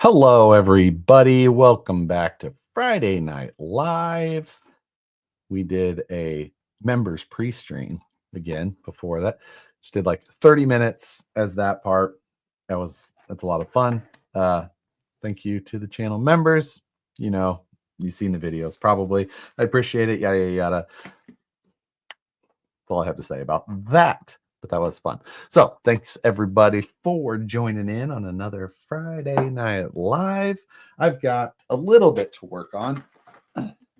Hello, everybody. Welcome back to Friday Night Live. We did a members pre-stream again before that. Just did like 30 minutes as that part. That's a lot of fun. Thank you to the channel members. You know, you've seen the videos probably. I appreciate it. Yada, yada, yada. That's all I have to say about that. But that was fun. So thanks everybody for joining in on another Friday Night Live. I've got a little bit to work on.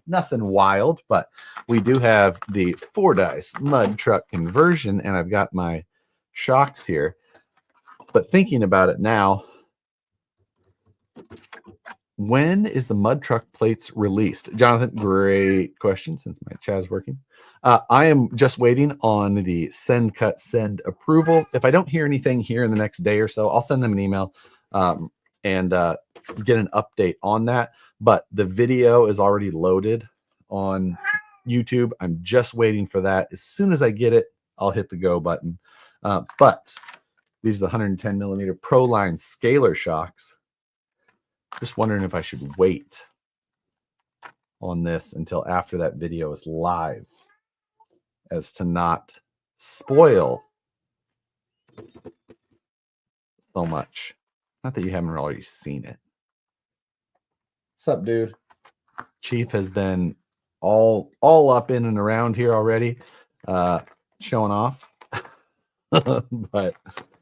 Nothing wild, but we do have the 4-dice mud truck conversion, and I've got my shocks here. But thinking about it now, when is the mud truck plates released? Jonathan, great question since my chat is working. I am just waiting on the send cut send approval. If I don't hear anything here in the next day or so, I'll send them an email and get an update on that. But the video is already loaded on YouTube. I'm just waiting for that. As soon as I get it, I'll hit the go button. But these are the 110 millimeter Proline scalar shocks. Just wondering if I should wait on this until after that video is live, as to not spoil so much. Not that you haven't already seen it. What's up, dude? Chief has been all up in and around here already, showing off. But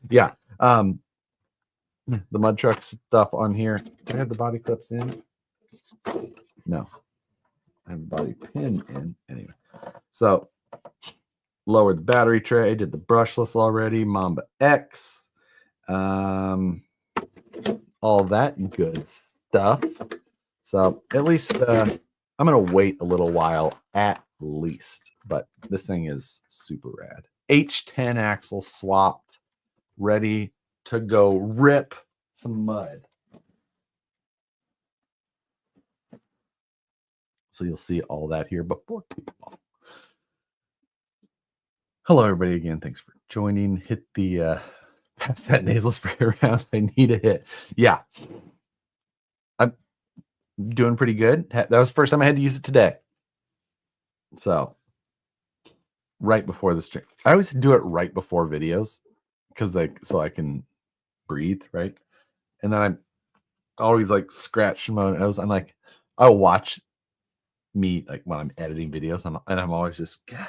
yeah, the mud truck stuff on here. Do I have the body clips in? No. I have the body pin in. Anyway. So lowered the battery tray, did the brushless already, Mamba X, all that good stuff. So at least I'm going to wait a little while at least, but this thing is super rad. H10 axle swapped, ready to go rip some mud. So you'll see all that here before too long. Hello, everybody. Again, thanks for joining. Hit the pass that nasal spray around. I need a hit. Yeah. I'm doing pretty good. That was the first time I had to use it today. So right before the stream. I always do it right before videos because so I can breathe, right? And then I'm always like scratch my nose. I'm like, I'll watch me like when I'm editing videos, and I'm always just, God.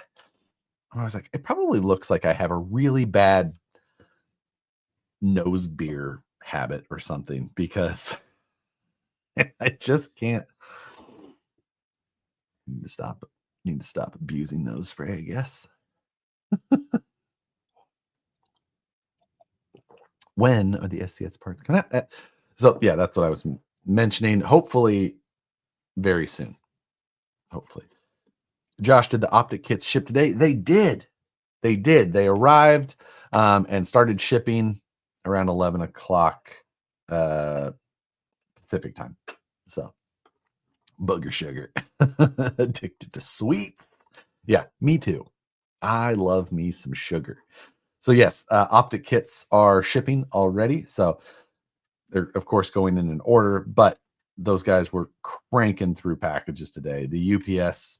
I was like, it probably looks like I have a really bad nose beer habit or something because I just can't. Need to stop abusing nose spray, I guess. When are the SCS parts coming out? So yeah, that's what I was mentioning. Hopefully very soon. Hopefully. Josh, did the Optic kits ship today? They did. They arrived and started shipping around 11 o'clock Pacific time. So booger sugar. Addicted to sweets. Yeah, me too. I love me some sugar. So yes, Optic kits are shipping already. So they're of course going in an order, but those guys were cranking through packages today. The UPS,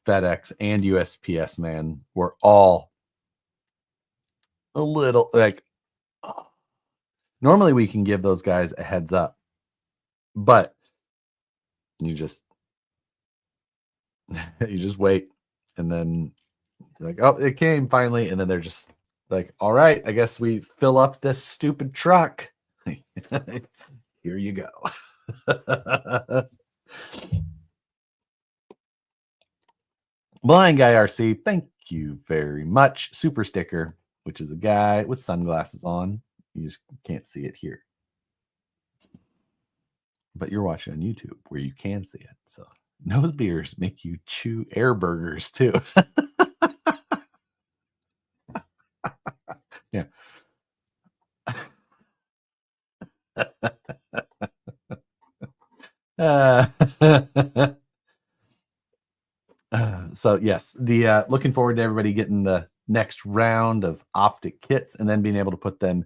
FedEx, and USPS, man, were all a little like, normally we can give those guys a heads up, but you just wait, and then you're like, oh, it came finally, and then they're just like, all right, I guess we fill up this stupid truck. Here you go. Blind Guy RC, thank you very much. Super sticker, which is a guy with sunglasses on. You just can't see it here, but you're watching on YouTube where you can see it. So nose beers make you chew air burgers too. Yeah. So yes, the looking forward to everybody getting the next round of Optic kits and then being able to put them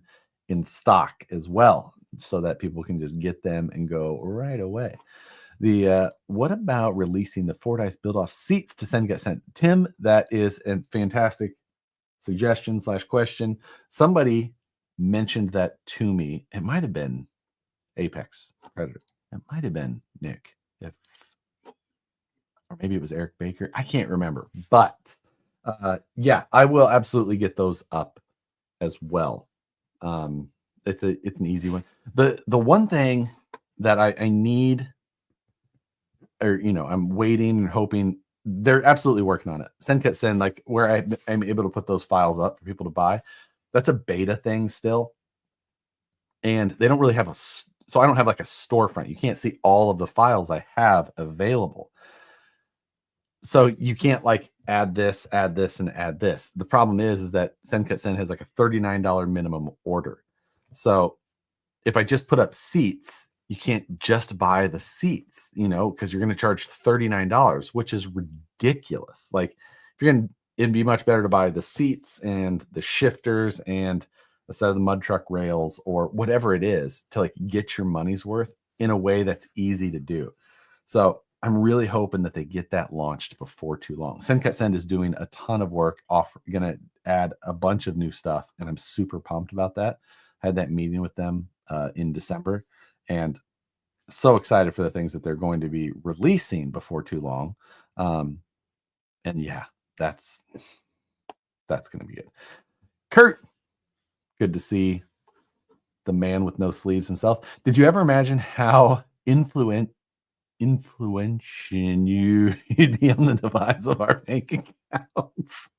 in stock as well. so that people can just get them and go right away. What about releasing the 4 dice build off seats to send get sent? Tim, that is a fantastic suggestion / question. Somebody mentioned that to me. It might have been Apex Predator. It might have been Nick, or maybe it was Eric Baker. I can't remember, but yeah, I will absolutely get those up as well. It's an easy one. The one thing that I need, or I'm waiting and hoping, they're absolutely working on it. Send Send, like where I'm able to put those files up for people to buy. That's a beta thing still, and they don't really have so I don't have like a storefront. You can't see all of the files I have available. So you can't like add this, and add this. The problem is that Send has like a $39 minimum order. So if I just put up seats, you can't just buy the seats, because you're going to charge $39, which is ridiculous. Like it'd be much better to buy the seats and the shifters and a set of the mud truck rails or whatever it is to like get your money's worth in a way that's easy to do. So I'm really hoping that they get that launched before too long. Send is doing a ton of work, going to add a bunch of new stuff, and I'm super pumped about that. I had that meeting with them in December, and so excited for the things that they're going to be releasing before too long. And yeah, that's going to be good. Kurt, good to see the man with no sleeves himself. Did you ever imagine how influential you'd be on the device of our bank accounts?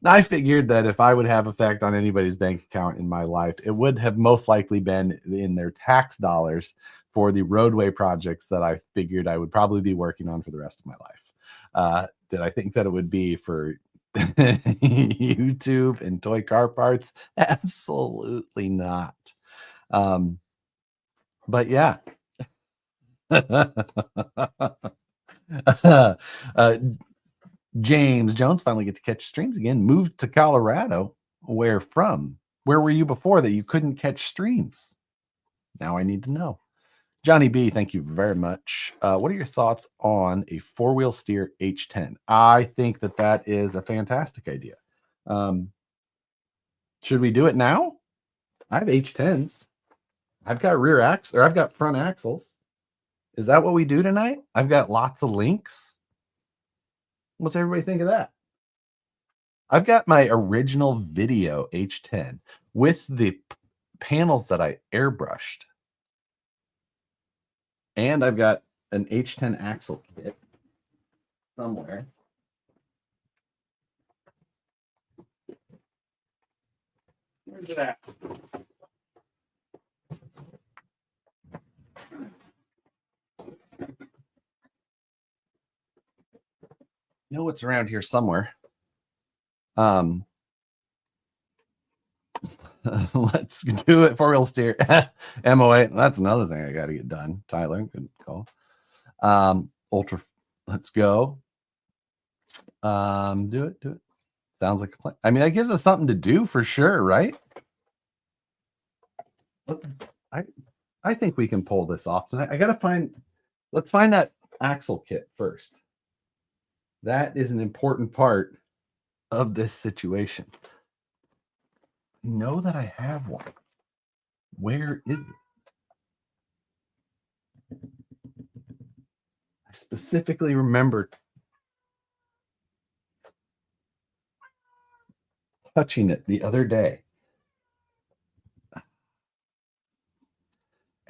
I figured that if I would have effect on anybody's bank account in my life, it would have most likely been in their tax dollars for the roadway projects that I figured I would probably be working on for the rest of my life. Did I think that it would be for YouTube and toy car parts? Absolutely not. But yeah. James Jones finally get to catch streams again. Moved to Colorado. Where from? Where were you before that you couldn't catch streams? Now I need to know. Johnny B, thank you very much. What are your thoughts on a 4-wheel steer H10? I think that is a fantastic idea. Should we do it now? I have H10s. I've got rear axle, or I've got front axles. Is that what we do tonight? I've got lots of links. What's everybody think of that? I've got my original video H10 with the panels that I airbrushed. And I've got an H10 axle kit somewhere. Where's it at? It's around here somewhere. Let's do it. 4-wheel steer. MO8. That's another thing I got to get done. Tyler, good call. Ultra. Let's go. Do it. Sounds like a plan. I mean, that gives us something to do for sure, right? I think we can pull this off tonight. Let's find that axle kit first. That is an important part of this situation. I know that I have one. Where is it? I specifically remember touching it the other day.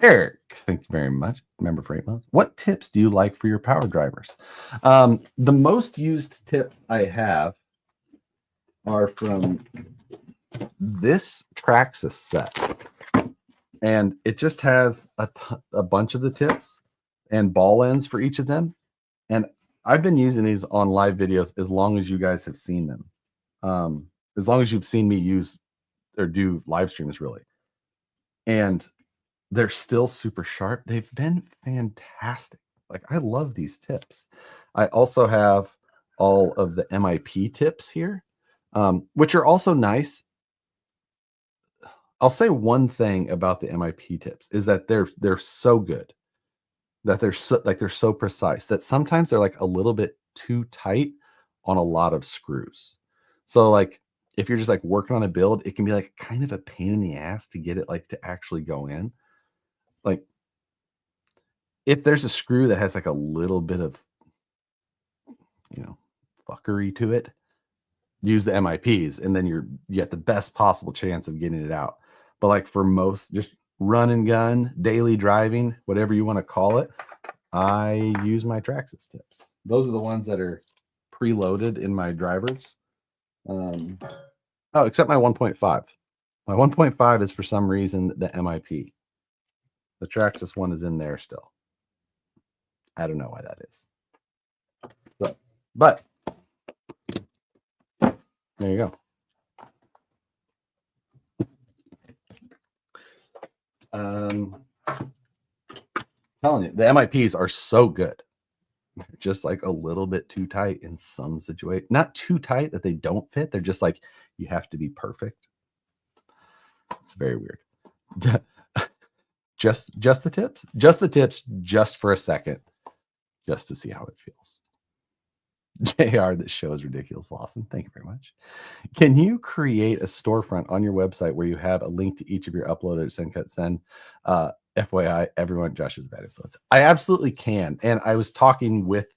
Eric, thank you very much. Member for 8 months. What tips do you like for your power drivers? The most used tips I have are from this Traxxas set. And it just has a bunch of the tips and ball ends for each of them. And I've been using these on live videos as long as you guys have seen them. As long as you've seen me use or do live streams, really. And they're still super sharp. They've been fantastic. Like, I love these tips. I also have all of the MIP tips here. which are also nice. I'll say one thing about the MIP tips is that they're so good, that they're so precise that sometimes they're like a little bit too tight on a lot of screws. So like if you're just like working on a build, it can be like kind of a pain in the ass to get it like to actually go in. Like if there's a screw that has like a little bit of, you know, fuckery to it, use the MIPs and then you get the best possible chance of getting it out. But like for most just run and gun, daily driving, whatever you want to call it, I use my Traxxas tips. Those are the ones that are preloaded in my drivers. Oh, except my 1.5. My 1.5 is for some reason the MIP. The Traxxas one is in there still. I don't know why that is. But there you go. Telling you, the MIPs are so good. Just like a little bit too tight in some situation. Not too tight that they don't fit. They're just like you have to be perfect. It's very weird. just the tips, just for a second, just to see how it feels. JR, this show is ridiculous, Lawson. Thank you very much. Can you create a storefront on your website where you have a link to each of your uploaded send cut send? FYI, everyone, Josh is a bad influence. I absolutely can. And I was talking with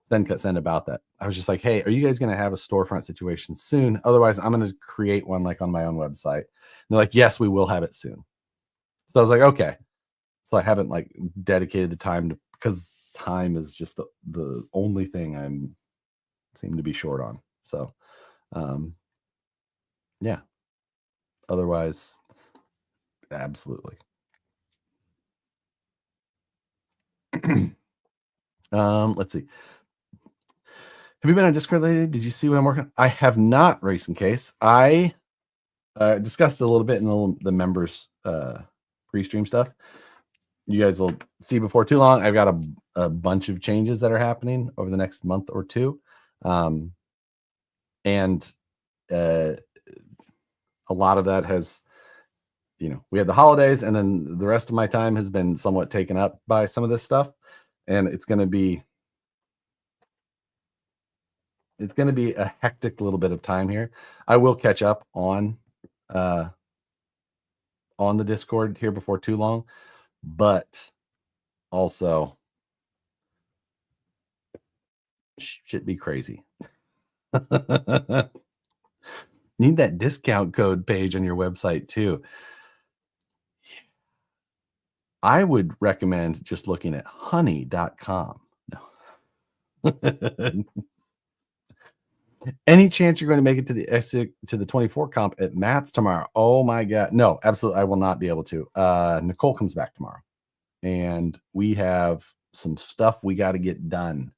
Send Cut Send about that. I was just like, hey, are you guys going to have a storefront situation soon? Otherwise, I'm going to create one like on my own website. And they're like, yes, we will have it soon. So I was like, okay. So I haven't like dedicated the time to, because time is just the only thing I'm seem to be short on. So yeah. Otherwise, absolutely. Let's see. Have you been on Discord lately? Did you see what I'm working on? I have not, Racing Case. I discussed it a little bit in the members pre-stream stuff. You guys will see before too long. I've got a bunch of changes that are happening over the next month or two. And a lot of that has, you know, we had the holidays and then the rest of my time has been somewhat taken up by some of this stuff. And it's going to be a hectic little bit of time here. I will catch up on the Discord here before too long, but also should be crazy. Need that discount code page on your website too. I would recommend just looking at honey.com. No. Any chance you're going to make it to the 24 comp at Matt's tomorrow? Oh my God. No, absolutely. I will not be able to. Nicole comes back tomorrow and we have some stuff we got to get done.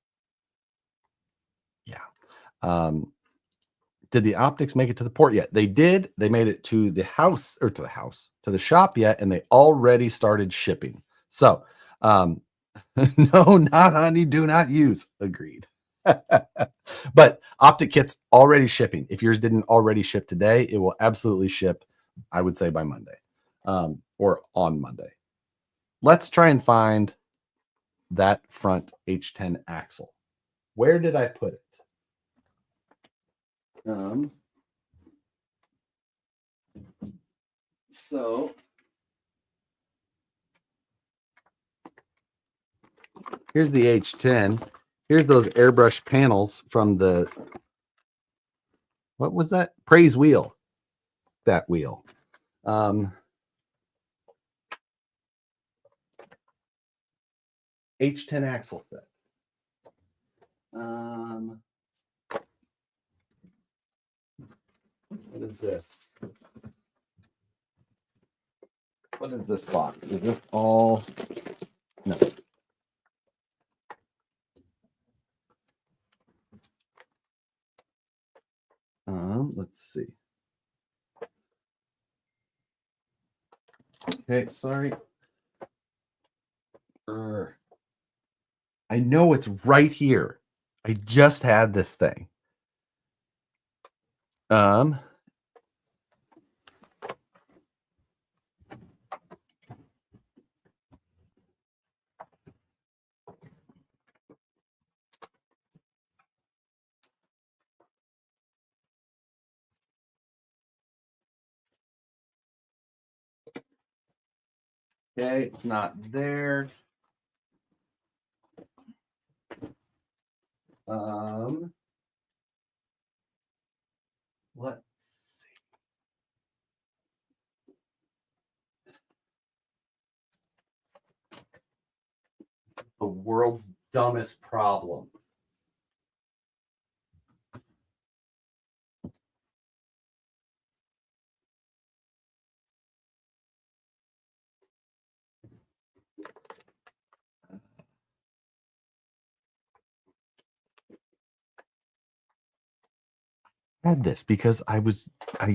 Yeah. Did the Optics make it to the port yet? They did. They made it to the house or to the shop yet, and they already started shipping. So, no, not honey, do not use. Agreed. But Optic kits already shipping. If yours didn't already ship today, it will absolutely ship, I would say, by Monday or on Monday. Let's try and find that front H10 axle. Where did I put it? So here's the H10. Here's those airbrush panels from the, what was that? Praise wheel. That wheel. H10 axle set. What is this? What is this box? Is this all? No. Let's see. Okay, sorry. I know it's right here. I just had this thing. Um, okay, it's not there. Let's see. The world's dumbest problem. I had this because I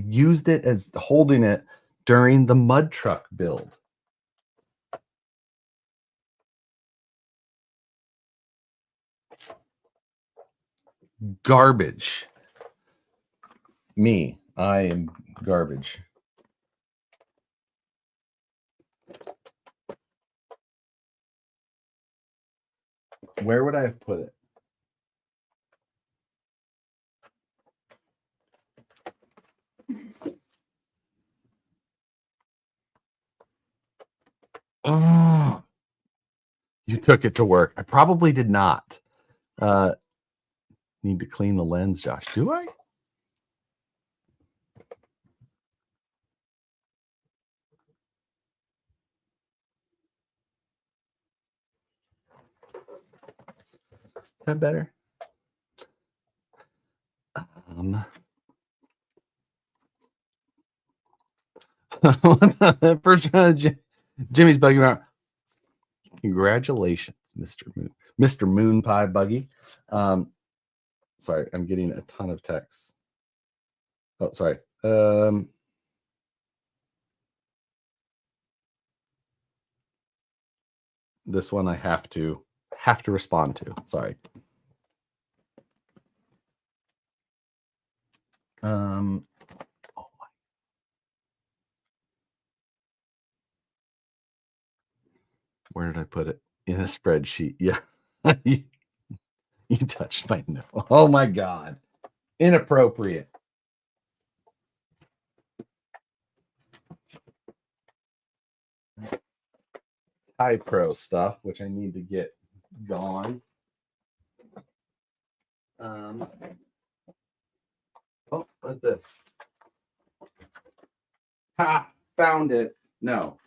used it as holding it during the mud truck build. Garbage. Me, I am garbage. Where would I have put it? Oh, you took it to work. I probably did not. Need to clean the lens, Josh. Do I? Is that better? First round, Jimmy's bugging around. Congratulations, Mr. Moon Pie Buggy. Sorry, I'm getting a ton of texts. Oh, sorry. This one I have to respond to. Sorry. Oh my. Where did I put it? In a spreadsheet. Yeah. You touched my nose. Oh my God. Inappropriate. High pro stuff, which I need to get gone. Oh, what's this? Ha! Found it. No.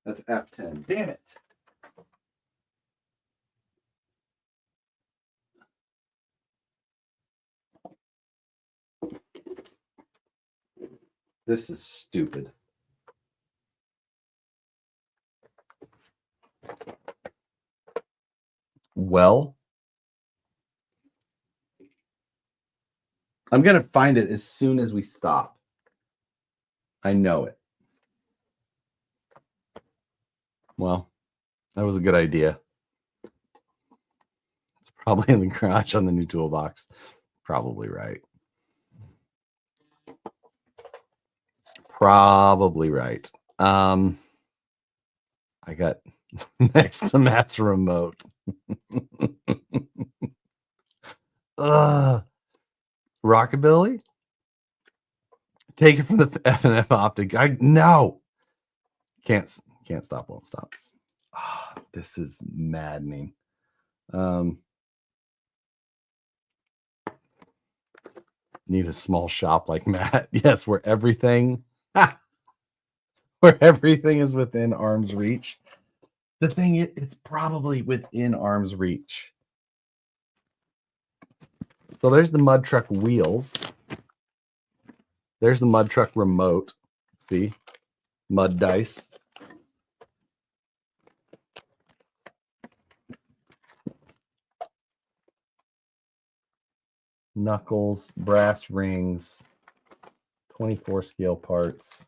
That's F10. Damn it. This is stupid. Well, I'm going to find it as soon as we stop. I know it. Well, that was a good idea. It's probably in the garage on the new toolbox. Probably right. Probably right. I got next to Matt's remote. Rockabilly? Take it from the F&F Optic. No. Can't stop, won't stop. This is maddening. Need a small shop like Matt. Yes, where everything is within arm's reach. The thing is, it's probably within arm's reach. So there's the mud truck wheels. There's the mud truck remote. See? Mud dice. Knuckles, brass rings, 24 scale parts.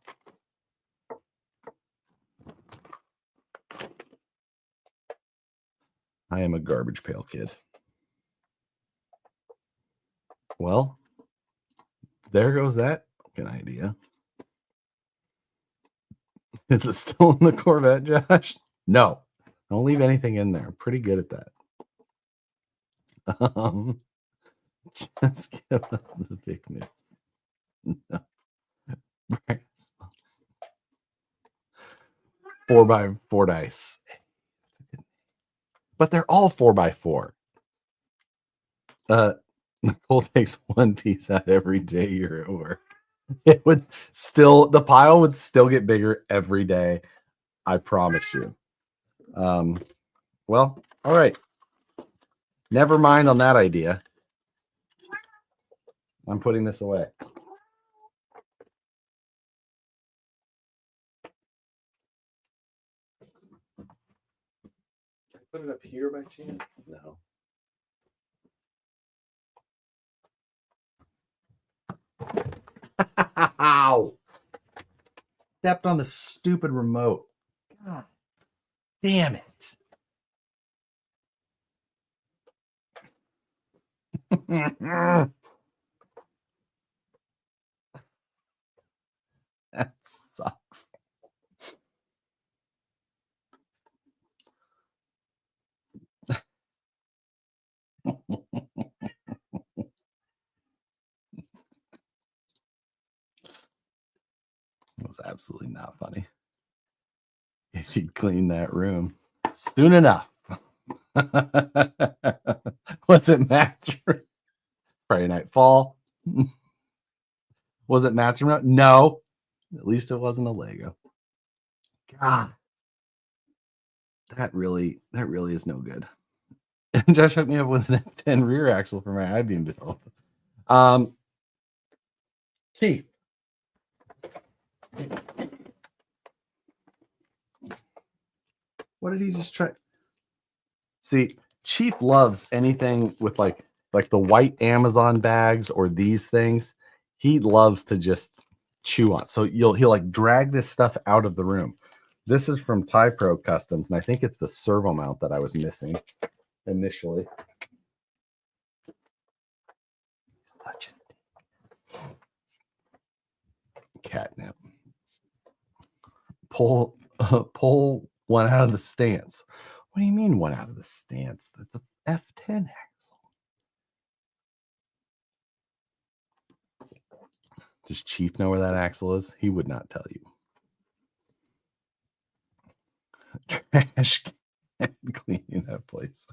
I am a garbage pail kid. Well, There goes that fucking idea. Is it still in the Corvette, Josh? No. Don't leave anything in there. I'm pretty good at that. Just give us the big news. No. 4x4 dice. But they're all 4x4. Nicole takes one piece out every day you're at work. It would still, the pile would still get bigger every day. I promise you. Well, all right. Never mind on that idea. I'm putting this away. Put it up here by chance? No. Ow! Stepped on the stupid remote. God damn it. That sucks. It was absolutely not funny. If you'd clean that room soon enough. Was it match? Friday Night Fall? Was it match? No. At least it wasn't a Lego. God. That really is no good. And Josh hooked me up with an F10 rear axle for my I-beam build. Chief. What did he just try? See, Chief loves anything with like the white Amazon bags or these things. He loves to just chew on. So he'll like drag this stuff out of the room. This is from Tie Pro Customs, and I think it's the servo mount that I was missing initially. Catnip. Pull one out of the stance. What do you mean one out of the stance? That's a F10 axle. Does Chief know where that axle is? He would not tell you. Trash can cleaning that place.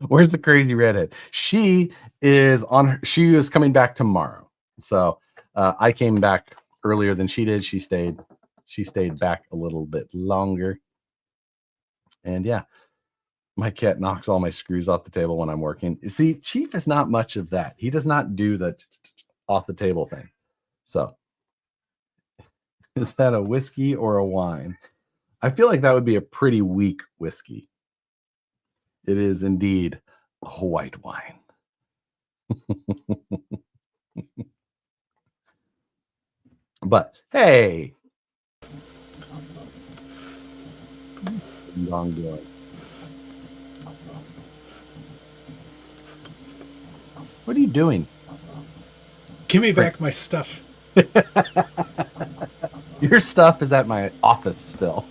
Where's the crazy redhead? She is coming back tomorrow. So I came back earlier than she did. She stayed back a little bit longer. And yeah, my cat knocks all my screws off the table when I'm working. See, Chief is not much of that. He does not do the off the table thing. So is that a whiskey or a wine? I feel like that would be a pretty weak whiskey. It is indeed a white wine. But hey, what are you doing? Give me back my stuff. Your stuff is at my office still.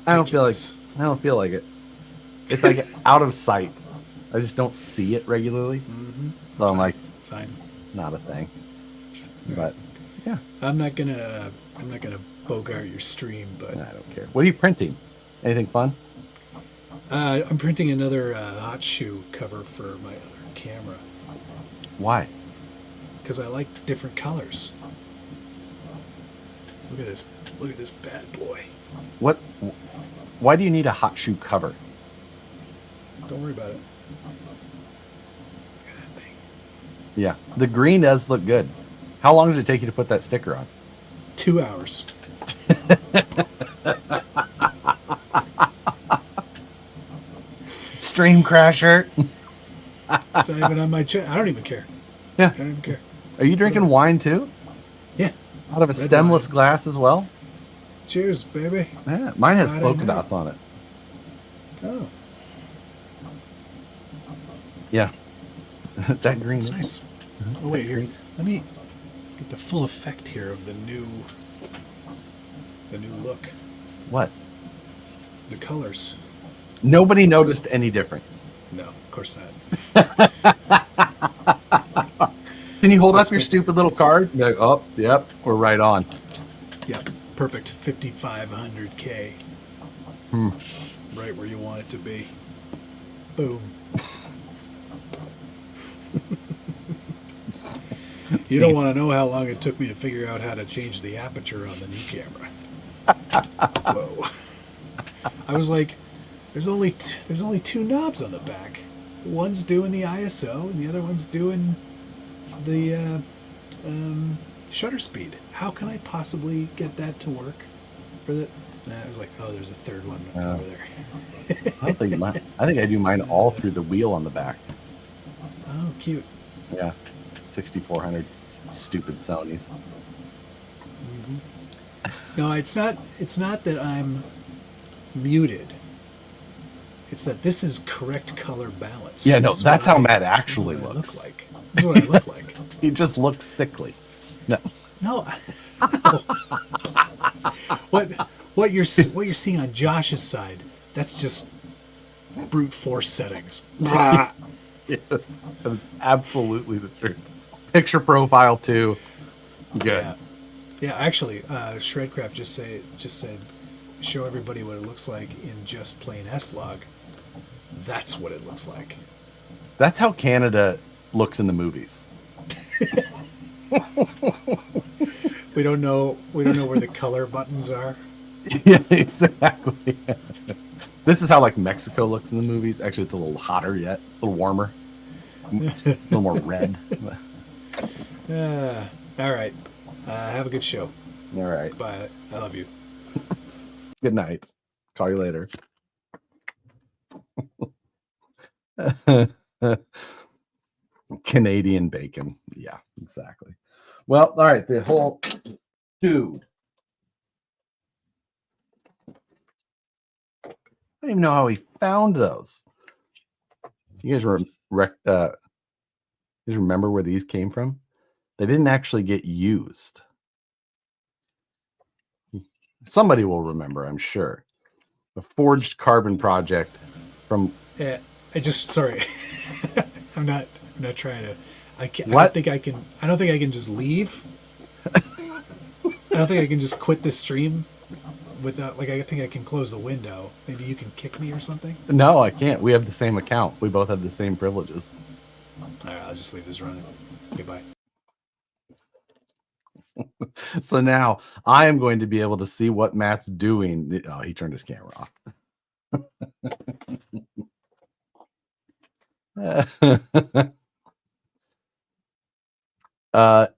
I don't feel like it. It's like out of sight. I just don't see it regularly. Mm-hmm. So I'm like, fine. It's not a thing. But yeah, I'm not gonna bogart your stream, but I don't care. What are you printing? Anything fun? I'm printing another hot shoe cover for my other camera. Why? Because I like different colors. Look at this! Look at this bad boy. What? Why do you need a hot shoe cover? Don't worry about it. Look at that thing. Yeah, the green does look good. How long did it take you to put that sticker on? 2 hours. Stream crasher. It's not even on my chest. I don't even care. Yeah. I don't even care. Are you drinking wine too? Yeah. Out of a stemless glass as well? Cheers, baby. Yeah, mine has polka dots on it. Oh. Yeah. That green It's is nice. Mhm. Oh wait, That here. green- Let me get the full effect here of the new look. What? The colors. Nobody noticed any difference. No, of course not. Can you hold Must up your be- stupid little card? Be like, oh, yep, we're right on. Yep, perfect. 5,500K. Hmm. Right where you want it to be. Boom. You don't want to know how long it took me to figure out how to change the aperture on the new camera. Whoa. I was like, there's only two knobs on the back. One's doing the ISO and the other one's doing the shutter speed. How can I possibly get that to work for the? I was like, oh, there's a third one over there. I think I do mine all through the wheel on the back. Oh, cute. Yeah, 6400 stupid Sony's. Mm-hmm. No, it's not. It's not that I'm muted. It's that this is correct color balance. Yeah, no, that's how Matt actually looks. looks. Look like. This is what I look like. He just looks sickly. No, No. What you're seeing on Josh's side, that's just brute force settings. yes, that is absolutely the truth. Picture profile too. Good. Yeah. Actually, Shredcraft just said, show everybody what it looks like in just plain S-Log. That's what it looks like. That's how Canada looks in the movies. We don't know where the color buttons are. Yeah, exactly. This is how like Mexico looks in the movies. Actually, it's a little hotter yet, a little warmer, a little more red. All right. Have a good show. All right. Bye. I love you. Good night. Call you later. Canadian bacon. Yeah, exactly. Well, all right. The whole dude. I don't even know how he found those. You guys remember where these came from? They didn't actually get used. Somebody will remember, I'm sure. A forged carbon project from. Yeah, sorry. I'm not trying to. I What? I don't think I can just leave. I don't think I can just quit this stream without. Like, I think I can close the window. Maybe you can kick me or something. No, I can't. We have the same account. We both have the same privileges. All right, I'll just leave this running. Goodbye. So now I am going to be able to see what Matt's doing. Oh, he turned his camera off.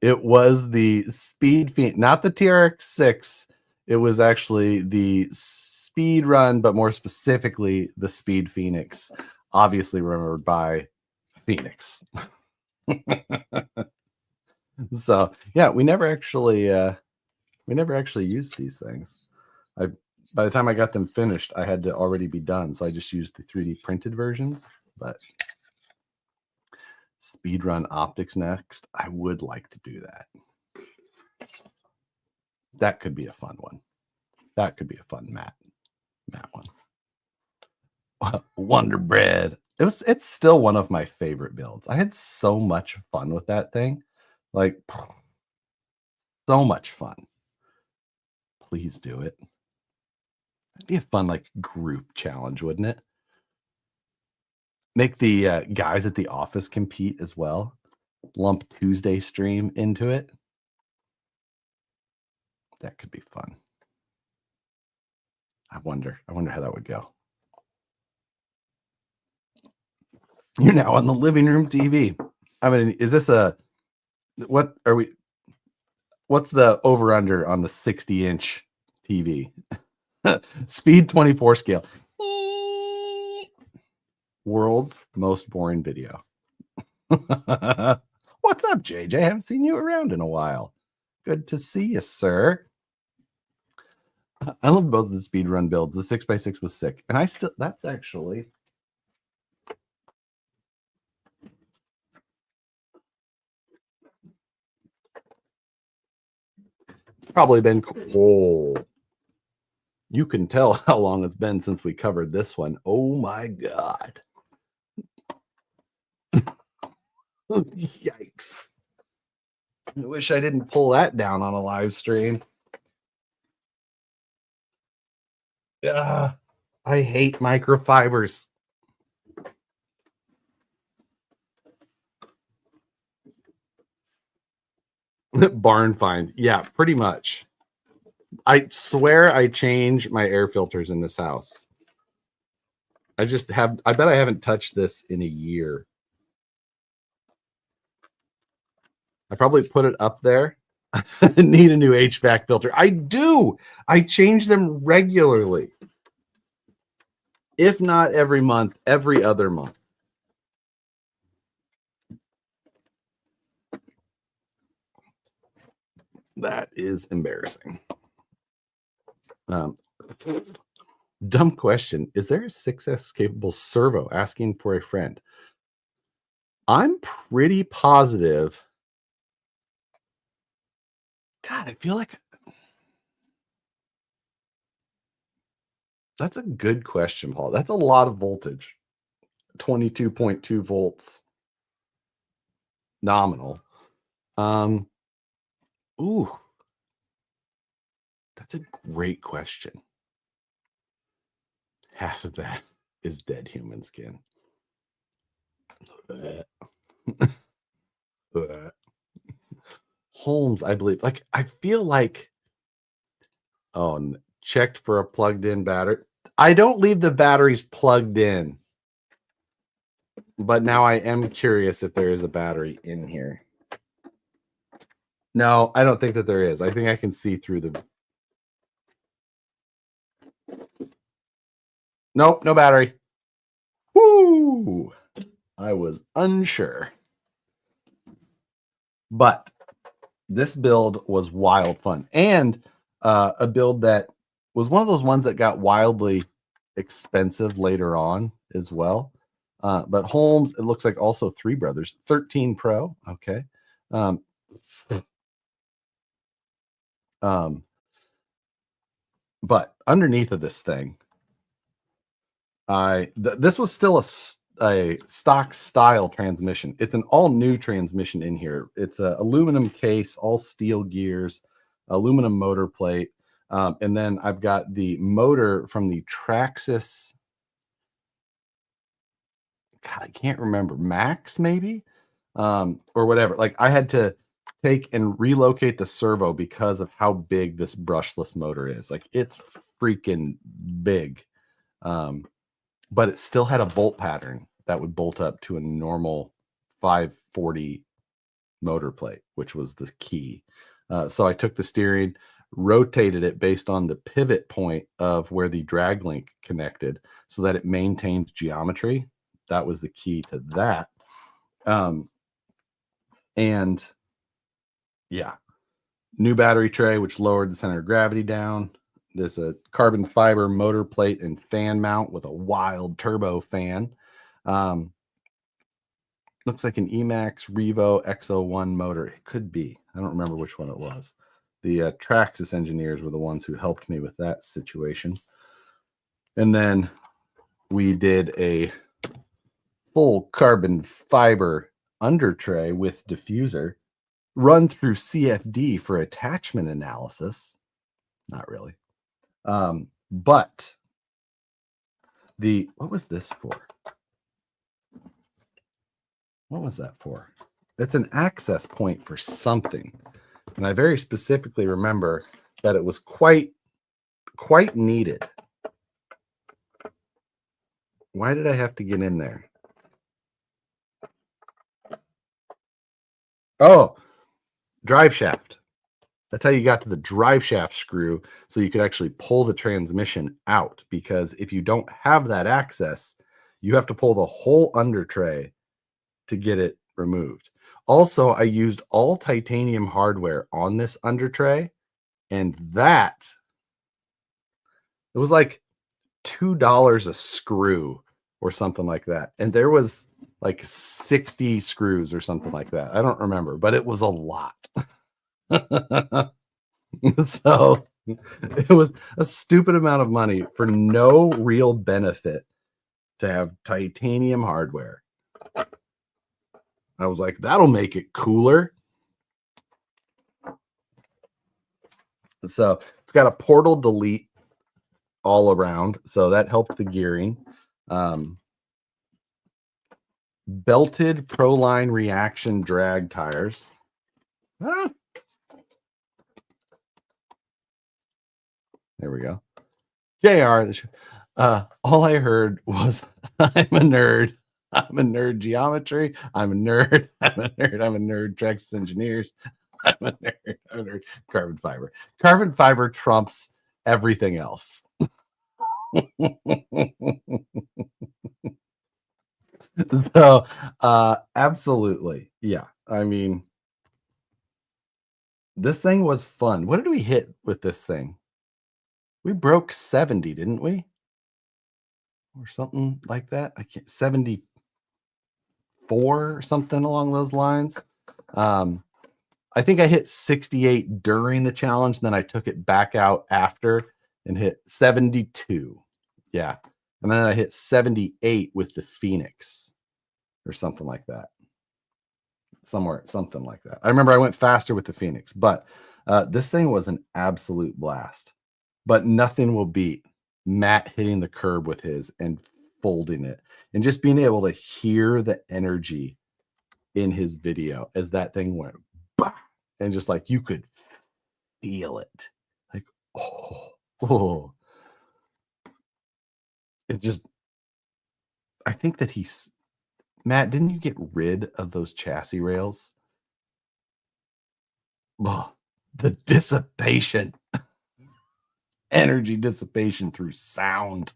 It was the Speed Phoenix, not the TRX6. It was actually the Speedrun, but more specifically the Speed Phoenix, obviously remembered by Phoenix. So yeah, we never actually used these things. By the time I got them finished, I had to already be done, so I just used the 3D printed versions. But Speedrun Optics next. I would like to do that. That could be a fun one. That could be a fun Matt one. Wonder Bread. It's still one of my favorite builds. I had so much fun with that thing. Like, so much fun. Please do it. It'd be a fun like group challenge, wouldn't it? Make the guys at the office compete as well. Lump Tuesday stream into it. That could be fun. I wonder how that would go. You're now on the living room TV. I mean, is this what's the over under on the 60-inch TV? Speed 24 scale. World's most boring video. What's up, JJ? I haven't seen you around in a while. Good to see you, sir. I love both of the speedrun builds. The 6x6 was sick. And that's actually probably been you can tell how long it's been since we covered this one. Oh my God. Yikes. I wish I didn't pull that down on a live stream. I hate microfibers. Barn find. Yeah, pretty much. I swear I change my air filters in this house. I bet I haven't touched this in a year. I probably put it up there. Need a new HVAC filter. I do. I change them regularly. If not every month, every other month. That is embarrassing. Dumb question. Is there a 6S capable servo? Asking for a friend. I'm pretty positive. God, I feel like that's a good question, Paul. That's a lot of voltage. 22.2 volts nominal. Ooh, that's a great question. Half of that is dead human skin. Holmes, I believe. Like, I feel like, checked for a plugged in battery. I don't leave the batteries plugged in, but now I am curious if there is a battery in here. No, I don't think that there is. I think I can see through the. Nope, no battery. Woo! I was unsure. But this build was wild fun. And a build that was one of those ones that got wildly expensive later on as well. But Holmes, it looks like also three brothers. 13 Pro. Okay. But underneath of this thing, this was still a stock style transmission. It's an all new transmission in here. It's a aluminum case, all steel gears, aluminum motor plate. And then I've got the motor from the Traxxas. God, I can't remember. Max maybe, or whatever. Like I had to take and relocate the servo because of how big this brushless motor is. Like it's freaking big. But it still had a bolt pattern that would bolt up to a normal 540 motor plate, which was the key. So I took the steering, rotated it based on the pivot point of where the drag link connected so that it maintained geometry. That was the key to that. And yeah, new battery tray, which lowered the center of gravity down. There's a carbon fiber motor plate and fan mount with a wild turbo fan. Looks like an Emax Revo X01 motor. It could be. I don't remember which one it was. The Traxxas engineers were the ones who helped me with that situation. And then we did a full carbon fiber under tray with diffuser run through CFD for attachment analysis. Not really. But what was this for? What was that for? It's an access point for something. And I very specifically remember that it was quite needed. Why did I have to get in there? Oh, drive shaft. That's how you got to the drive shaft screw, so you could actually pull the transmission out, because if you don't have that access, you have to pull the whole under tray to get it removed. Also, I used all titanium hardware on this under tray, and it was like $2 a screw or something like that. And there was like 60 screws or something like that. I don't remember, but it was a lot. So it was a stupid amount of money for no real benefit to have titanium hardware. I was like, that'll make it cooler. So it's got a portal delete all around. So that helped the gearing. Belted Proline reaction drag tires. Ah. There we go. JR, all I heard was, I'm a nerd. I'm a nerd geometry. I'm a nerd. I'm a nerd. I'm a nerd. Texas engineers. I'm a nerd. I'm a nerd. Carbon fiber. Carbon fiber trumps everything else. So, absolutely. Yeah. I mean, this thing was fun. What did we hit with this thing? We broke 70, didn't we? Or something like that. I can't, 74 or something along those lines. I think I hit 68 during the challenge, then I took it back out after and hit 72. Yeah. And then I hit 78 with the Phoenix or something like that. Something like that. I remember I went faster with the Phoenix, but this thing was an absolute blast. But nothing will beat Matt hitting the curb with his and folding it and just being able to hear the energy in his video as that thing went bah, and just like you could feel it. Like, oh. It just, I think that Matt, didn't you get rid of those chassis rails? Oh, the dissipation. Energy dissipation through sound.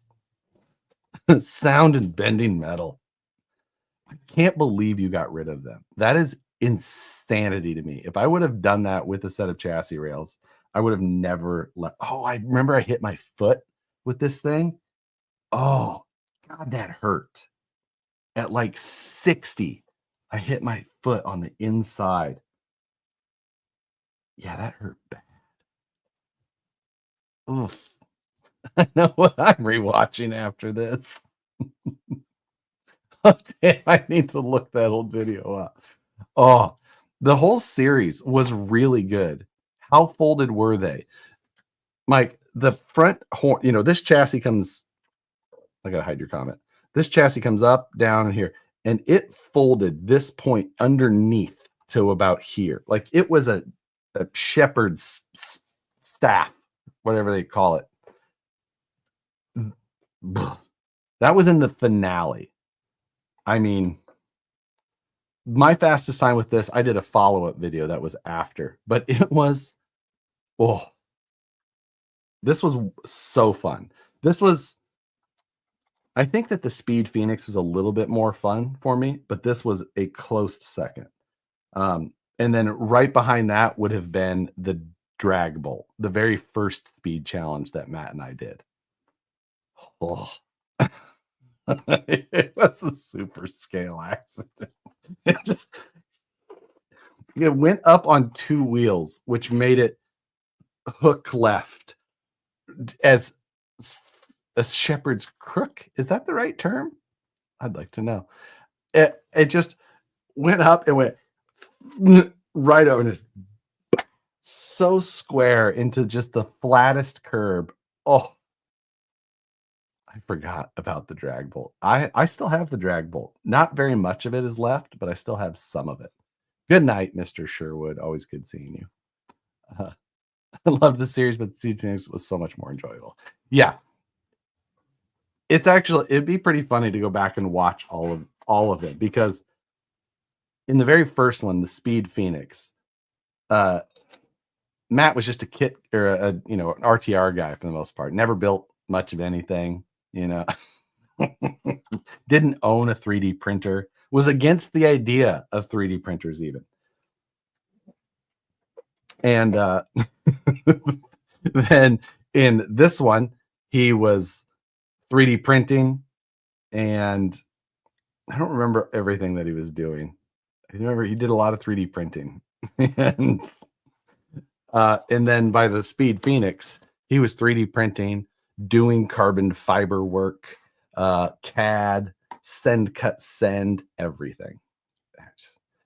Sound and bending metal. I can't believe you got rid of them. That is insanity to me. If I would have done that with a set of chassis rails, I would have never let. Oh, I remember I hit my foot with this thing. Oh, God, that hurt. At like 60, I hit my foot on the inside. Yeah, that hurt bad. Oof. I know what I'm rewatching after this. Oh, damn, I need to look that old video up. Oh, the whole series was really good. How folded were they? Mike, the front horn, this chassis comes, I gotta hide your comment. This chassis comes up, down, and here, and it folded this point underneath to about here. Like it was a shepherd's staff, whatever they call it. That was in the finale. I mean, my fastest time with this, I did a follow-up video that was after, but it was, this was so fun. I think that the Speed Phoenix was a little bit more fun for me, but this was a close second. And then right behind that would have been the Drag Bolt, the very first speed challenge that Matt and I did. Oh, it was a super scale accident. It went up on two wheels, which made it hook left as a shepherd's crook. Is that the right term? I'd like to know. It just went up and went right over, and so square into just the flattest curb. Oh, I forgot about the drag bolt. I still have the drag bolt. Not very much of it is left, but I still have some of it. Good night, Mr. Sherwood. Always good seeing you. I love the series, but the Speed was so much more enjoyable. Yeah. It'd be pretty funny to go back and watch all of it, because in the very first one, the Speed Phoenix, Matt was just a kit or an RTR guy for the most part. Never built much of anything, didn't own a 3D printer, was against the idea of 3D printers even. And then in this one, he was 3D printing, and I don't remember everything that he was doing. I remember he did a lot of 3D printing. And And then by the Speed Phoenix, he was 3D printing, doing carbon fiber work, CAD, send, cut, send, everything.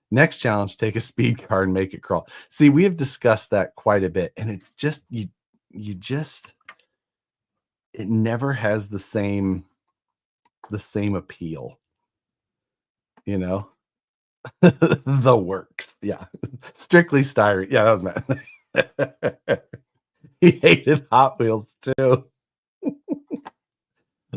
Next challenge, take a speed car and make it crawl. See, we have discussed that quite a bit, and it's just you just it never has the same appeal, you know. The works, yeah. Strictly styrene, yeah, that was Matt. He hated Hot Wheels too.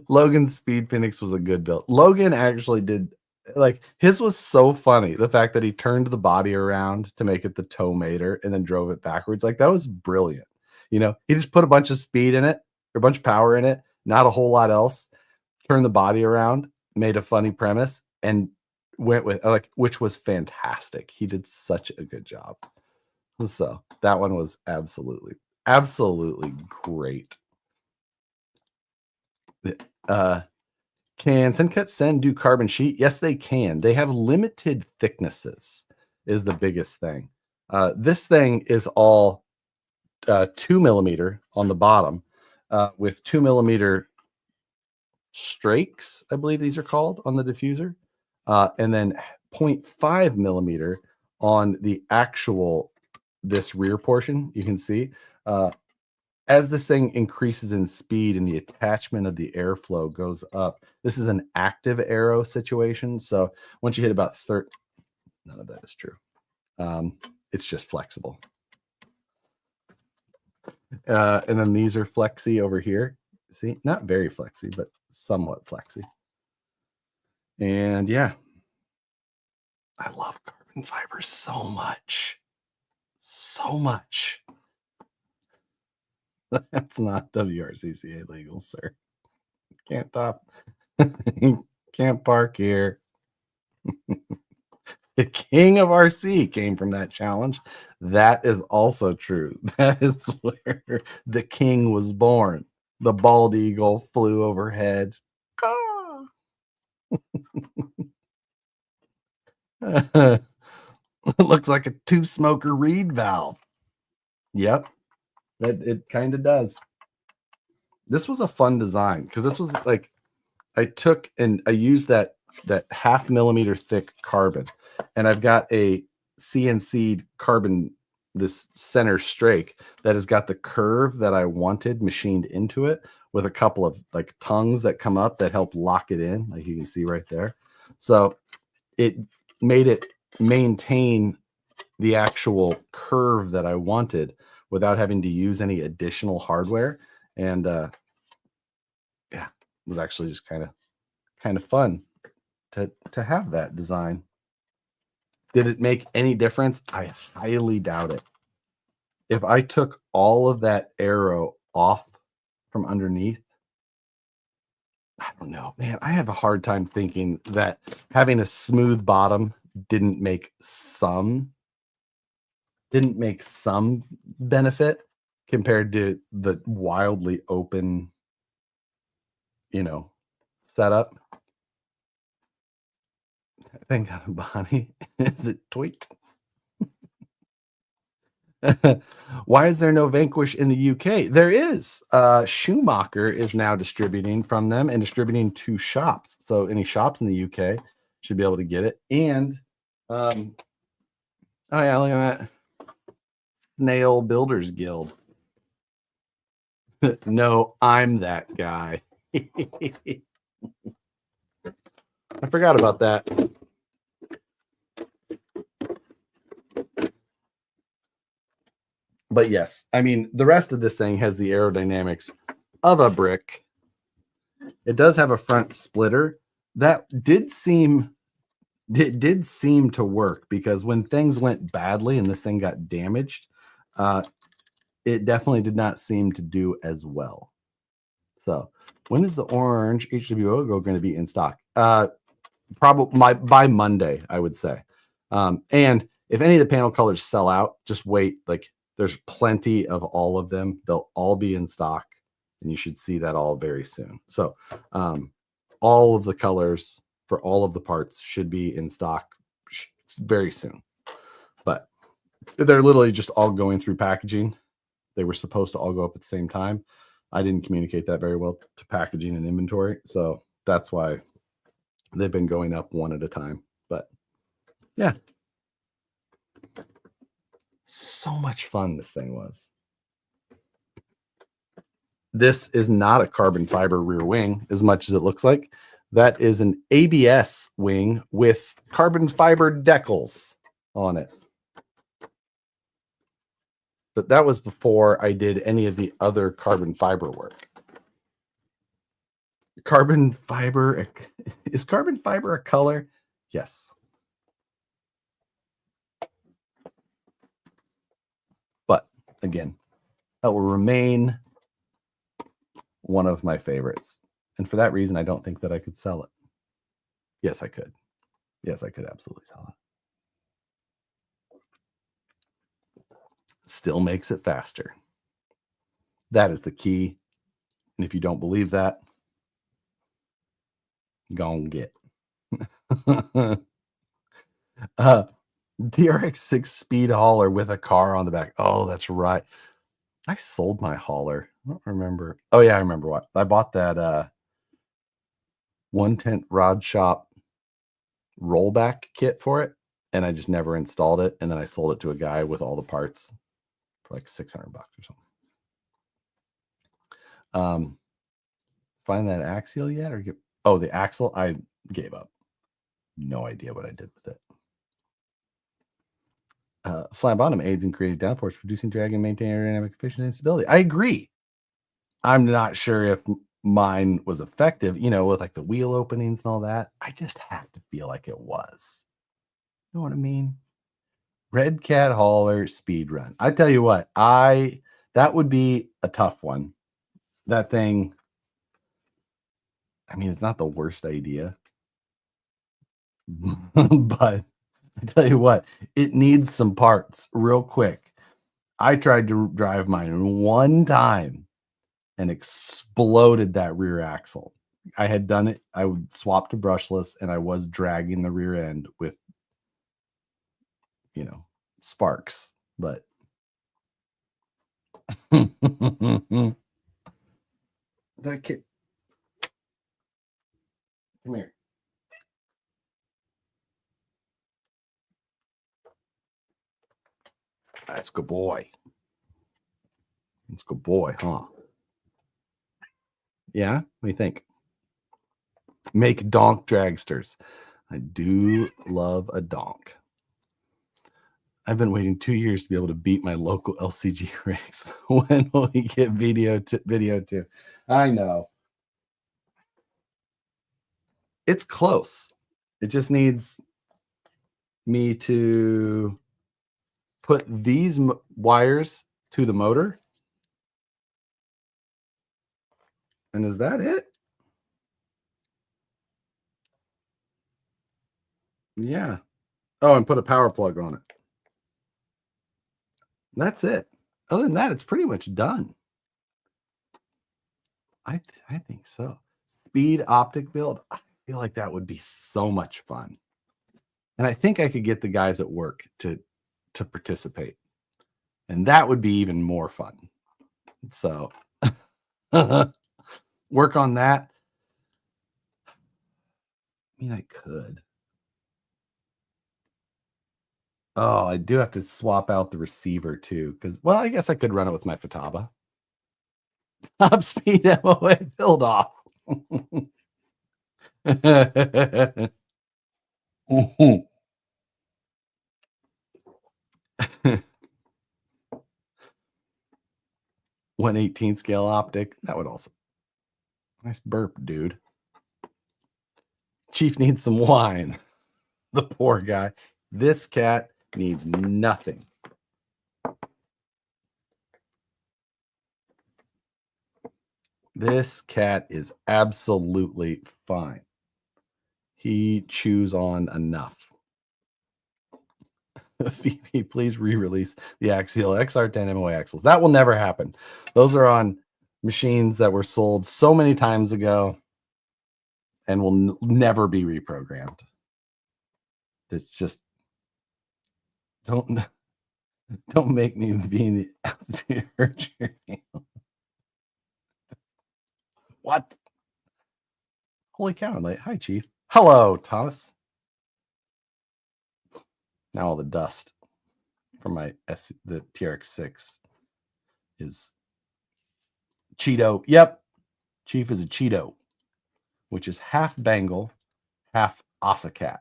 Logan's Speed Phoenix was a good build. Logan actually did, like, his was so funny. The fact that he turned the body around to make it the tow mater and then drove it backwards, like, that was brilliant. You know, he just put a bunch of speed in it, or a bunch of power in it, not a whole lot else, turned the body around, made a funny premise, and went with, like, which was fantastic. He did such a good job. So that one was absolutely great. Can Send Cut Send do carbon sheet? Yes, they can. They have limited thicknesses is the biggest thing. This thing is all 2 millimeter on the bottom with 2 millimeter strakes, I believe these are called, on the diffuser. And then 0.5 millimeter on the actual, this rear portion, you can see. As this thing increases in speed and the attachment of the airflow goes up, this is an active aero situation. So once you hit about 30, none of that is true. It's just flexible. And then these are flexy over here. See, not very flexy, but somewhat flexy. And yeah, I love carbon fiber so much. So much. That's not WRCCA legal, sir. Can't top. Can't park here. The king of RC came from that challenge. That is also true. That is where the king was born. The bald eagle flew overhead. Ah. It looks like a two-smoker reed valve. Yep, that it kind of does. This was a fun design because this was like, I took and I used that 0.5 millimeter thick carbon, and I've got a CNC'd carbon, this center strake that has got the curve that I wanted machined into it, with a couple of like tongues that come up that help lock it in, like you can see right there. So it made it maintain the actual curve that I wanted without having to use any additional hardware. And yeah, it was actually just kind of fun to have that design. Did it make any difference? I highly doubt it. If I took all of that aero off from underneath, I don't know, man. I have a hard time thinking that having a smooth bottom didn't make some benefit compared to the wildly open, setup. Thank God, Bonnie. Is it tweet? Why is there no Vanquish in the UK? There is. Schumacher is now distributing from them and distributing to shops. So any shops in the UK should be able to get it. And oh yeah, look at that. Snail Builders Guild. No, I'm that guy. I forgot about that. But yes, I mean, the rest of this thing has the aerodynamics of a brick. It does have a front splitter. That did seem to work, because when things went badly and this thing got damaged, it definitely did not seem to do as well. So when is the orange HW logo going to be in stock? Probably by Monday, I would say. And if any of the panel colors sell out, just wait. Like, there's plenty of all of them. They'll all be in stock, and you should see that all very soon. So all of the colors for all of the parts should be in stock very soon. But They're literally just all going through packaging. They were supposed to all go up at the same time. I didn't communicate that very well to packaging and inventory. So that's why they've been going up one at a time. But yeah. So much fun this thing was. This is not a carbon fiber rear wing as much as it looks like. That is an ABS wing with carbon fiber decals on it. But that was before I did any of the other carbon fiber work. Carbon fiber, is carbon fiber a color? Yes. But again, that will remain one of my favorites. And for that reason, I don't think that I could sell it. Yes, I could. Yes, I could absolutely sell it. Still makes it faster. That is the key. And if you don't believe that, go and get. DRX6 speed hauler with a car on the back. Oh, that's right. I sold my hauler. I don't remember. Oh yeah, I remember what. I bought that 1/10 rod shop rollback kit for it, and I just never installed it. And then I sold it to a guy with all the parts for like $600 or something. Find that axial yet? Or the axle? I gave up. No idea what I did with it. Flat bottom aids in creating downforce, reducing drag, and maintaining aerodynamic efficiency and stability. I agree. I'm not sure if mine was effective, with like the wheel openings and all that. I just have to feel like it was. You know what I mean? Red Cat hauler speed run. I tell you what, that would be a tough one. That thing, I mean, it's not the worst idea. But I tell you what, it needs some parts real quick. I tried to drive mine one time and exploded that rear axle. I had done it. I would swap to brushless, and I was dragging the rear end with, sparks. But that kid, come here. That's good boy. It's good boy, huh? Yeah? What do you think? Make donk dragsters. I do love a donk. I've been waiting 2 years to be able to beat my local LCG rigs. When will we get video too? I know. It's close. It just needs me to put these wires to the motor. And is that it? Yeah. Oh, and put a power plug on it. That's it. Other than that, it's pretty much done. I think so. Speed optic build. I feel like that would be so much fun. And I think I could get the guys at work to participate. And that would be even more fun. So work on that. I mean, I could. Oh, I do have to swap out the receiver too. Because, well, I guess I could run it with my Futaba. Top speed MOA build off. 1/18 scale optic. That would also. Nice burp, dude. Chief needs some wine. The poor guy. This cat needs nothing. This cat is absolutely fine. He chews on enough. Phoebe, please re-release the Axial XR10 MOA axles. That will never happen. Those are on machines that were sold so many times ago and will never be reprogrammed. It's just don't Don't make me be in the altitude journey. What? Holy cow! I'm like, hi, Chief. Hello, Thomas. Now all the dust from the TRX6 is Cheeto. Yep, Chief is a Cheeto, which is half Bengal, half Osicat,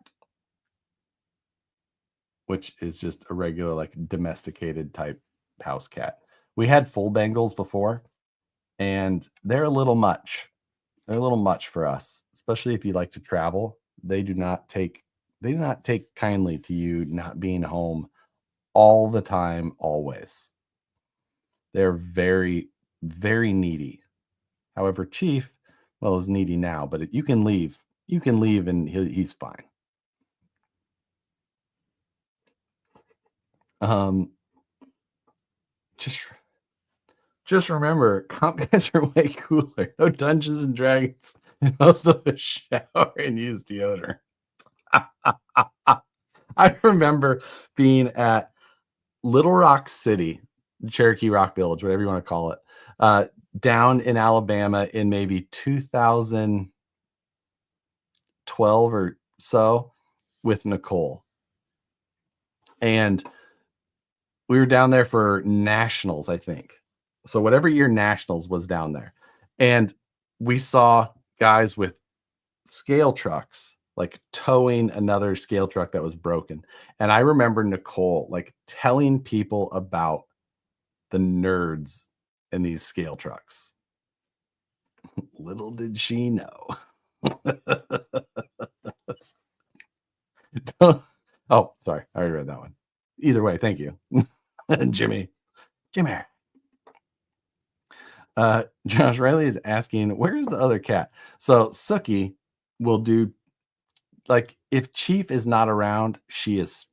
which is just a regular, like, domesticated type house cat. We had full Bengals before, and they're a little much. They're a little much for us, especially if you like to travel. They do not take kindly to you not being home all the time, always. They're very, very needy. However, Chief, well, is needy now, but you can leave. You can leave and he's fine. Just remember, comp guys are way cooler. No Dungeons and Dragons, and also a shower and use deodorant. I remember being at Little Rock City, Cherokee Rock Village, whatever you want to call it, down in Alabama in maybe 2012 or so with Nicole. And we were down there for nationals, I think. So whatever year nationals was down there. And we saw guys with scale trucks, like towing another scale truck that was broken. And I remember Nicole like telling people about the nerds in these scale trucks. Little did she know. Oh, sorry. I already read that one. Either way, thank you. Jimmy. Josh Riley is asking, where's the other cat? So Suki will do, like, if Chief is not around, she is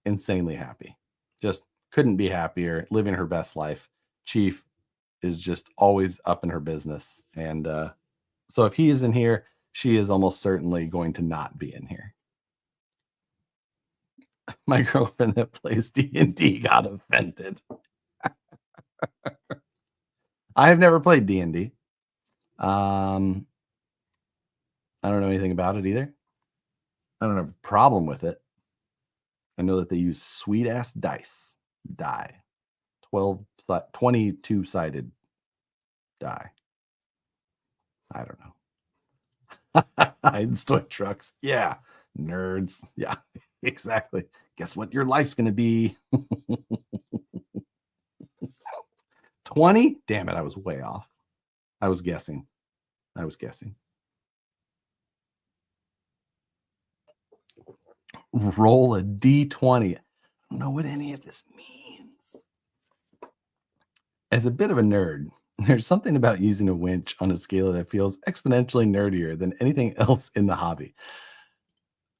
insanely happy. Just couldn't be happier, living her best life. Chief is just always up in her business. And so if he is in here, she is almost certainly going to not be in here. My girlfriend that plays D&D got offended. I have never played D&D. I don't know anything about it either. I don't have a problem with it. I know that they use sweet ass die, 22-sided die. I don't know. Einstein trucks. Yeah. Nerds. Yeah, exactly. Guess what your life's going to be? 20? Damn it. I was way off. I was guessing. Roll a D20. I don't know what any of this means. As a bit of a nerd, there's something about using a winch on a scale that feels exponentially nerdier than anything else in the hobby.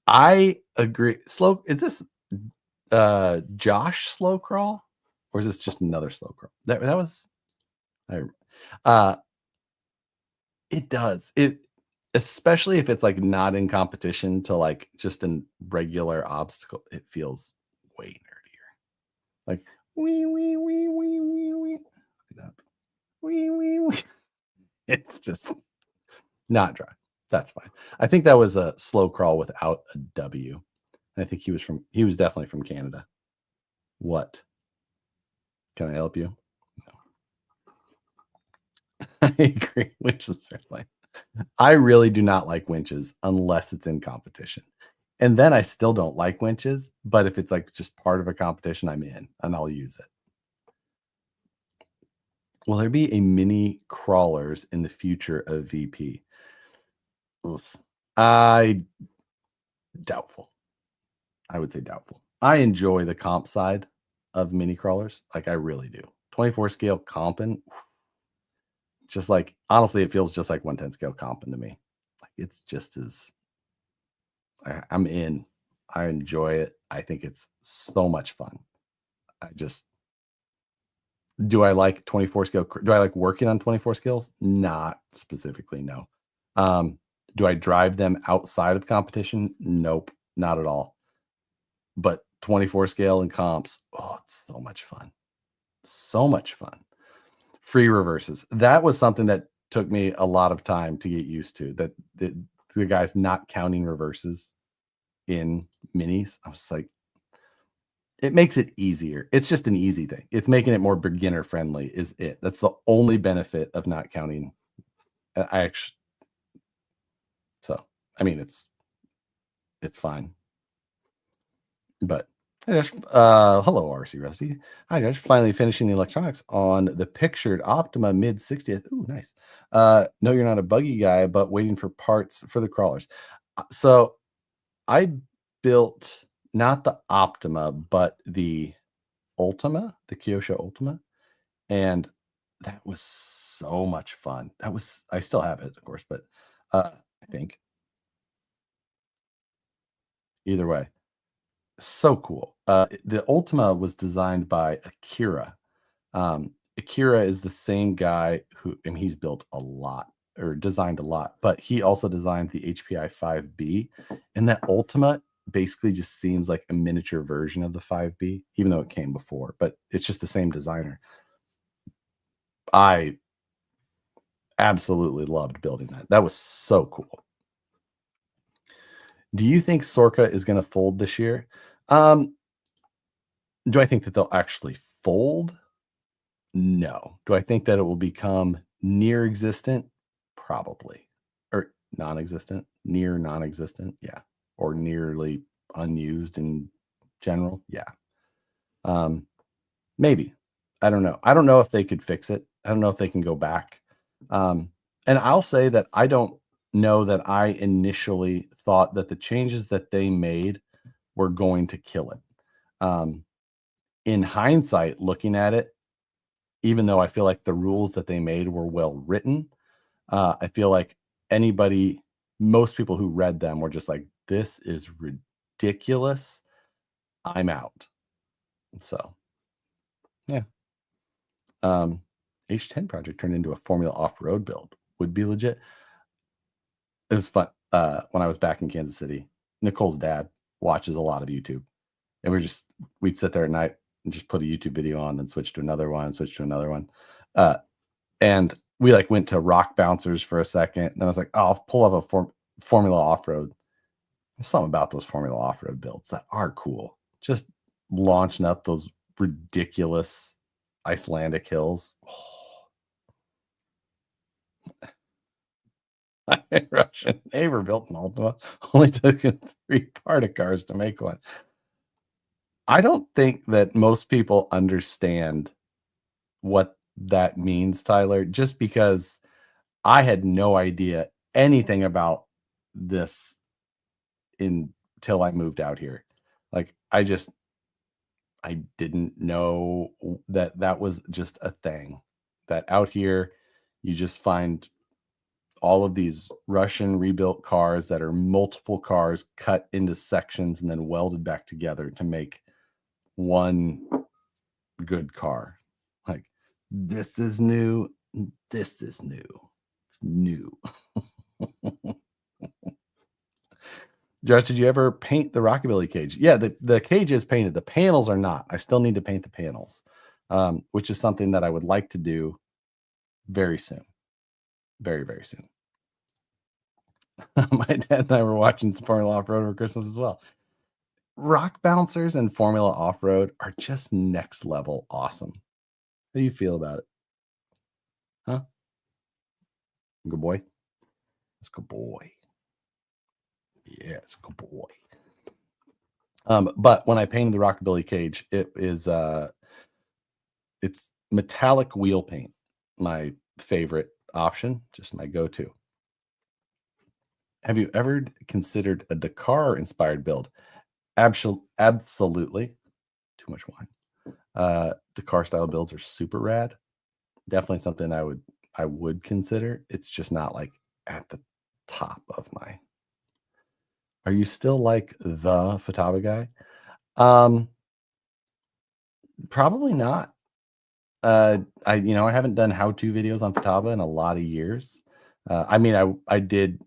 I agree. Is this Josh slow crawl, or is this just another slow crawl? That was it does it, especially if it's like not in competition to like just a regular obstacle. It feels way nerdier. Like wee. It's just not dry. That's fine. I think that was a slow crawl without a W. I think he was definitely from Canada. What? Can I help you? No. I agree. Winches are like, I really do not like winches unless it's in competition. And then I still don't like winches, but if it's like just part of a competition, I'm in and I'll use it. Will there be a mini crawlers in the future of VP? Oof. Doubtful. I would say doubtful. I enjoy the comp side of mini crawlers. Like I really do. 24 scale comping. Just like, honestly, it feels just like 110 scale comping to me. Like it's just as I'm in. I enjoy it. I think it's so much fun. Do I like 24 scale? Do I like working on 24 scales? Not specifically, no. Do I drive them outside of competition? Nope, not at all. But 24 scale and comps. Oh, it's so much fun. So much fun. Free reverses. That was something that took me a lot of time to get used to, that the guys not counting reverses in minis. I was like, it makes it easier. It's just an easy thing. It's making it more beginner friendly is it. That's the only benefit of not counting. So, I mean, it's fine. But hello, RC Rusty. Hi, Josh. Finally finishing the electronics on the pictured Optima mid 60th. Ooh, nice. No, you're not a buggy guy, but waiting for parts for the crawlers. So I built not the Optima, but the Ultima, the Kyosho Ultima. And that was so much fun. I still have it, of course, but I think either way, so cool. The Ultima was designed by Akira. Akira is the same guy who, and he's built a lot or designed a lot, but he also designed the HPI 5B. And that Ultima basically just seems like a miniature version of the 5B, even though it came before, but it's just the same designer. I absolutely loved building that. That was so cool. Do you think Sorka is going to fold this year? Do I think that they'll actually fold? No. Do I think that it will become near existent? Probably. Or non-existent? Near non-existent? Yeah. Or nearly unused in general? Yeah. Maybe. I don't know. I don't know if they could fix it. I don't know if they can go back. And I'll say that I don't know that I initially thought that the changes that they made were going to kill it. In hindsight, looking at it, even though I feel like the rules that they made were well written, I feel like most people who read them were just like, this is ridiculous. I'm out. So, yeah. H10 project turned into a Formula off-road build. Would be legit. It was fun. When I was back in Kansas City, Nicole's dad watches a lot of YouTube. And we'd sit there at night and just put a YouTube video on, then switch to another one, and we went to rock bouncers for a second. And then I was like, oh, I'll pull up a Formula off-road. There's something about those Formula off-road builds that are cool. Just launching up those ridiculous Icelandic hills. My Russian neighbor built an Ultima. Only took him 3 party cars to make one. I don't think that most people understand what that means, Tyler, just because I had no idea anything about this until I moved out here. I didn't know that was just a thing, that out here you just find all of these Russian rebuilt cars that are multiple cars cut into sections and then welded back together to make one good car. This is new. This is new. It's new. Josh, did you ever paint the Rockabilly cage? Yeah, the cage is painted. The panels are not. I still need to paint the panels, which is something that I would like to do very soon. Very, very soon. My dad and I were watching some Formula Off-Road over Christmas as well. Rock bouncers and Formula Off-Road are just next level awesome. How do you feel about it? Huh? Good boy? Let's go boy. Yeah, it's a good boy. But when I painted the Rockabilly cage, it is it's metallic wheel paint, my favorite option, just my go-to. Have you ever considered a Dakar inspired build? Absolutely. Too much wine. Dakar style builds are super rad. Definitely something I would consider. It's just not at the top of my. Are you still like the Futaba guy? Probably not. I haven't done how-to videos on Futaba in a lot of years. I did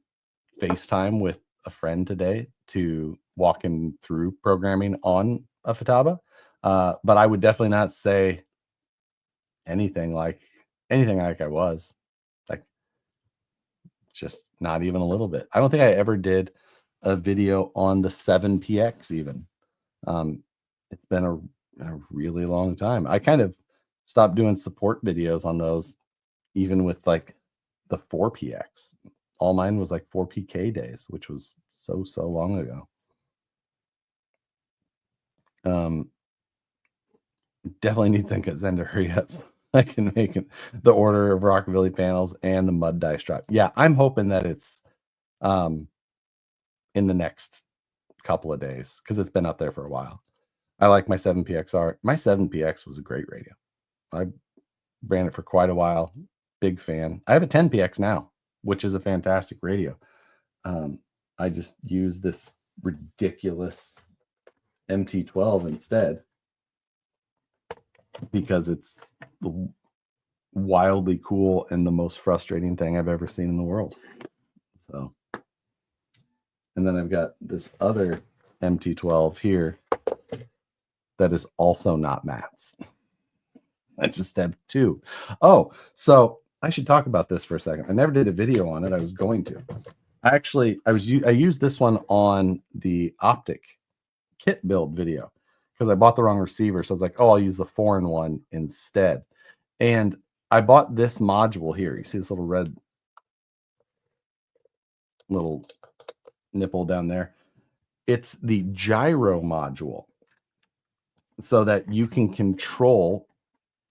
FaceTime with a friend today to walk him through programming on a Futaba, but I would definitely not say anything like I was. Like, just not even a little bit. I don't think I ever did a video on the 7PX even. It's been a really long time. I kind of stopped doing support videos on those, even with like the 4PX. All mine was like 4PK days, which was so long ago. Definitely need to think of Zen to hurry up so I can make it, the order of Rockabilly panels and the mud dice drop. Yeah, I'm hoping that it's in the next couple of days, because it's been up there for a while. I like my 7PXR. My 7PX was a great radio. I ran it for quite a while. Big fan. I have a 10PX now, which is a fantastic radio. I just use this ridiculous MT12 instead because it's wildly cool and the most frustrating thing I've ever seen in the world. So, and then I've got this other MT12 here that is also not Matt's. I just have two. Oh, so I should talk about this for a second. I never did a video on it. I was going to. I used this one on the Optic kit build video because I bought the wrong receiver. So I was like, oh, I'll use the 4-in-1 instead. And I bought this module here. You see this little red little nipple down there? It's the gyro module so that you can control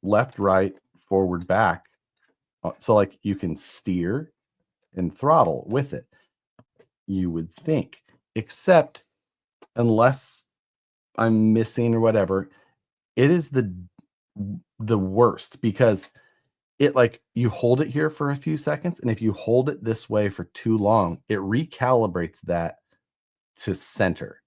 left, right, forward, back. So like you can steer and throttle with it, you would think, except unless I'm missing or whatever, it is the worst because it, like, you hold it here for a few seconds, and if you hold it this way for too long, it recalibrates that to center.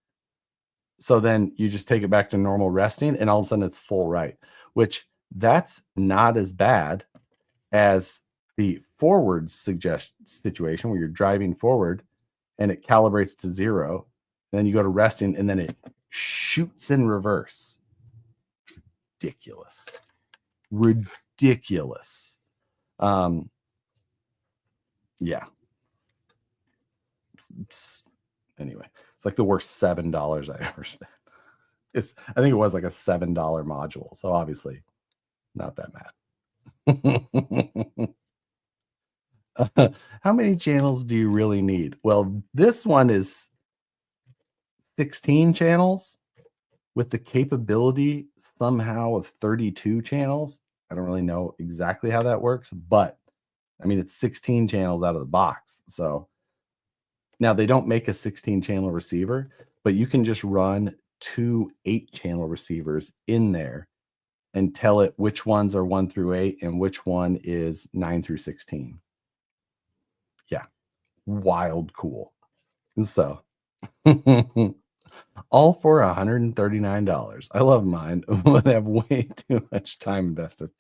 So then you just take it back to normal resting, and all of a sudden it's full right, which that's not as bad as the forward situation where you're driving forward and it calibrates to 0. And then you go to resting and then it shoots in reverse. Ridiculous. Yeah. Anyway, it's like the worst $7 I ever spent. I think it was like a $7 module. So obviously not that mad. How many channels do you really need? Well, this one is 16 channels with the capability somehow of 32 channels. I don't really know exactly how that works, but I mean, it's 16 channels out of the box. So now they don't make a 16 channel receiver, but you can just run 2 8-channel receivers in there and tell it which ones are 1 through 8 and which one is 9 through 16. Yeah, wild cool. So all for $139. I love mine, but have way too much time invested.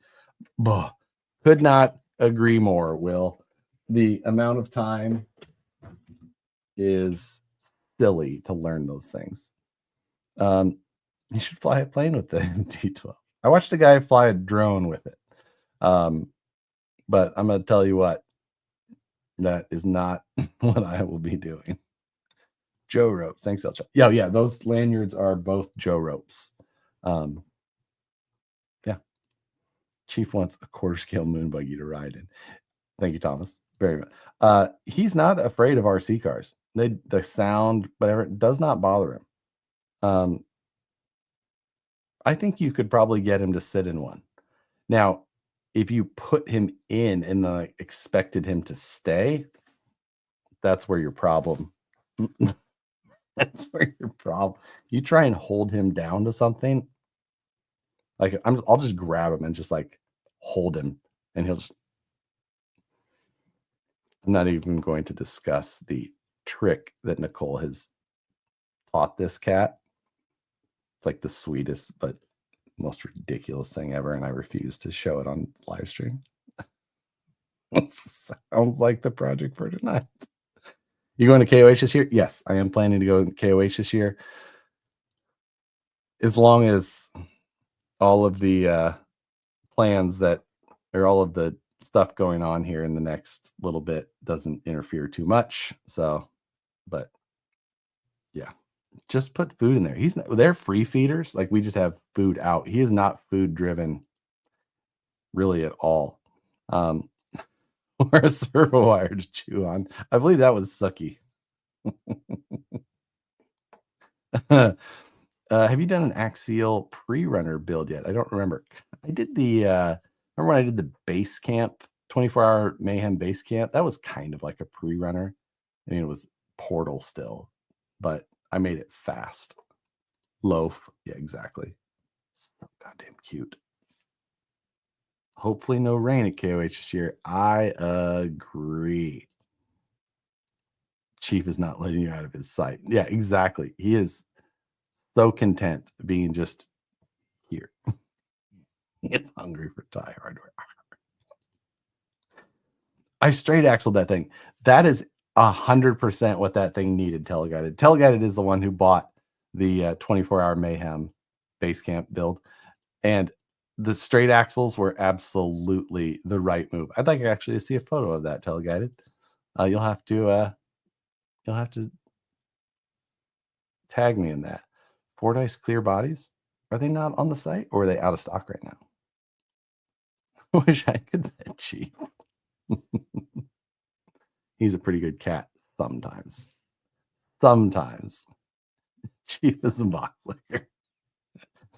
Could not agree more, Will. The amount of time is silly to learn those things. You should fly a plane with the MT12. I watched a guy fly a drone with it. But I'm going to tell you what, that is not what I will be doing. Joe ropes. Thanks, Elcha. Yeah. Those lanyards are both Joe ropes. Yeah. Chief wants a quarter scale moon buggy to ride in. Thank you, Thomas. Very much. He's not afraid of RC cars. The sound, whatever, does not bother him. I think you could probably get him to sit in one. Now, if you put him in and expected him to stay, that's where your problem. That's where your problem. You try and hold him down to something. Like I'll just grab him and just like hold him, and he'll just. I'm not even going to discuss the trick that Nicole has taught this cat. It's like the sweetest but most ridiculous thing ever, and I refuse to show it on live stream. It sounds like the project for tonight. You going to KOH this year? Yes, I am planning to go to KOH this year. as long as all of the plans that, or all of the stuff going on here in the next little bit doesn't interfere too much. So, but yeah, just put food in there. They're free feeders. Like, we just have food out. He is not food driven really at all. Or a servo wire to chew on. I believe that was Sucky. Have you done an axial pre-runner build yet? I don't remember. I did the remember when I did the base camp 24-hour mayhem base camp? That was kind of like a pre-runner. I mean, it was Portal still, but I made it fast. Loaf. Yeah, exactly. So goddamn cute. Hopefully no rain at KOH this year. I agree. Chief is not letting you out of his sight. Yeah, exactly. He is so content being just here. He is hungry for Thai hardware. I straight axled that thing. That is 100% what that thing needed. Teleguided. Teleguided is the one who bought the 24-hour mayhem base camp build, and the straight axles were absolutely the right move. I'd like actually to see a photo of that Teleguided. You'll have to tag me in that. Fordyce clear bodies. Are they not on the site, or are they out of stock right now? I wish I could bet Chief. He's a pretty good cat sometimes. Sometimes. Chief is a box licker.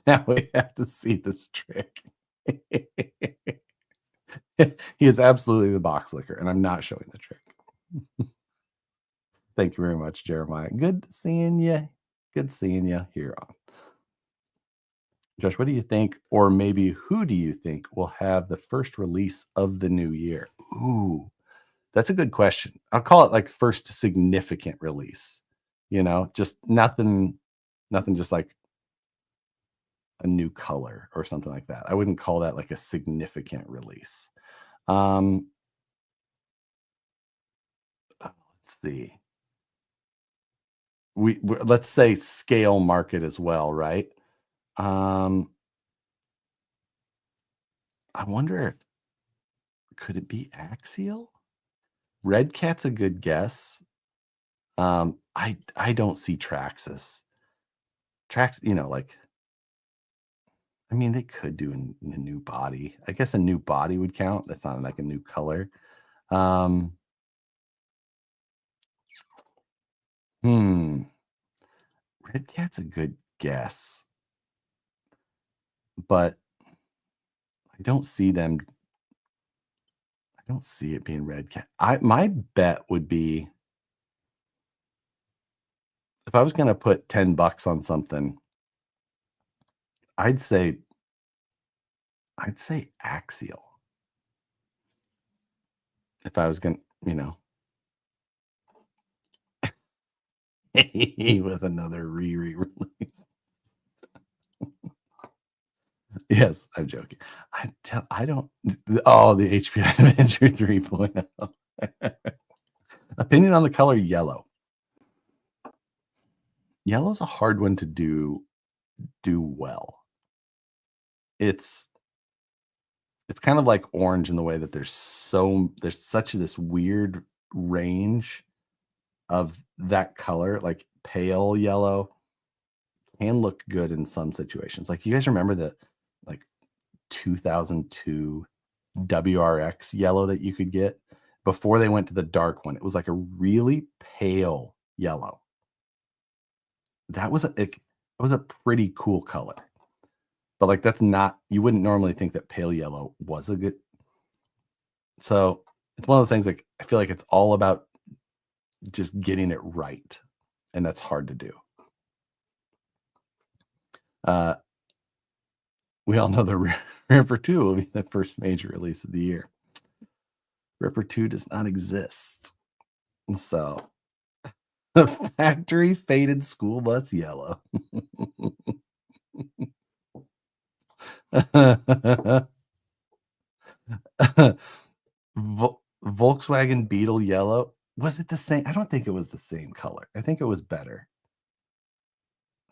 Now we have to see this trick. He is absolutely the box licker, and I'm not showing the trick. Thank you very much, Jeremiah. Good seeing you. Good seeing you here on. Josh, what do you think, or maybe who do you think will have the first release of the new year? Ooh, that's a good question. I'll call it like first significant release. You know, just nothing just like a new color or something like that. I wouldn't call that like a significant release. Let's see. Let's say scale market as well, right? I wonder if could it be Axial? Red Cat's a good guess. I don't see Traxxas. Trax, you know, like, I mean, they could do a new body. I guess a new body would count. That's not like a new color. Red Cat's a good guess, but I don't see them. I don't see it being Red Cat. My bet would be, if I was going to put $10 on something, I'd say Axial. If I was going to, you know, with another re-release. Yes, I'm joking. I don't. Oh, the HPI Adventure 3.0. Opinion on the color yellow. Yellow's a hard one to do well. It's kind of like orange in the way that there's such this weird range of that color. Like pale yellow can look good in some situations. Like, you guys remember the like 2002 WRX yellow that you could get before they went to the dark one? It was like a really pale yellow. That was a pretty cool color. But like, that's not, you wouldn't normally think that pale yellow was a good. So it's one of those things, like, I feel like it's all about just getting it right, and that's hard to do. We all know the Ripper 2 will be the first major release of the year. Ripper 2 does not exist. So the factory faded school bus yellow. Volkswagen Beetle yellow. Was it the same? I don't think it was the same color. I think it was better.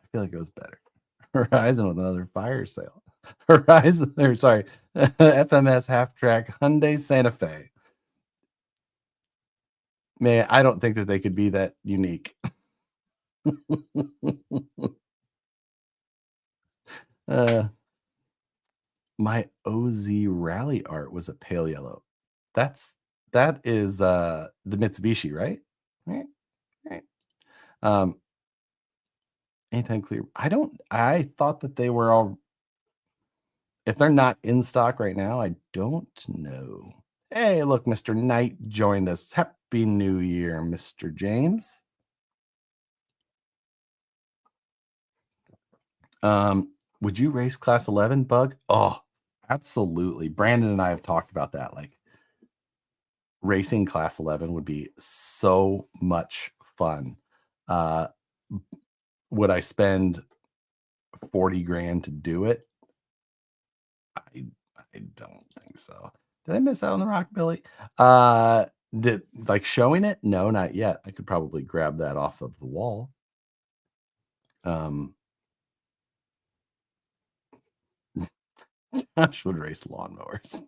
I feel like it was better. Horizon with another fire sale. Horizon, or sorry, FMS half track Hyundai Santa Fe. Man, I don't think that they could be that unique. My OZ rally art was a pale yellow. That is the Mitsubishi, right? Right. Anytime clear. I thought that they were all, if they're not in stock right now, I don't know. Hey, look, Mr. Knight joined us. Happy New Year, Mr. James. Would you race class 11, Bug? Oh, absolutely. Brandon and I have talked about that. Like, racing class 11 would be so much fun. Would I spend 40 grand to do it? I don't think so. Did I miss out on the Rockabilly? Did like showing it? No, not yet. I could probably grab that off of the wall. Josh would race lawnmowers.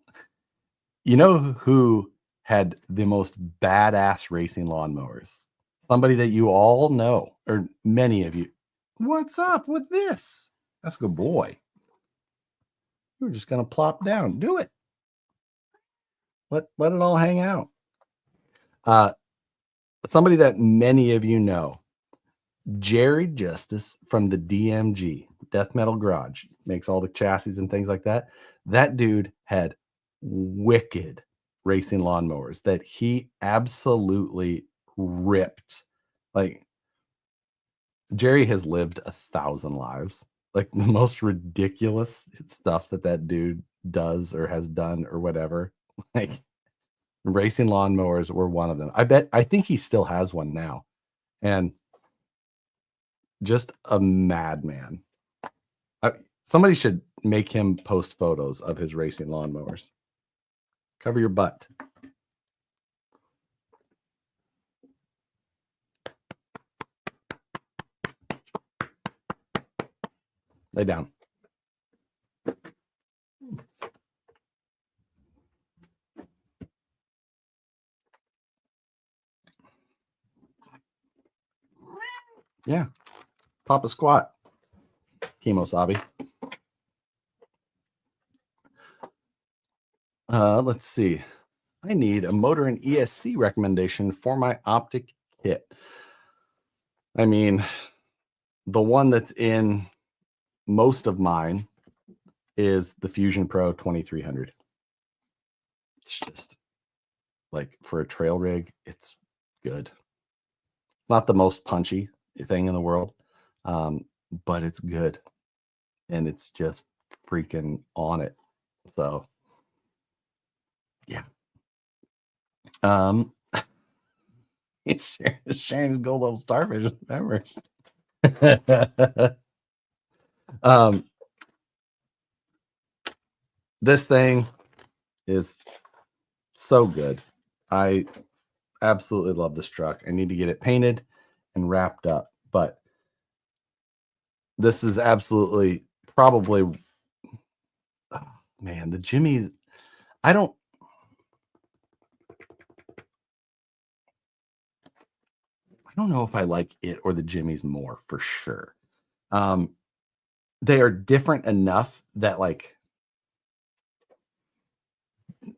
You know who had the most badass racing lawnmowers? Somebody that you all know, or many of you. What's up with this? That's a good boy. We're just gonna plop down. Do it. Let it all hang out. Somebody that many of you know, Jerry Justice from the DMG, Death Metal Garage, makes all the chassis and things like that. That dude had wicked racing lawnmowers that he absolutely ripped. Like, Jerry has lived 1,000 lives. Like, the most ridiculous stuff that dude does or has done or whatever. Like, racing lawnmowers were one of them. I think he still has one now. And just a madman. Somebody should make him post photos of his racing lawnmowers. Cover your butt. Lay down. Yeah. Pop a squat. Kemosabe. Let's see. I need a motor and ESC recommendation for my Optic kit. I mean, the one that's in most of mine is the Fusion Pro 2300. It's just like, for a trail rig, it's good. Not the most punchy thing in the world, but it's good. And it's just freaking on it. So, yeah. It's Sharon's gold level starfish members. This thing is so good. I absolutely love this truck. I need to get it painted and wrapped up, but this is absolutely probably, oh, man, the Jimmy's, I don't know if I like it or the Jimmy's more, for sure. They are different enough that, like,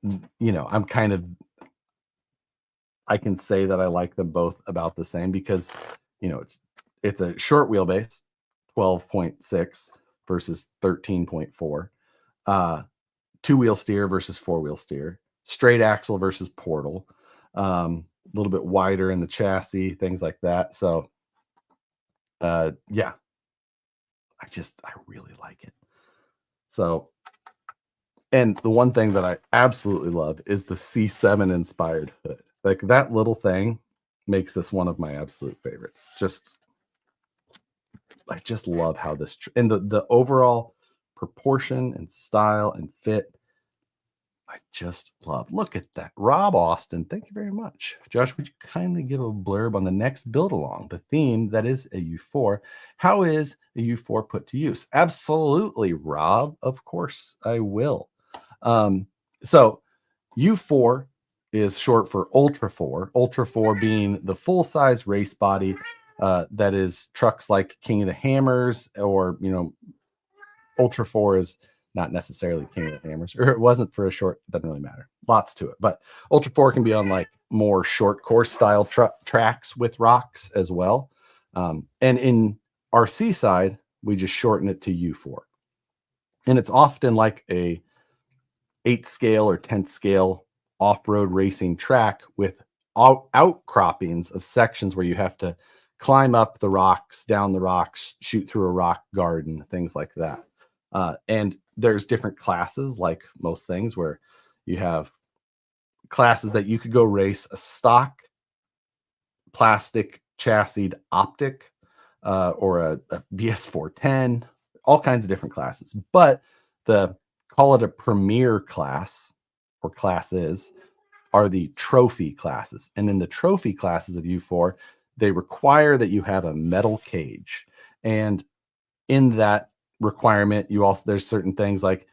you know, I can say that I like them both about the same, because, you know, it's a short wheelbase, 12.6 versus 13.4, two-wheel steer versus four-wheel steer, straight axle versus portal, a little bit wider in the chassis, things like that. So, yeah, I really like it. So, and the one thing that I absolutely love is the C7 inspired hood. Like, that little thing makes this one of my absolute favorites. I just love how this, and the overall proportion and style and fit. I just love. Look at that. Rob Austin, thank you very much. Josh, would you kindly give a blurb on the next build along, the theme that is a U4? How is a U4 put to use? Absolutely, Rob. Of course, I will. So U4 is short for Ultra 4. Ultra 4 being the full-size race body that is trucks like King of the Hammers, or, you know, Ultra 4 is not necessarily King of the Hammers, or it wasn't for a short, doesn't really matter. Lots to it. But Ultra 4 can be on like more short course style tracks with rocks as well. And in our seaside, we just shorten it to U4. And it's often like a 8th scale or 10th scale off-road racing track with outcroppings of sections where you have to climb up the rocks, down the rocks, shoot through a rock garden, things like that. And there's different classes, like most things, where you have classes that you could go race a stock plastic chassis Optic or a VS410, all kinds of different classes. But call it a premier class or classes are the trophy classes. And in the trophy classes of U4, they require that you have a metal cage. And in that requirement, there's certain things like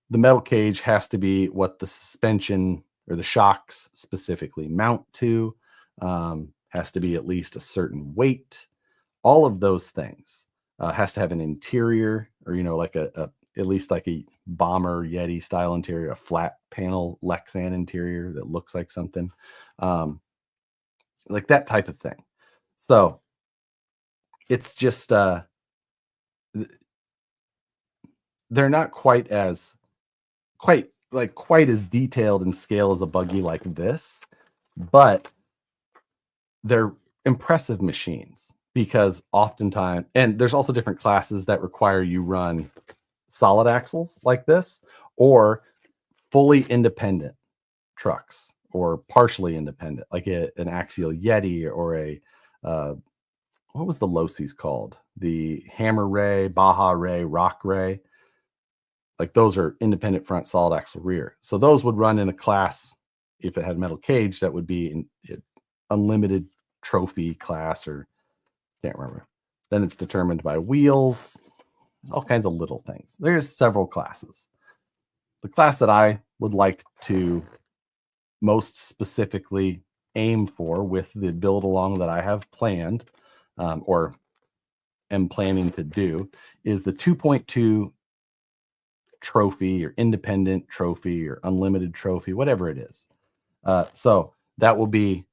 the metal cage has to be what the suspension or the shocks specifically mount to, has to be at least a certain weight. All of those things has to have an interior, or, you know, like at least like a Bomber Yeti style interior, a flat panel Lexan interior that looks like something, like that type of thing. So it's just they're not quite as detailed in scale as a buggy like this, but they're impressive machines because oftentimes, and there's also different classes that require you run solid axles like this, or fully independent trucks, or partially independent, like an axial Yeti, or a what was the Losi's called? The Hammer Ray, Baja Ray, Rock Ray. Like those are independent front solid axle rear. So those would run in a class, if it had a metal cage, that would be in unlimited trophy class, or can't remember. Then it's determined by wheels, all kinds of little things. There's several classes. The class that I would like to most specifically aim for with the build along that I have planned, or am planning to do, is the 2.2 trophy, or independent trophy, or unlimited trophy, whatever it is. So that will be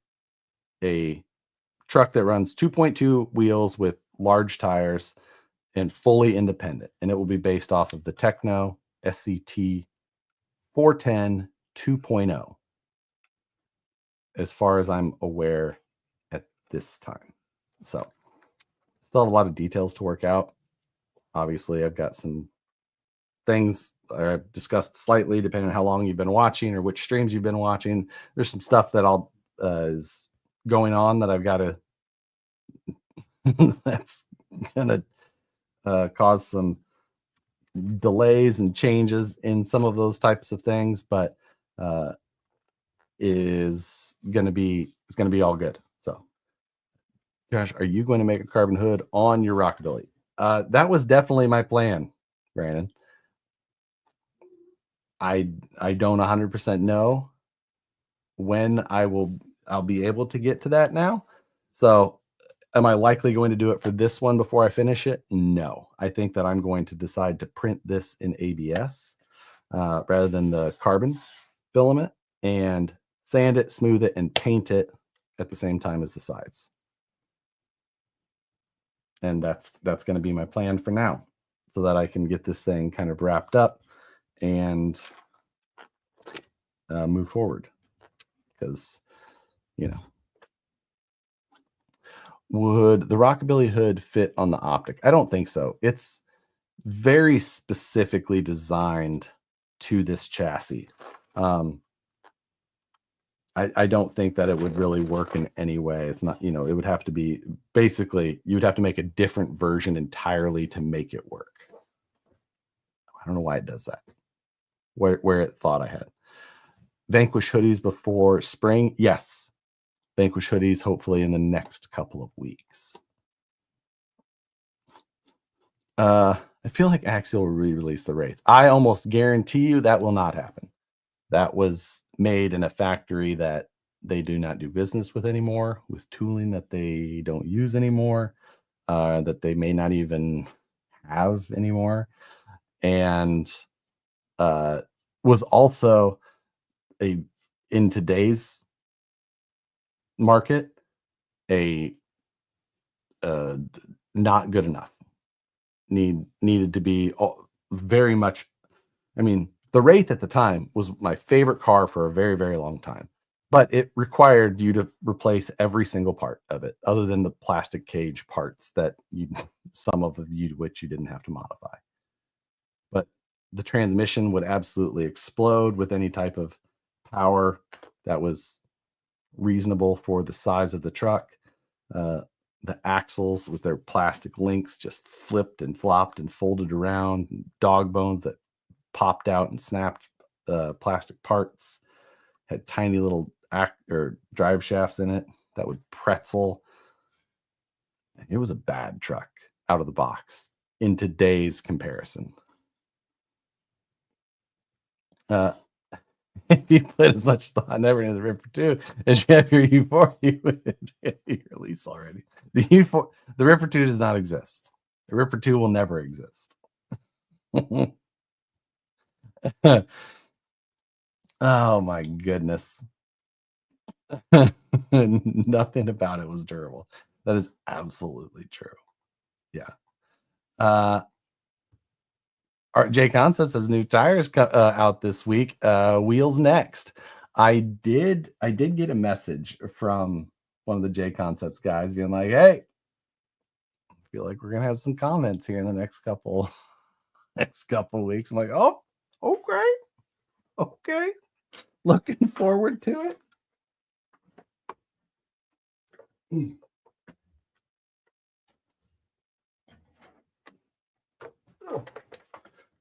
a truck that runs 2.2 wheels with large tires and fully independent. And it will be based off of the Techno SCT 410 2.0, as far as I'm aware at this time. So still have a lot of details to work out. Obviously, I've got some things I've discussed slightly, depending on how long you've been watching or which streams you've been watching. There's some stuff that is going on that I've got to that's gonna cause some delays and changes in some of those types of things, but it's gonna be all good. So, Josh, are you going to make a carbon hood on your Rockabilly? That was definitely my plan, Brandon. I don't 100% know when I'll be able to get to that now. So am I likely going to do it for this one before I finish it? No. I think that I'm going to decide to print this in ABS rather than the carbon filament, and sand it, smooth it, and paint it at the same time as the sides. And that's going to be my plan for now, so that I can get this thing kind of wrapped up and move forward. Because, you know, would the Rockabilly hood fit on the Optic? I don't think so. It's very specifically designed to this chassis. I don't think that it would really work in any way. It's not, you know, it would have to be, basically, you would have to make a different version entirely to make it work. I don't know why it does that. Where it thought I had. Vanquish hoodies before spring? Yes. Vanquish hoodies hopefully in the next couple of weeks. I feel like Axial will re-release the Wraith. I almost guarantee you that will not happen. That was made in a factory that they do not do business with anymore, with tooling that they don't use anymore, that they may not even have anymore, and was also in today's market not good enough. Needed to be very much. I mean, the Wraith at the time was my favorite car for a very, very long time, but it required you to replace every single part of it, other than the plastic cage parts that some of which you didn't have to modify. But the transmission would absolutely explode with any type of power that was reasonable for the size of the truck. The axles with their plastic links just flipped and flopped and folded around, dog bones that popped out and snapped plastic parts, had tiny little drive shafts in it that would pretzel. It was a bad truck out of the box in today's comparison. If you put as much thought and effort into the Ripper 2 as you have your U4, you would get your release already. The Ripper 2 does not exist. The Ripper 2 will never exist. Oh my goodness. Nothing about it was durable. That is absolutely true. Yeah. J Concepts has new tires out this week. Wheels next. I did get a message from one of the J Concepts guys being like, "Hey, I feel like we're gonna have some comments here in the next couple weeks." I'm like, "Oh, okay, looking forward to it."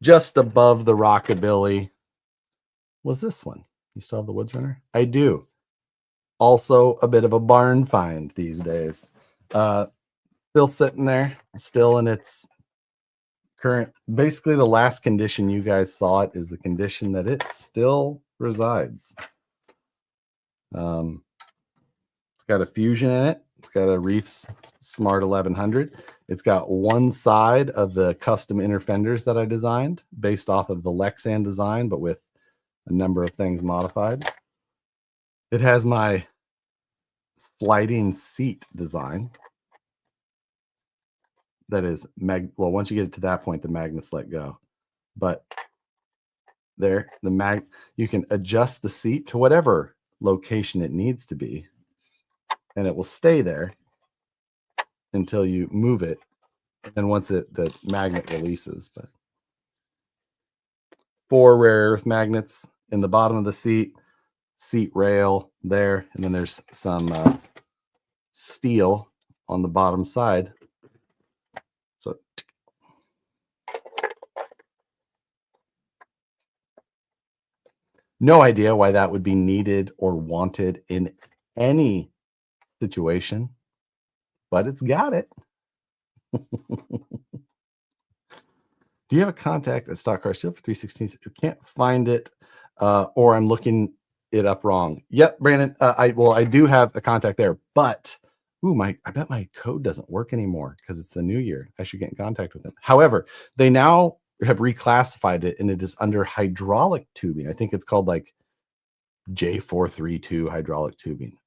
Just above the Rockabilly was this one. You still have the Woods Runner? I do. Also a bit of a barn find these days. Still sitting there, still in its current, basically the last condition you guys saw it is the condition that it still resides. It's got a Fusion in it. It's got a Reefs Smart 1100. It's got one side of the custom inner fenders that I designed based off of the Lexan design, but with a number of things modified. It has my sliding seat design. That is well, once you get it to that point, the magnets let go. But there, you can adjust the seat to whatever location it needs to be, and it will stay there until you move it. And once the magnet releases, but 4 rare earth magnets in the bottom of the seat rail there, and then there's some steel on the bottom side. So no idea why that would be needed or wanted in any situation, but it's got it. Do you have a contact at Stock Car Steel for 316? You can't find it, or I'm looking it up wrong. Yep, Brandon. I do have a contact there, but I bet my code doesn't work anymore because it's the new year. I should get in contact with them. However, they now have reclassified it, and it is under hydraulic tubing. I think it's called like J432 hydraulic tubing.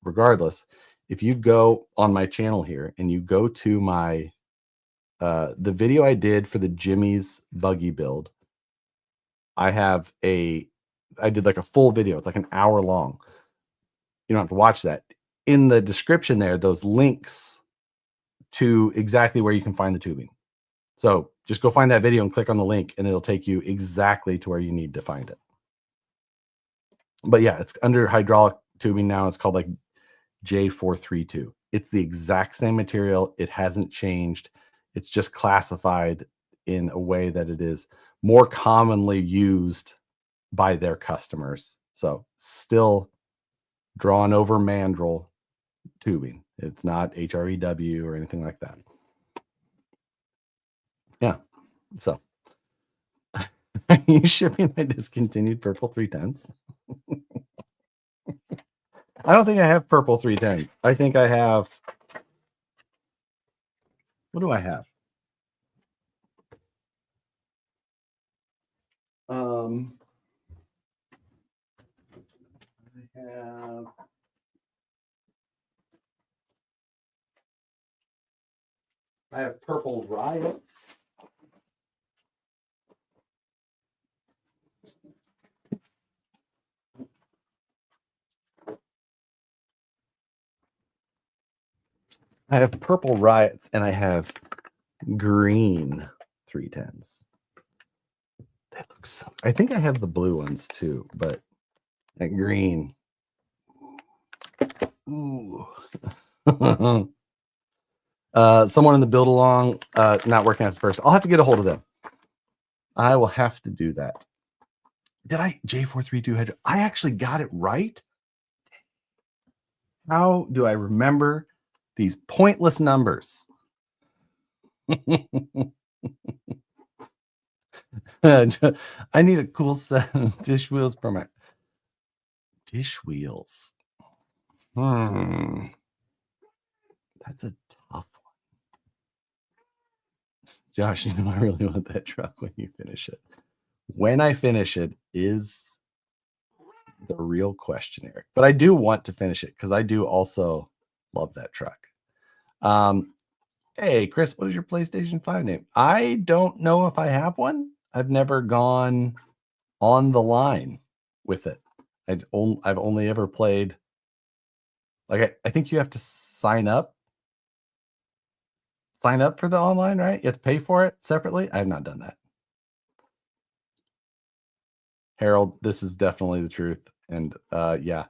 Regardless, if you go on my channel here and you go to my the video I did for the Jimmy's buggy build, I did like a full video. It's like an hour long. You don't have to watch that. In the description there, those links to exactly where you can find the tubing. So just go find that video and click on the link, and it'll take you exactly to where you need to find it. But yeah, it's under hydraulic tubing now. It's called like J432. It's the exact same material. It hasn't changed. It's just classified in a way that it is more commonly used by their customers So still drawn over mandrel tubing. It's not HREW or anything like that. Yeah. So are you shipping my discontinued purple 310s? I don't think I have purple 310s. I think I have. What do I have? I have purple riots. I have purple riots and I have green 310s. That looks so. I think I have the blue ones too, but that green. Ooh. Someone in the build along, not working at first. I'll have to get a hold of them. I will have to do that. Did I J432 Hydro? I actually got it right. How do I remember these pointless numbers? I need a cool set of dish wheels for my dish wheels. That's a tough one. Josh, you know, I really want that truck when you finish it. When I finish it is the real question, Eric. But I do want to finish it because I do also love that truck. Hey, Chris, what is your PlayStation 5 name? I don't know if I have one. I've never gone on the line with it. I've only ever played. Like, I think you have to sign up for the online, right? You have to pay for it separately. I have not done that. Harold, this is definitely the truth. And yeah,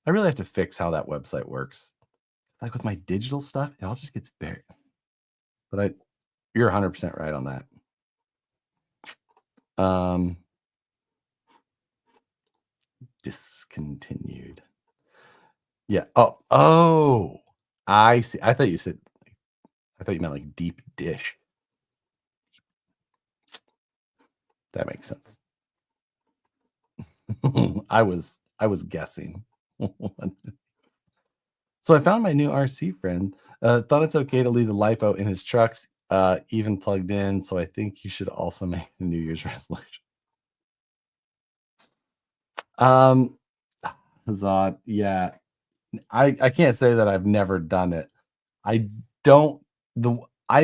I really have to fix how that website works. Like with my digital stuff, it all just gets buried. But you're 100% right on that. Discontinued. Yeah. Oh, I see. I thought you meant like deep dish. That makes sense. I was guessing. So I found my new RC friend. Thought it's okay to leave the lipo in his trucks, even plugged in. So I think you should also make the New Year's resolution. Zod, yeah. I can't say that I've never done it. I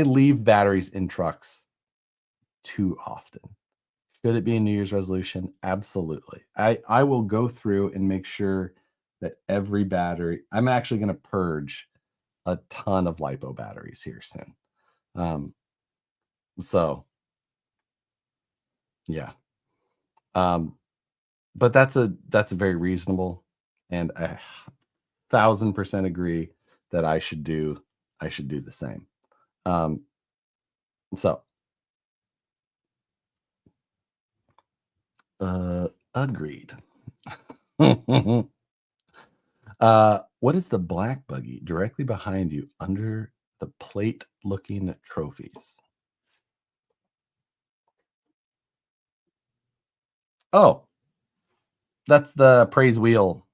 leave batteries in trucks too often. Should it be a New Year's resolution? Absolutely. I will go through and make sure that every battery, I'm actually going to purge a ton of lipo batteries here soon. So yeah. But that's a very reasonable, and 1,000% agree that I should do the same. So agreed. What is the black buggy directly behind you under the plate looking trophies? Oh, that's the praise wheel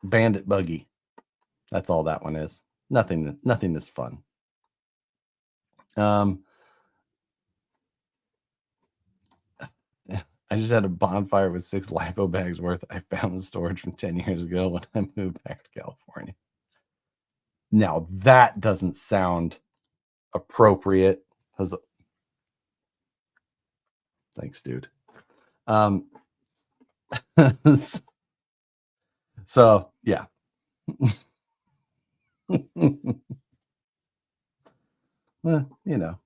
bandit buggy. That's all that one is. Nothing is fun. I just had a bonfire with 6 lipo bags worth I found in storage from 10 years ago when I moved back to California. Now that doesn't sound appropriate. Thanks, dude. So yeah. Well, you know.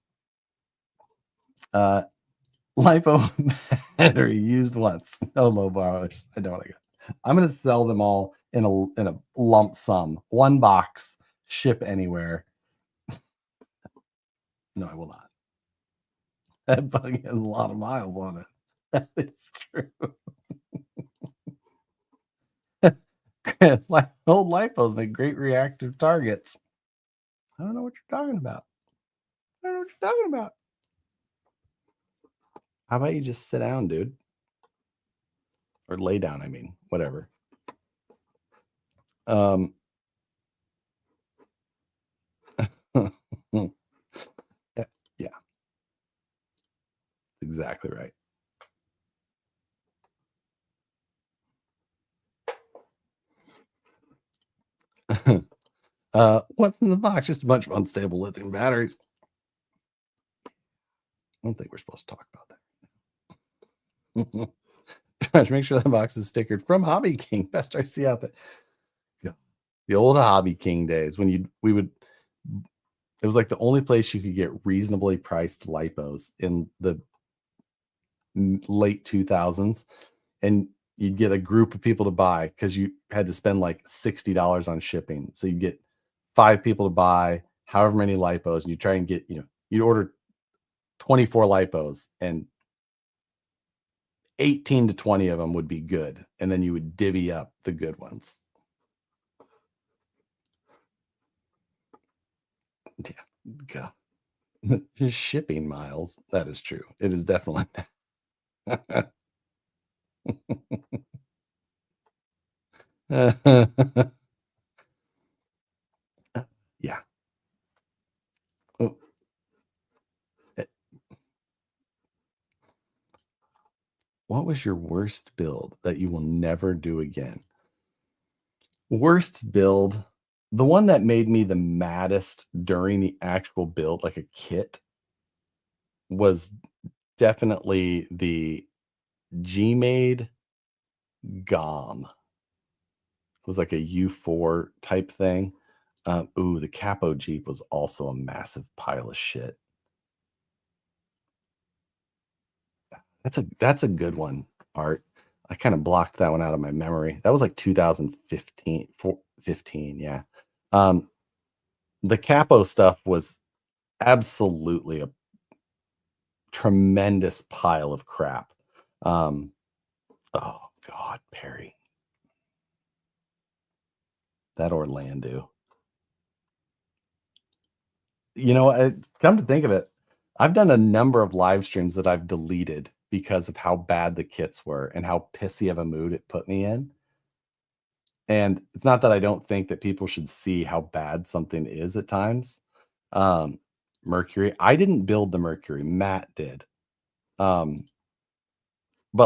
Lipo battery used once. No low borrowers. I don't want to go. I'm going to sell them all in a lump sum. One box, ship anywhere. No, I will not. That bug has a lot of miles on it. That is true. Old lipos make great reactive targets. I don't know what you're talking about. I don't know what you're talking about. How about you just sit down, dude? Or lay down, I mean, whatever. Yeah. Exactly right. What's in the box? Just a bunch of unstable lithium batteries. I don't think we're supposed to talk about that. Josh, make sure that box is stickered from Hobby King. Best RC out there. Yeah. The old Hobby King days when it was like the only place you could get reasonably priced lipos in the late 2000s, and you'd get a group of people to buy because you had to spend like $60 on shipping. So you'd get 5 people to buy however many lipos, and you try and get, you'd order 24 lipos, and 18 to 20 of them would be good, and then you would divvy up the good ones. Yeah, go. Just shipping miles. That is true. It is definitely. Yeah. Oh. What was your worst build that you will never do again? Worst build, the one that made me the maddest during the actual build, like a kit, was definitely the G-Made GOM. It was like a U4 type thing. The Capo Jeep was also a massive pile of shit. That's a good one, Art. I kind of blocked that one out of my memory. That was like 2015, 15, yeah. The Capo stuff was absolutely a tremendous pile of crap. Oh God, Perry. That Orlando. Come to think of it, I've done a number of live streams that I've deleted because of how bad the kits were and how pissy of a mood it put me in. And it's not that I don't think that people should see how bad something is at times. Mercury, I didn't build the Mercury, Matt did. But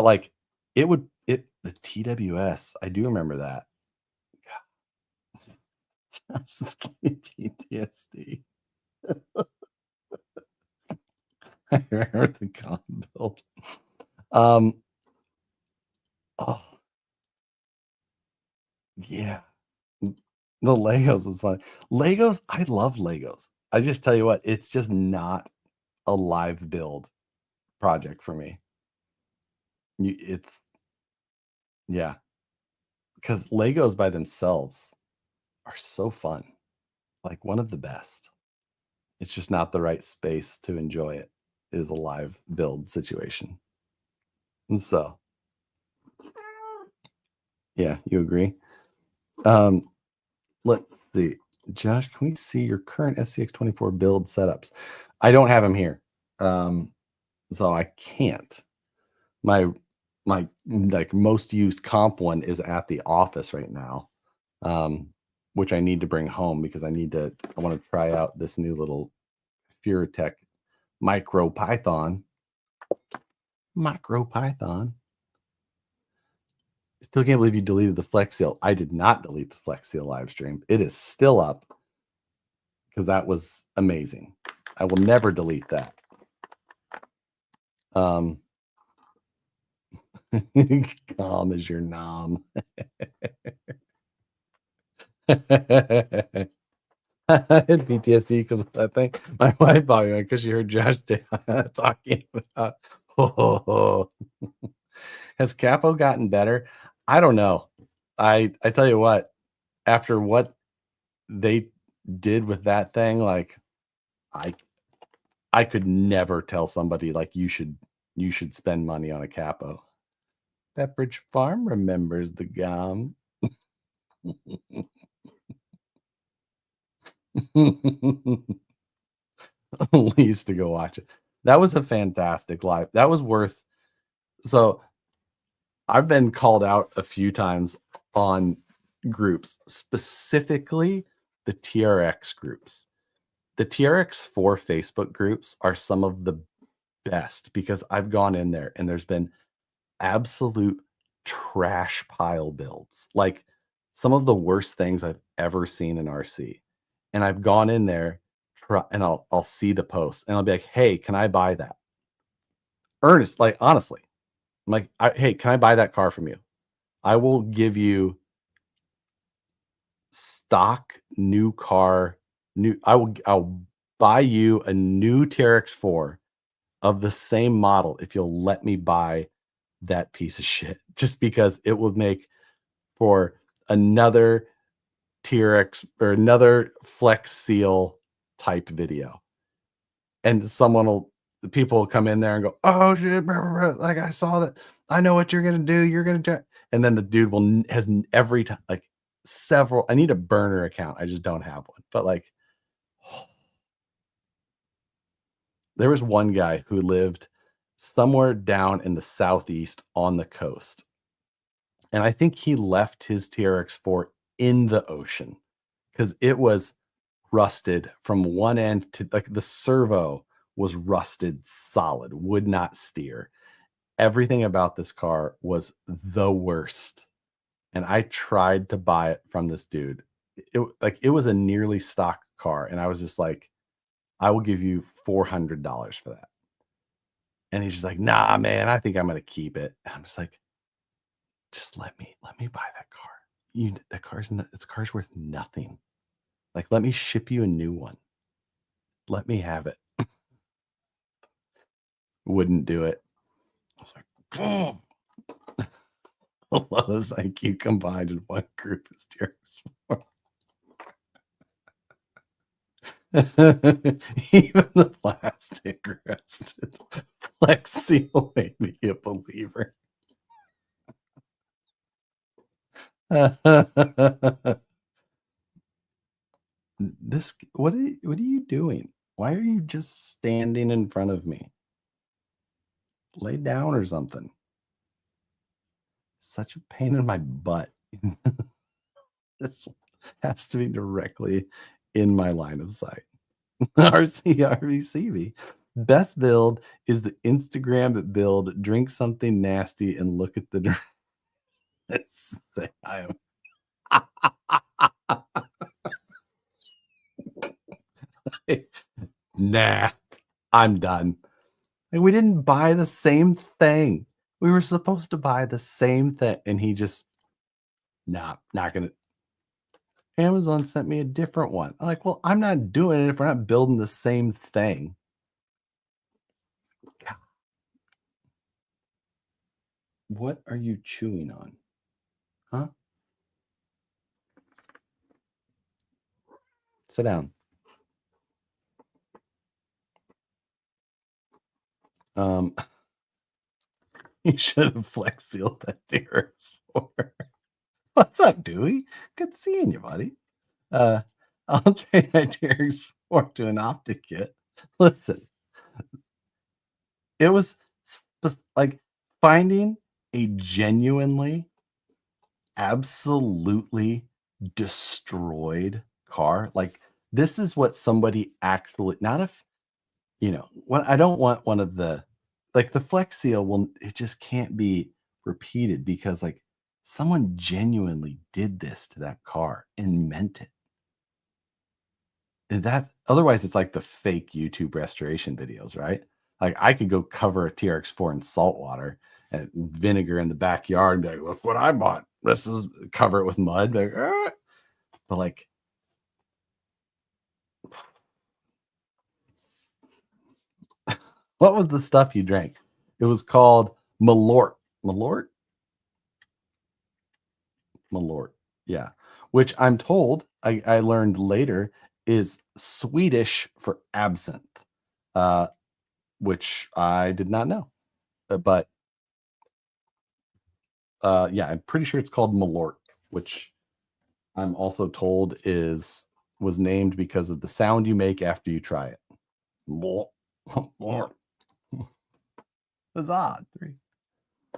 like the TWS, I do remember that. PTSD. I remember the con build. Yeah. The Legos was fun. Legos, I love Legos. I just tell you what, it's just not a live build project for me. Yeah. Because Legos by themselves are so fun. Like one of the best. It's just not the right space to enjoy it. It is a live build situation. And so, yeah, you agree? Let's see. Josh, can we see your current SCX24 build setups? I don't have them here. So I can't. My like most used comp one is at the office right now, which I need to bring home because I want to try out this new little Furatech Micro Python. Still can't believe you deleted the Flex Seal. I did not delete the Flex Seal live stream. It is still up because that was amazing. I will never delete that. Calm as your nom. I had PTSD because of that thing. My wife bought me because she heard Josh talking about. Has Capo gotten better? I don't know. I tell you what, after what they did with that thing, like I could never tell somebody like you should spend money on a Capo. Pepperidge Farm remembers the gum. We used to go watch it. That was a fantastic live. That was worth. So I've been called out a few times on groups, specifically the TRX groups. The TRX4 Facebook groups are some of the best because I've gone in there and there's been absolute trash pile builds, like some of the worst things I've ever seen in RC. And I've gone in there and I'll see the post and I'll be like, "Hey, can I buy that?" Earnest, like honestly. I'm like, "Hey, can I buy that car from you? I will give you stock new car, I'll buy you a new TRX4 of the same model if you'll let me buy that piece of shit, just because it would make for another TRX or another Flex Seal type video." And people will come in there and go, "Oh shit, blah, blah, blah. Like I saw that. I know what you're gonna do. You're gonna do." And then the dude has every time, like several. I need a burner account. I just don't have one. But like, there was one guy who lived somewhere down in the southeast on the coast, and I think he left his TRX4 in the ocean because it was rusted from one end to, like, the servo was rusted solid, would not steer. Everything about this car was the worst. And I tried to buy it from this dude. It was a nearly stock car. And I was just like, "I will give you $400 for that." And he's just like, "Nah, man, I think I'm gonna keep it." And I'm just like, "Just let me buy that car. Car's worth nothing. Like, let me ship you a new one. Let me have it." Wouldn't do it. I was like, "Oh." Lowest IQ combined in one group is tears. Even the plastic rusted Flex Seal made me a believer. What are you doing? Why are you just standing in front of me? Lay down or something. Such a pain in my butt. This has to be directly in my line of sight. RCRVCV. Best build is the Instagram build. Drink something nasty and look at the. Say I am. Nah, I'm done. Like, we didn't buy the same thing. We were supposed to buy the same thing, and he just, nah, not gonna. Amazon sent me a different one. I'm like, "Well, I'm not doing it if we're not building the same thing." God, what are you chewing on? Huh? Sit down. You should have flex sealed that TRX4. What's up, Dewey? Good seeing you, buddy. I'll trade my TRX4 to an Optic kit. Listen, it was like finding a genuinely, absolutely destroyed car. Like, this is what somebody actually, not if, what I don't want one of the, like, the Flex Seal it just can't be repeated because, like, someone genuinely did this to that car and meant it. And that, otherwise it's like the fake YouTube restoration videos, right? Like, I could go cover a TRX4 in salt water and vinegar in the backyard and be like, "Look what I bought. This is," cover it with mud. Like, "Ah." But like, what was the stuff you drank? It was called Malort. Malort? Malort. Yeah. Which I'm told, I learned later, is Swedish for absinthe, uh, which I did not know. But yeah, I'm pretty sure it's called Malort, which I'm also told was named because of the sound you make after you try it. More. Huzzah. 3.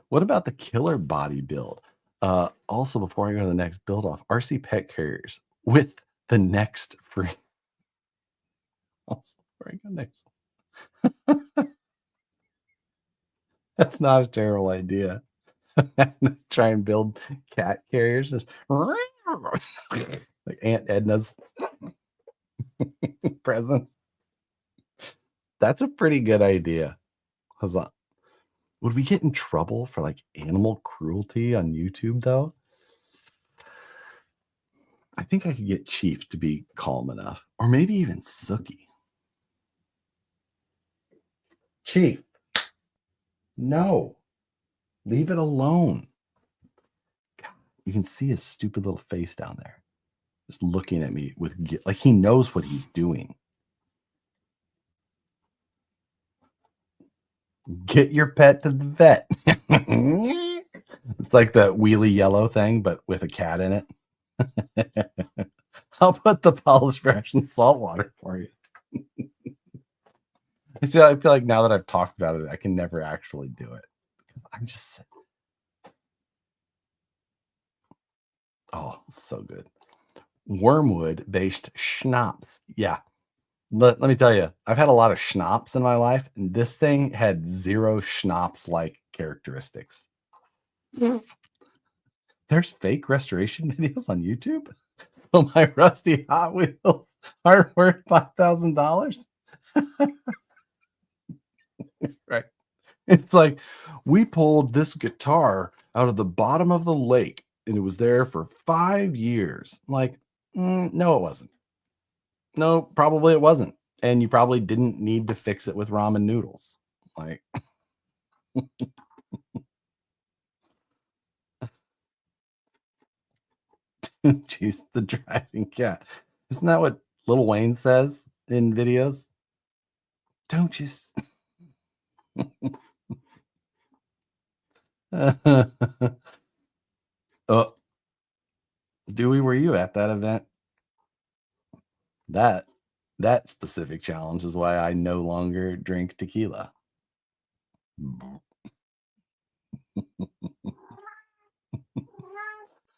What about the killer body build? Also, before I go to the next build off, RC pet carriers with the next free. Also, before I go next. That's not a terrible idea. Try and build cat carriers, just like Aunt Edna's present. That's a pretty good idea. Huzzah. Would we get in trouble for like animal cruelty on YouTube though? I think I could get Chief to be calm enough, or maybe even Sookie. Chief, no, leave it alone. God, you can see his stupid little face down there, just looking at me with like he knows what he's doing. Get your pet to the vet. It's like the wheelie yellow thing, but with a cat in it. I'll put the polished brush in salt water for you. I feel like now that I've talked about it, I can never actually do it. I'm just, oh, so good. Wormwood-based schnapps. Yeah. Let me tell you, I've had a lot of schnapps in my life, and this thing had 0 schnapps-like characteristics. There's fake restoration videos on YouTube? So my rusty Hot Wheels are worth $5,000? Right. It's like, we pulled this guitar out of the bottom of the lake, and it was there for 5 years. I'm like, no, it wasn't. No, probably it wasn't. And you probably didn't need to fix it with ramen noodles. Like, jeez, the driving cat. Isn't that what Lil Wayne says in videos? Don't just. Oh, Dewey, were you at that event? That specific challenge is why I no longer drink tequila.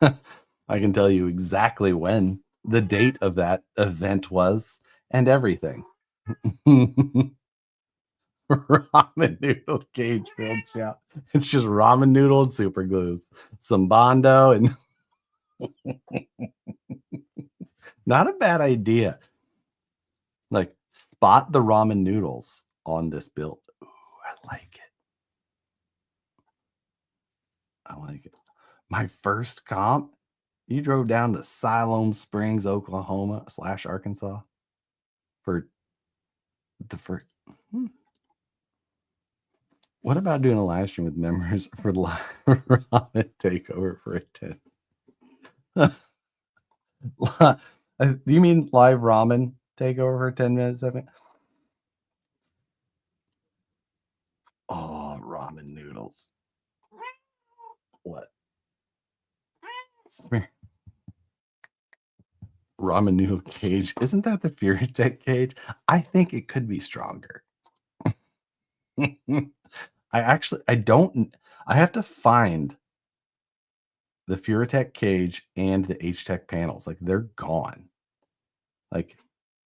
I can tell you exactly when the date of that event was and everything. Ramen noodle cage filled shot. It's just ramen noodle and super glues, some Bondo, and not a bad idea. Like, spot the ramen noodles on this build. Ooh, I like it. I like it. My first comp, you drove down to Siloam Springs, Oklahoma / Arkansas for the first. What about doing a live stream with members for live ramen takeover for a 10? Do you mean live ramen takeover for 10 minutes? Oh, ramen noodles. What? Ramen noodle cage. Isn't that the Furitech cage? I think it could be stronger. I don't. I have to find the Furitech cage and the H-Tech panels. Like, they're gone. Like,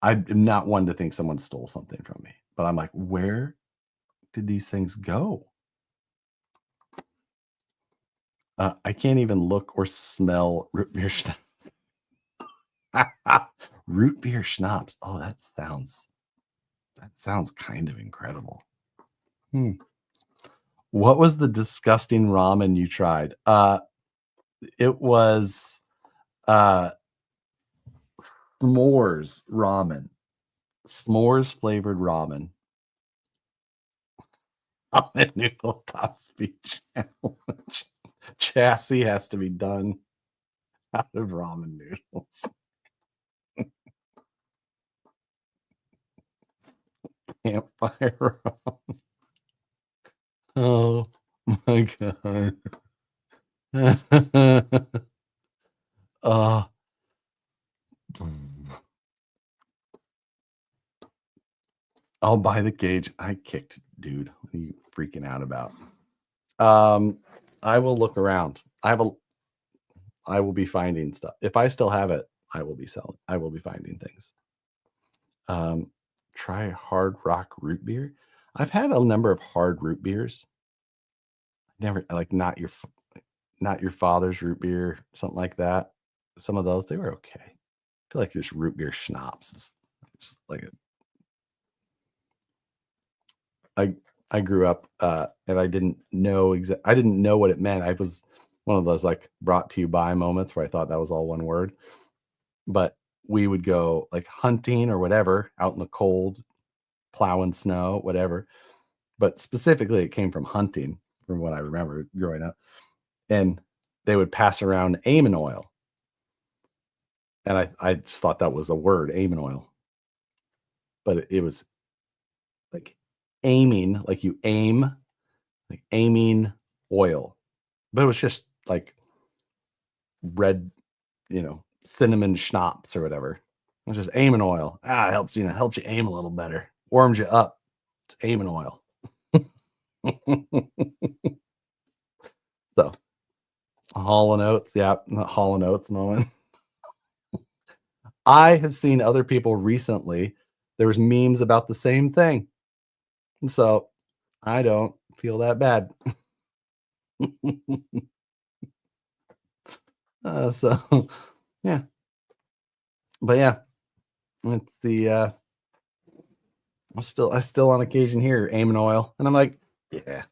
I'm not one to think someone stole something from me, but I'm like, where did these things go? I can't even look or smell root beer schnapps. Root beer schnapps. Oh, that sounds kind of incredible. What was the disgusting ramen you tried? It was s'mores ramen. S'mores flavored ramen. Ramen noodle top speed challenge. Chassis has to be done out of ramen noodles. Campfire ramen. Oh my god. I'll buy the cage. I kicked, dude. What are you freaking out about? I will look around. I will be finding stuff. If I still have it, I will be selling. I will be finding things. Try hard rock root beer. I've had a number of hard root beers. Never like not your father's root beer, something like that. Some of those, they were okay. I feel like just root beer schnapps. It's just like I grew up and I didn't know I didn't know what it meant. I was one of those like brought to you by moments where I thought that was all one word. But we would go like hunting or whatever out in the cold, plowing snow, whatever. But specifically, it came from hunting, from what I remember growing up. And they would pass around aiming oil. And I just thought that was a word, aiming oil. But it was like aiming, like you aim, like aiming oil. But it was just like red, cinnamon schnapps or whatever. It was just aiming oil. It helps you aim a little better. Warms you up. It's aiming oil. So, Hall & Oates, yeah, Hall & Oates moment. I have seen other people recently. There was memes about the same thing, and so I don't feel that bad. So, yeah, but yeah, it's the I still on occasion hear aiming oil, and I'm like, yeah.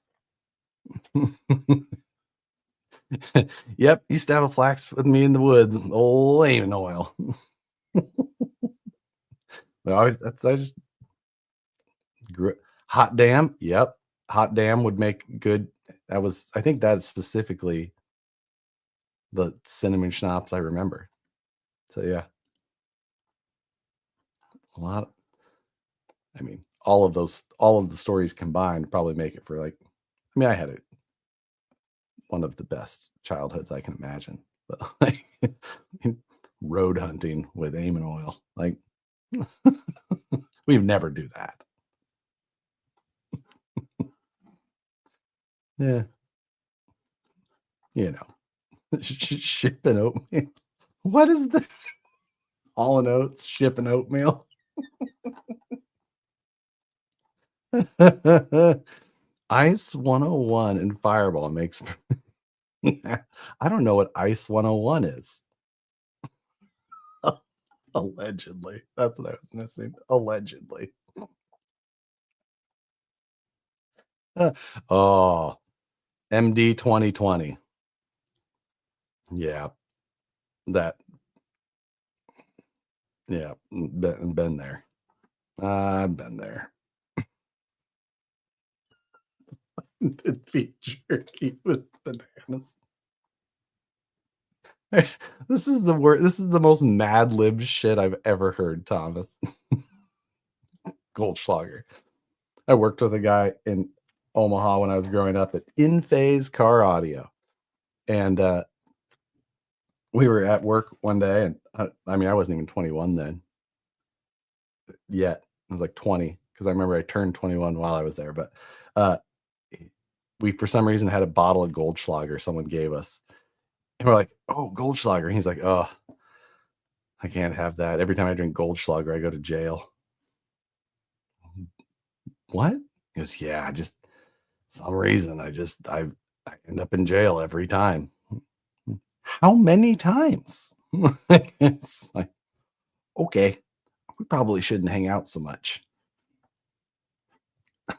Yep, used to have a flax with me in the woods. Old aiming oil. I just grew hot damn. Yep, hot damn would make good. I think that's specifically the cinnamon schnapps I remember. So yeah, a lot. All of the stories combined probably make it for like. I had one of the best childhoods I can imagine, but like road hunting with aiming oil, like we'd never do that. Yeah, shipping oatmeal. What is this? Hall & Oates shipping oatmeal. Ice 101 and Fireball makes. I don't know what Ice 101 is. Allegedly. That's what I was missing. Allegedly. Oh, MD 2020. Yeah. That. Yeah. Been there. I've been there. Did beef jerky with bananas. This is the word. This is the most Mad Lib shit I've ever heard, Thomas. Goldschlager. I worked with a guy in Omaha when I was growing up at In Phase Car Audio, and we were at work one day, and I wasn't even 21 then yet. I was like 20 because I remember I turned 21 while I was there. But we, for some reason, had a bottle of Goldschlager someone gave us, and we're like, "Oh, Goldschlager!" And he's like, "Oh, I can't have that. Every time I drink Goldschlager, I go to jail." What? He goes, "Yeah, just some reason I end up in jail every time." How many times? It's like, okay, we probably shouldn't hang out so much.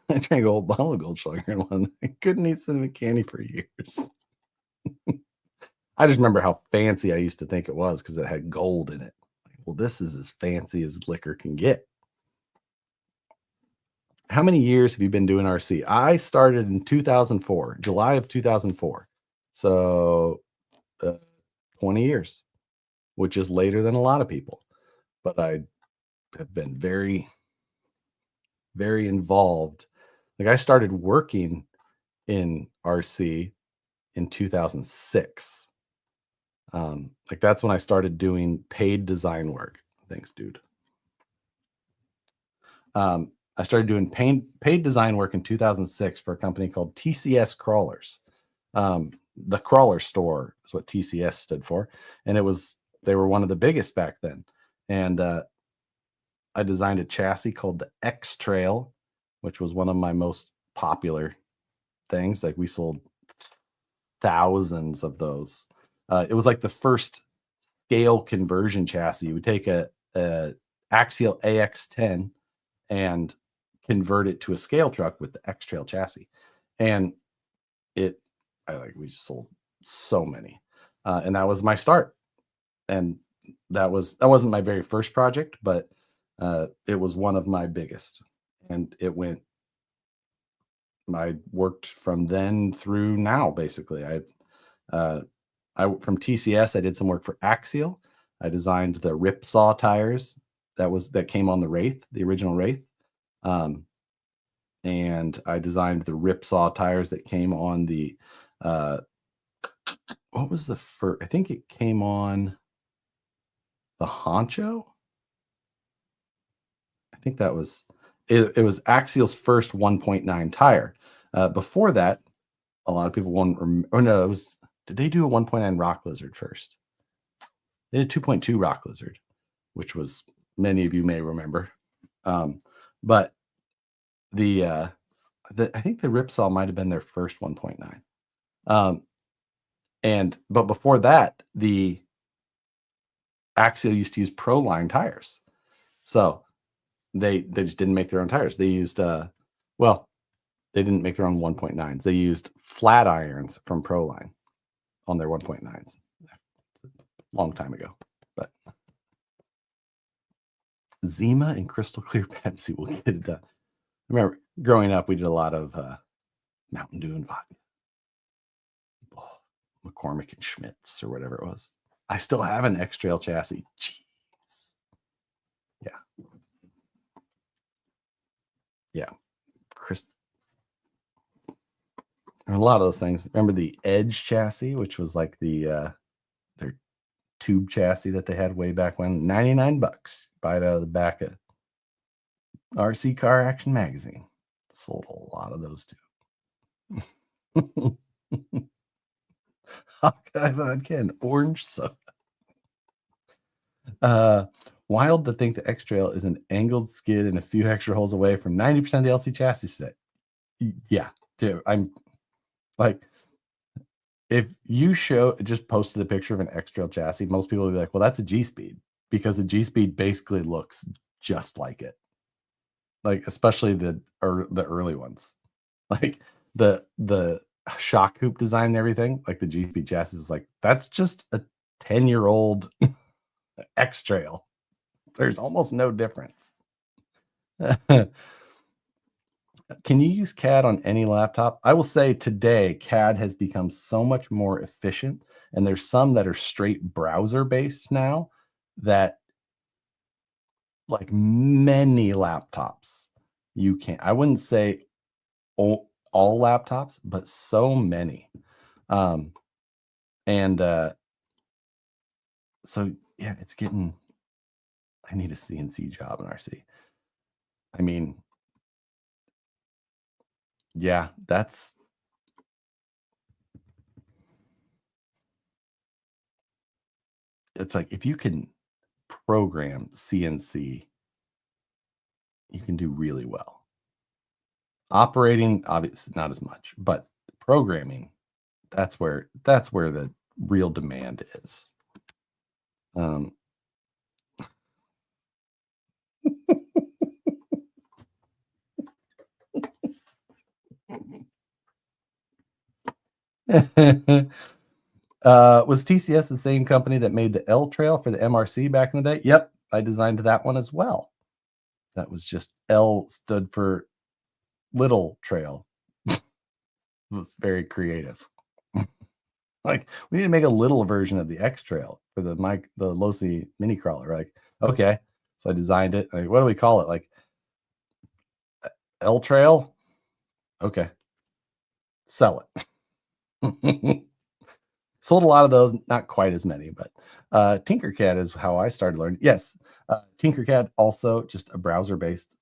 I drank a whole bottle of Goldschlager in one. I couldn't eat cinnamon candy for years. I just remember how fancy I used to think it was because it had gold in it. Well, this is as fancy as liquor can get. How many years have you been doing RC? I started in 2004, July of 2004. So 20 years, which is later than a lot of people. But I have been very, very involved. Like I started working in RC in 2006. Like that's when I started doing paid design work. Thanks, dude. I started doing paid design work in 2006 for a company called TCS Crawlers. The Crawler Store is what TCS stood for, and they were one of the biggest back then. And I designed a chassis called the X Trail, which was one of my most popular things. Like we sold thousands of those. It was like the first scale conversion chassis. You would take a axial AX10 and convert it to a scale truck with the X Trail chassis, and we sold so many, and that was my start. And that wasn't my very first project, but it was one of my biggest, and I worked from then through now. Basically, I from TCS, I did some work for Axial. I designed the ripsaw tires that came on the Wraith, the original Wraith. And I designed the ripsaw tires that came on the what was the first? I think it came on the Honcho. I think that was it. It was Axial's first 1.9 tire. Before that, a lot of people won't remember. Oh no, it was. Did they do a 1.9 Rock Lizard first? They did 2.2 Rock Lizard, which was many of you may remember. But I think the Ripsaw might have been their first 1.9. But before that, the Axial used to use Proline tires. So they just didn't make their own tires. They used they didn't make their own 1.9s. They used flat irons from Proline on their 1.9s. Long time ago. But Zima and Crystal Clear Pepsi will get it done. I remember growing up, we did a lot of Mountain Dew and vodka. McCormick and Schmitz or whatever it was. I still have an X Trail chassis. Jeez. Yeah. And a lot of those things. Remember the Edge chassis, which was like their tube chassis that they had way back when? $99. Buy it out of the back of RC Car Action Magazine. Sold a lot of those too. Hawkeye vodka and orange soda. Wild to think the X Trail is an angled skid and a few extra holes away from 90% of the LC chassis today. Yeah, dude. I'm like, if you just posted a picture of an X Trail chassis, most people would be like, well, that's a G-Speed, because the G-Speed basically looks just like it. Like, especially the early ones. Like the shock hoop design and everything, like the G-Speed chassis was like, that's just a 10-year-old X Trail. There's almost no difference. Can you use CAD on any laptop? I will say today, CAD has become so much more efficient, and there's some that are straight browser based now that, like, many laptops you can't. I wouldn't say all laptops, but so many. So yeah, it's getting. I need a CNC job in RC. I mean, yeah, it's like if you can program CNC, you can do really well. Operating, obviously not as much, but programming, that's where the real demand is. Was TCS the same company that made the L Trail for the MRC back in the day? Yep, I designed that one as well. That was just L stood for Little Trail. It was very creative. Like, we need to make a little version of the X Trail for the Losi mini crawler. Like, okay, so I designed it. Like, what do we call it? Like, L Trail. Okay, sell it. Sold a lot of those, not quite as many, but Tinkercad is how I started learning. Yes, Tinkercad also just a browser-based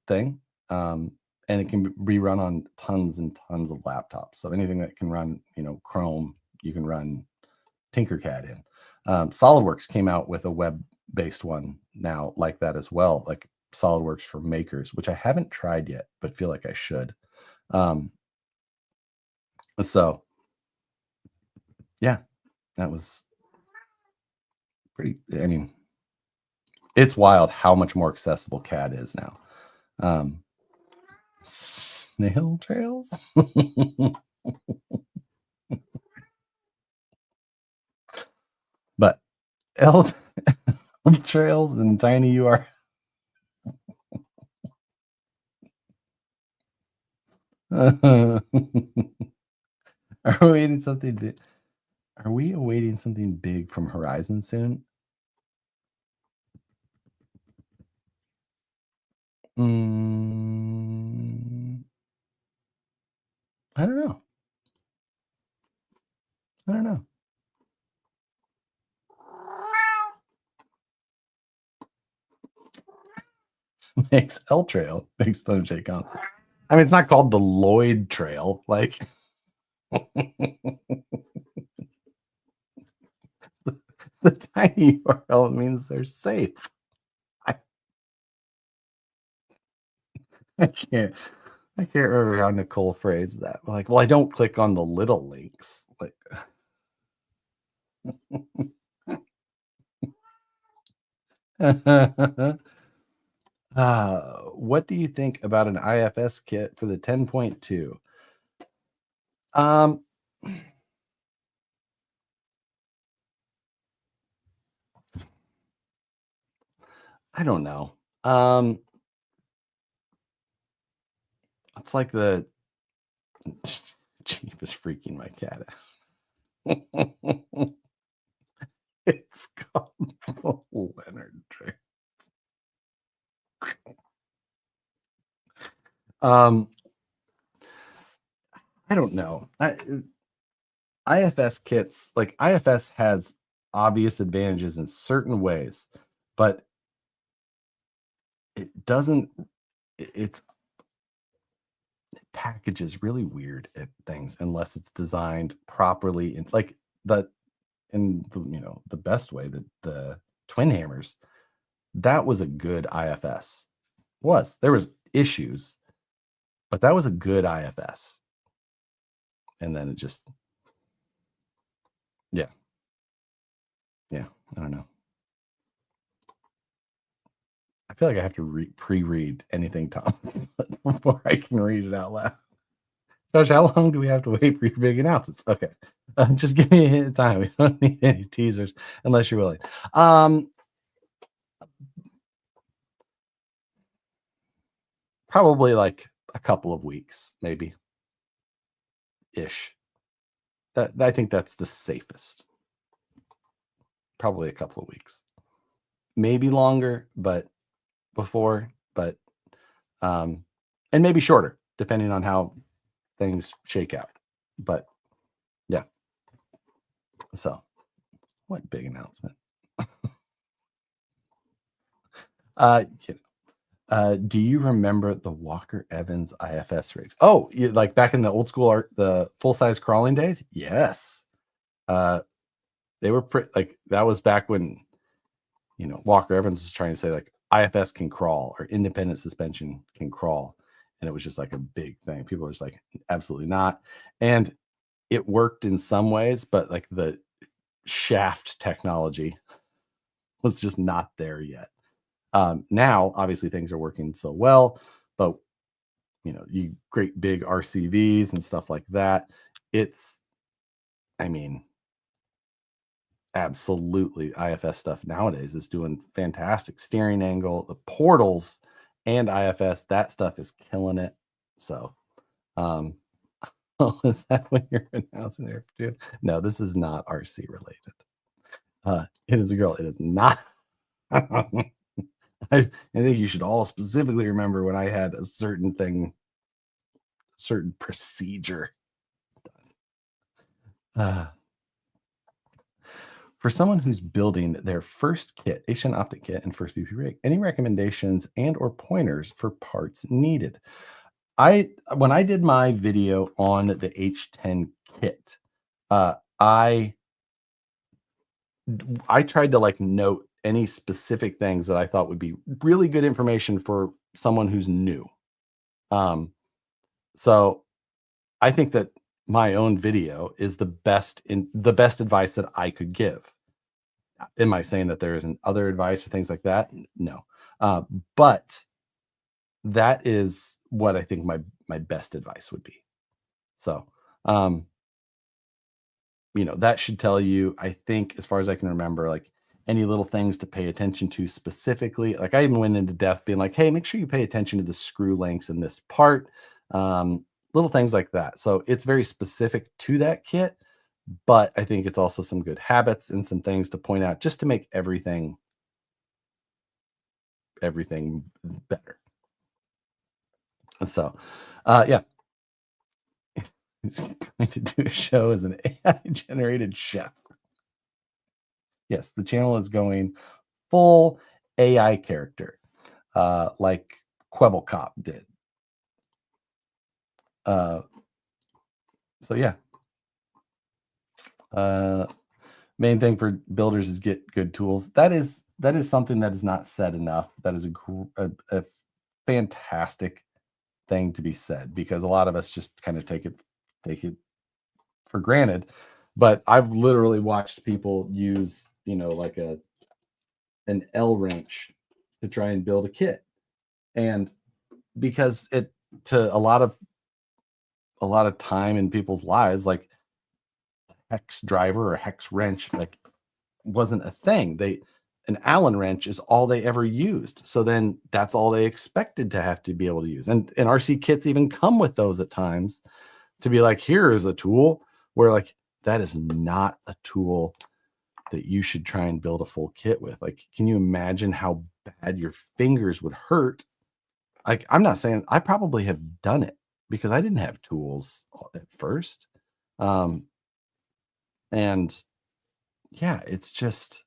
thing. And it can be run on tons and tons of laptops. So anything that can run, Chrome, you can run Tinkercad in. SolidWorks came out with a web-based one now like that as well, like SolidWorks for makers, which I haven't tried yet, but feel like I should. So yeah, that was pretty, I mean, it's wild how much more accessible CAD is now. Snail trails. But L trails and tiny URL. Are we awaiting something big? Are we awaiting something big from Horizon soon? I don't know. Makes L Trail, makes fun of Jay Concept. I mean, it's not called the Lloyd Trail. Like, the tiny URL means they're safe. I can't remember how Nicole phrased that. Like, well, I don't click on the little links. Like, what do you think about an IFS kit for the 10.2? I don't know. It's like the Chief is freaking my cat out. It's called the Leonard trick. I don't know. IFS kits, like IFS has obvious advantages in certain ways, but it doesn't, it packages really weird at things unless it's designed properly. And like the best way, that the Twin Hammers, that was a good IFS. There was issues, but that was a good IFS. And then it just, yeah, I don't know. I feel like I have to pre-read anything Tom before I can read it out loud. Josh, how long do we have to wait for your big announcements? Okay, just give me a hint of time. We don't need any teasers unless you're willing. Probably like a couple of weeks, maybe ish. I think that's the safest. Probably a couple of weeks, maybe longer, but and maybe shorter, depending on how things shake out. But yeah. So, what big announcement? Do you remember the Walker Evans IFS rigs? Oh, like back in the old school art, the full size crawling days? Yes. They were like, that was back when, Walker Evans was trying to say like IFS can crawl, or independent suspension can crawl. And it was just like a big thing. People were just like, absolutely not. And it worked in some ways, but like the shaft technology was just not there yet. Now, obviously, things are working so well, but you great big RCVs and stuff like that. Absolutely, IFS stuff nowadays is doing fantastic. Steering angle, the portals, and IFS, that stuff is killing it. So, is that what you're announcing there too? No, this is not RC related. It is a girl. It is not. I think you should all specifically remember when I had a certain procedure done. For someone who's building their first kit, H10 Optic kit and first VP rig, any recommendations and or pointers for parts needed? When I did my video on the H10 kit, I tried to like note any specific things that I thought would be really good information for someone who's new. So I think that my own video is the best advice that I could give. Am I saying that there isn't other advice or things like that? No. But that is what I think my best advice would be. So, that should tell you, I think, as far as I can remember, like any little things to pay attention to specifically. Like I even went into depth being like, hey, make sure you pay attention to the screw lengths in this part. Little things like that. So it's very specific to that kit, but I think it's also some good habits and some things to point out just to make everything better. So, yeah. He's going to do a show as an AI generated chef. Yes, the channel is going full AI character, like Quebblecop did. So yeah. Main thing for builders is get good tools. That is something that is not said enough. That is a fantastic thing to be said, because a lot of us just kind of take it for granted. But I've literally watched people use, like an L wrench to try and build a kit. And because it, to a lot of time in people's lives, like hex driver or hex wrench, like wasn't a thing. An Allen wrench is all they ever used. So then that's all they expected to have to be able to use. And RC kits even come with those at times to be like, here is a tool, where like, that is not a tool that you should try and build a full kit with. Like, can you imagine how bad your fingers would hurt? Like, I'm not saying, I probably have done it because I didn't have tools at first. And yeah, it's just,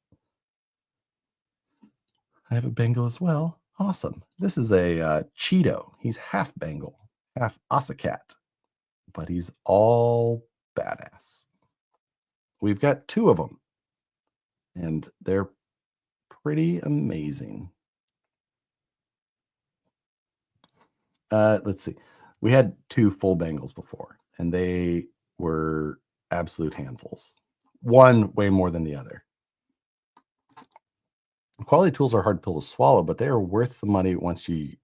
I have a Bengal as well. Awesome. This is a Cheeto. He's half Bengal, half Osicat, but he's all badass. We've got 2 of them, and they're pretty amazing. Let's see. We had 2 full Bengals before, and they were absolute handfuls. One way more than the other. Quality tools are hard pill to swallow, but they are worth the money once you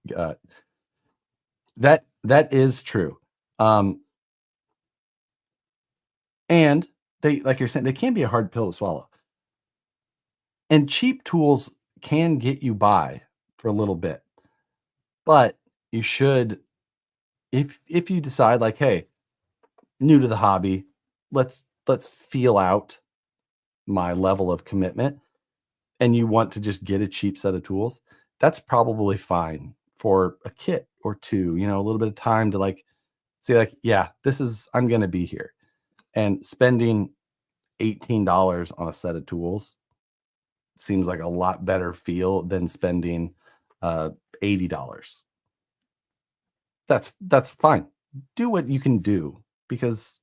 that is true. And they, like you're saying, they can be a hard pill to swallow. And cheap tools can get you by for a little bit. But you should, if you decide like, hey, new to the hobby, let's feel out my level of commitment, and you want to just get a cheap set of tools, that's probably fine for a kit or 2, a little bit of time to like say like, yeah, I'm going to be here. And spending $18 on a set of tools seems like a lot better feel than spending $80. That's fine. Do what you can do, because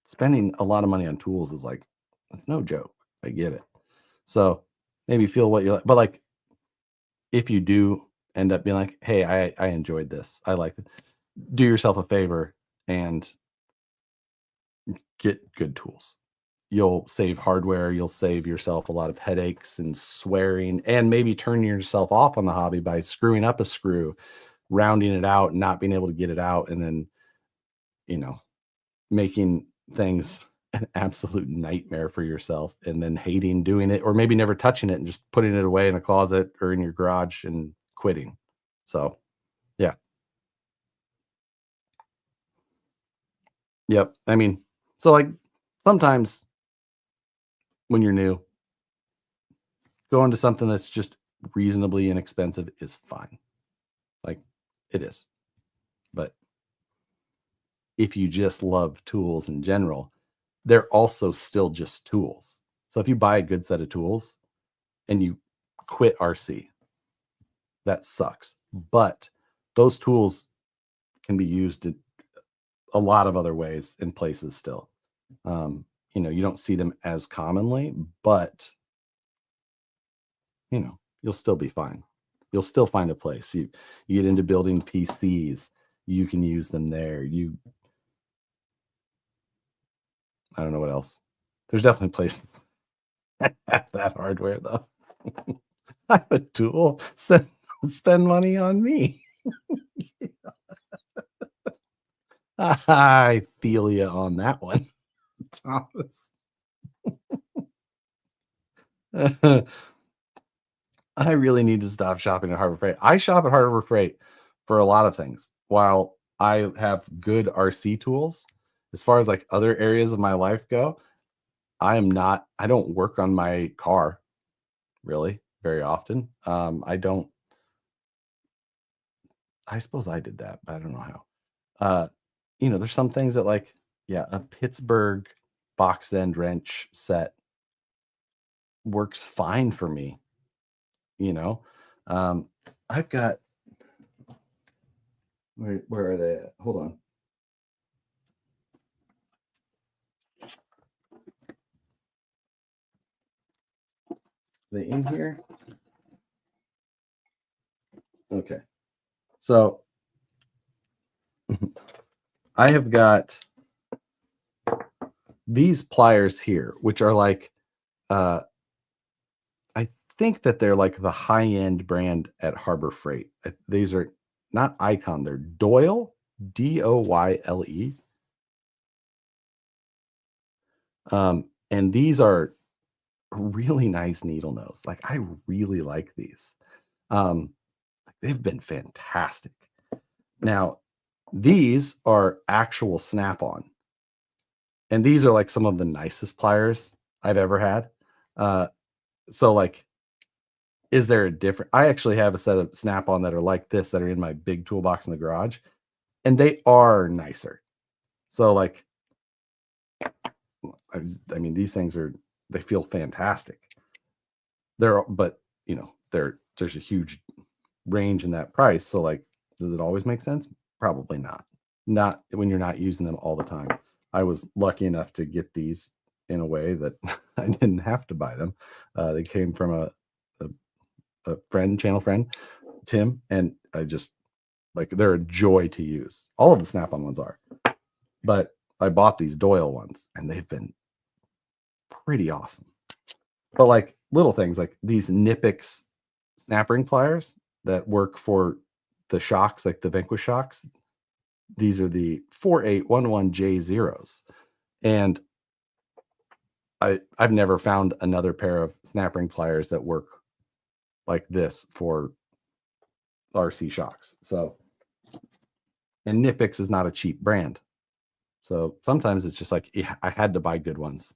spending a lot of money on tools is like, it's no joke. I get it. So maybe feel what you like, but like, if you do end up being like, hey, I enjoyed this, I like it, do yourself a favor and get good tools. You'll save hardware. You'll save yourself a lot of headaches and swearing, and maybe turn yourself off on the hobby by screwing up a screw, rounding it out, not being able to get it out, and then, making things an absolute nightmare for yourself, and then hating doing it, or maybe never touching it and just putting it away in a closet or in your garage and quitting. So, yeah. Yep. I mean, so like sometimes when you're new, going to something that's just reasonably inexpensive is fine. Like, it is. But if you just love tools in general, they're also still just tools. So if you buy a good set of tools and you quit RC, that sucks. But those tools can be used in a lot of other ways in places still. You don't see them as commonly, but you'll still be fine. You'll still find a place. You get into building PCs, you can use them there. I don't know what else. There's definitely places that have that hardware though. I have a tool. Spend money on me. I feel you on that one, Thomas. I really need to stop shopping at Harbor Freight. I shop at Harbor Freight for a lot of things. While I have good RC tools, as far as like other areas of my life go, I don't work on my car really very often. I suppose I did that, but I don't know how. There's some things that like, yeah, a Pittsburgh box end wrench set works fine for me. I've got, where are they at? Hold on. Are they in here? Okay. So I have got these pliers here, which are like, I think that they're like the high-end brand at Harbor Freight. These are not Icon, they're Doyle, Doyle. And these are really nice needle nose. Like I really like these. They've been fantastic. Now, these are actual snap-on. And these are like some of the nicest pliers I've ever had. So like, is there a different? I actually have a set of snap-on that are like this that are in my big toolbox in the garage, and they are nicer. So like, I mean, these things they feel fantastic. But there's a huge range in that price. So like, does it always make sense? Probably not. Not when you're not using them all the time. I was lucky enough to get these in a way that I didn't have to buy them. They came from a channel friend, Tim, and I just like they're a joy to use. All of the snap-on ones are, but I bought these Doyle ones and they've been pretty awesome. But like little things like these Nipix snap ring pliers that work for the shocks, like the Vanquish shocks. These are the 4811J0s. And I've never found another pair of snap ring pliers that work like this for RC shocks. So, and Nipix is not a cheap brand. So sometimes it's just like, I had to buy good ones.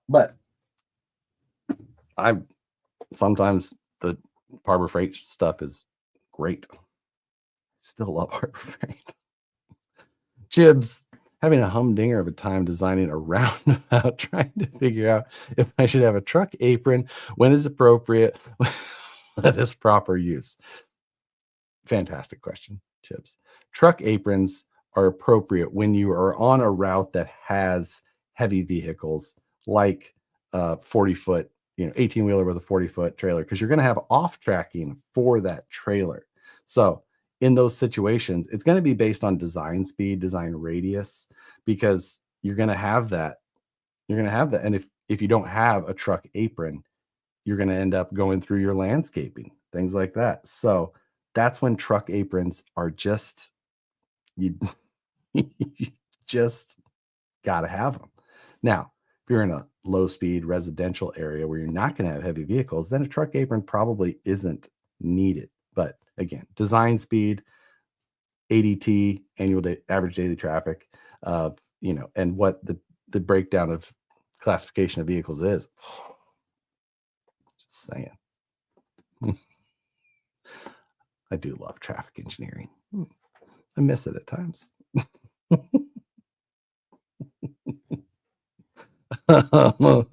But sometimes the Harbor Freight stuff is great. Still love Harbor Freight. Jibs, having a humdinger of a time designing a roundabout, trying to figure out if I should have a truck apron, when is appropriate, what is proper use. Fantastic question, Chips. Truck aprons are appropriate when you are on a route that has heavy vehicles like 40-foot, 18-wheeler with a 40-foot trailer, because you're going to have off tracking for that trailer. So in those situations, it's going to be based on design speed, design radius, because you're going to have that. And if you don't have a truck apron, you're going to end up going through your landscaping, things like that. So that's when truck aprons are just, you just got to have them. Now, if you're in a low speed residential area where you're not going to have heavy vehicles, then a truck apron probably isn't needed. But again, design speed, ADT, average daily traffic, and what the breakdown of classification of vehicles is. Just saying. I do love traffic engineering. I miss it at times. Ashto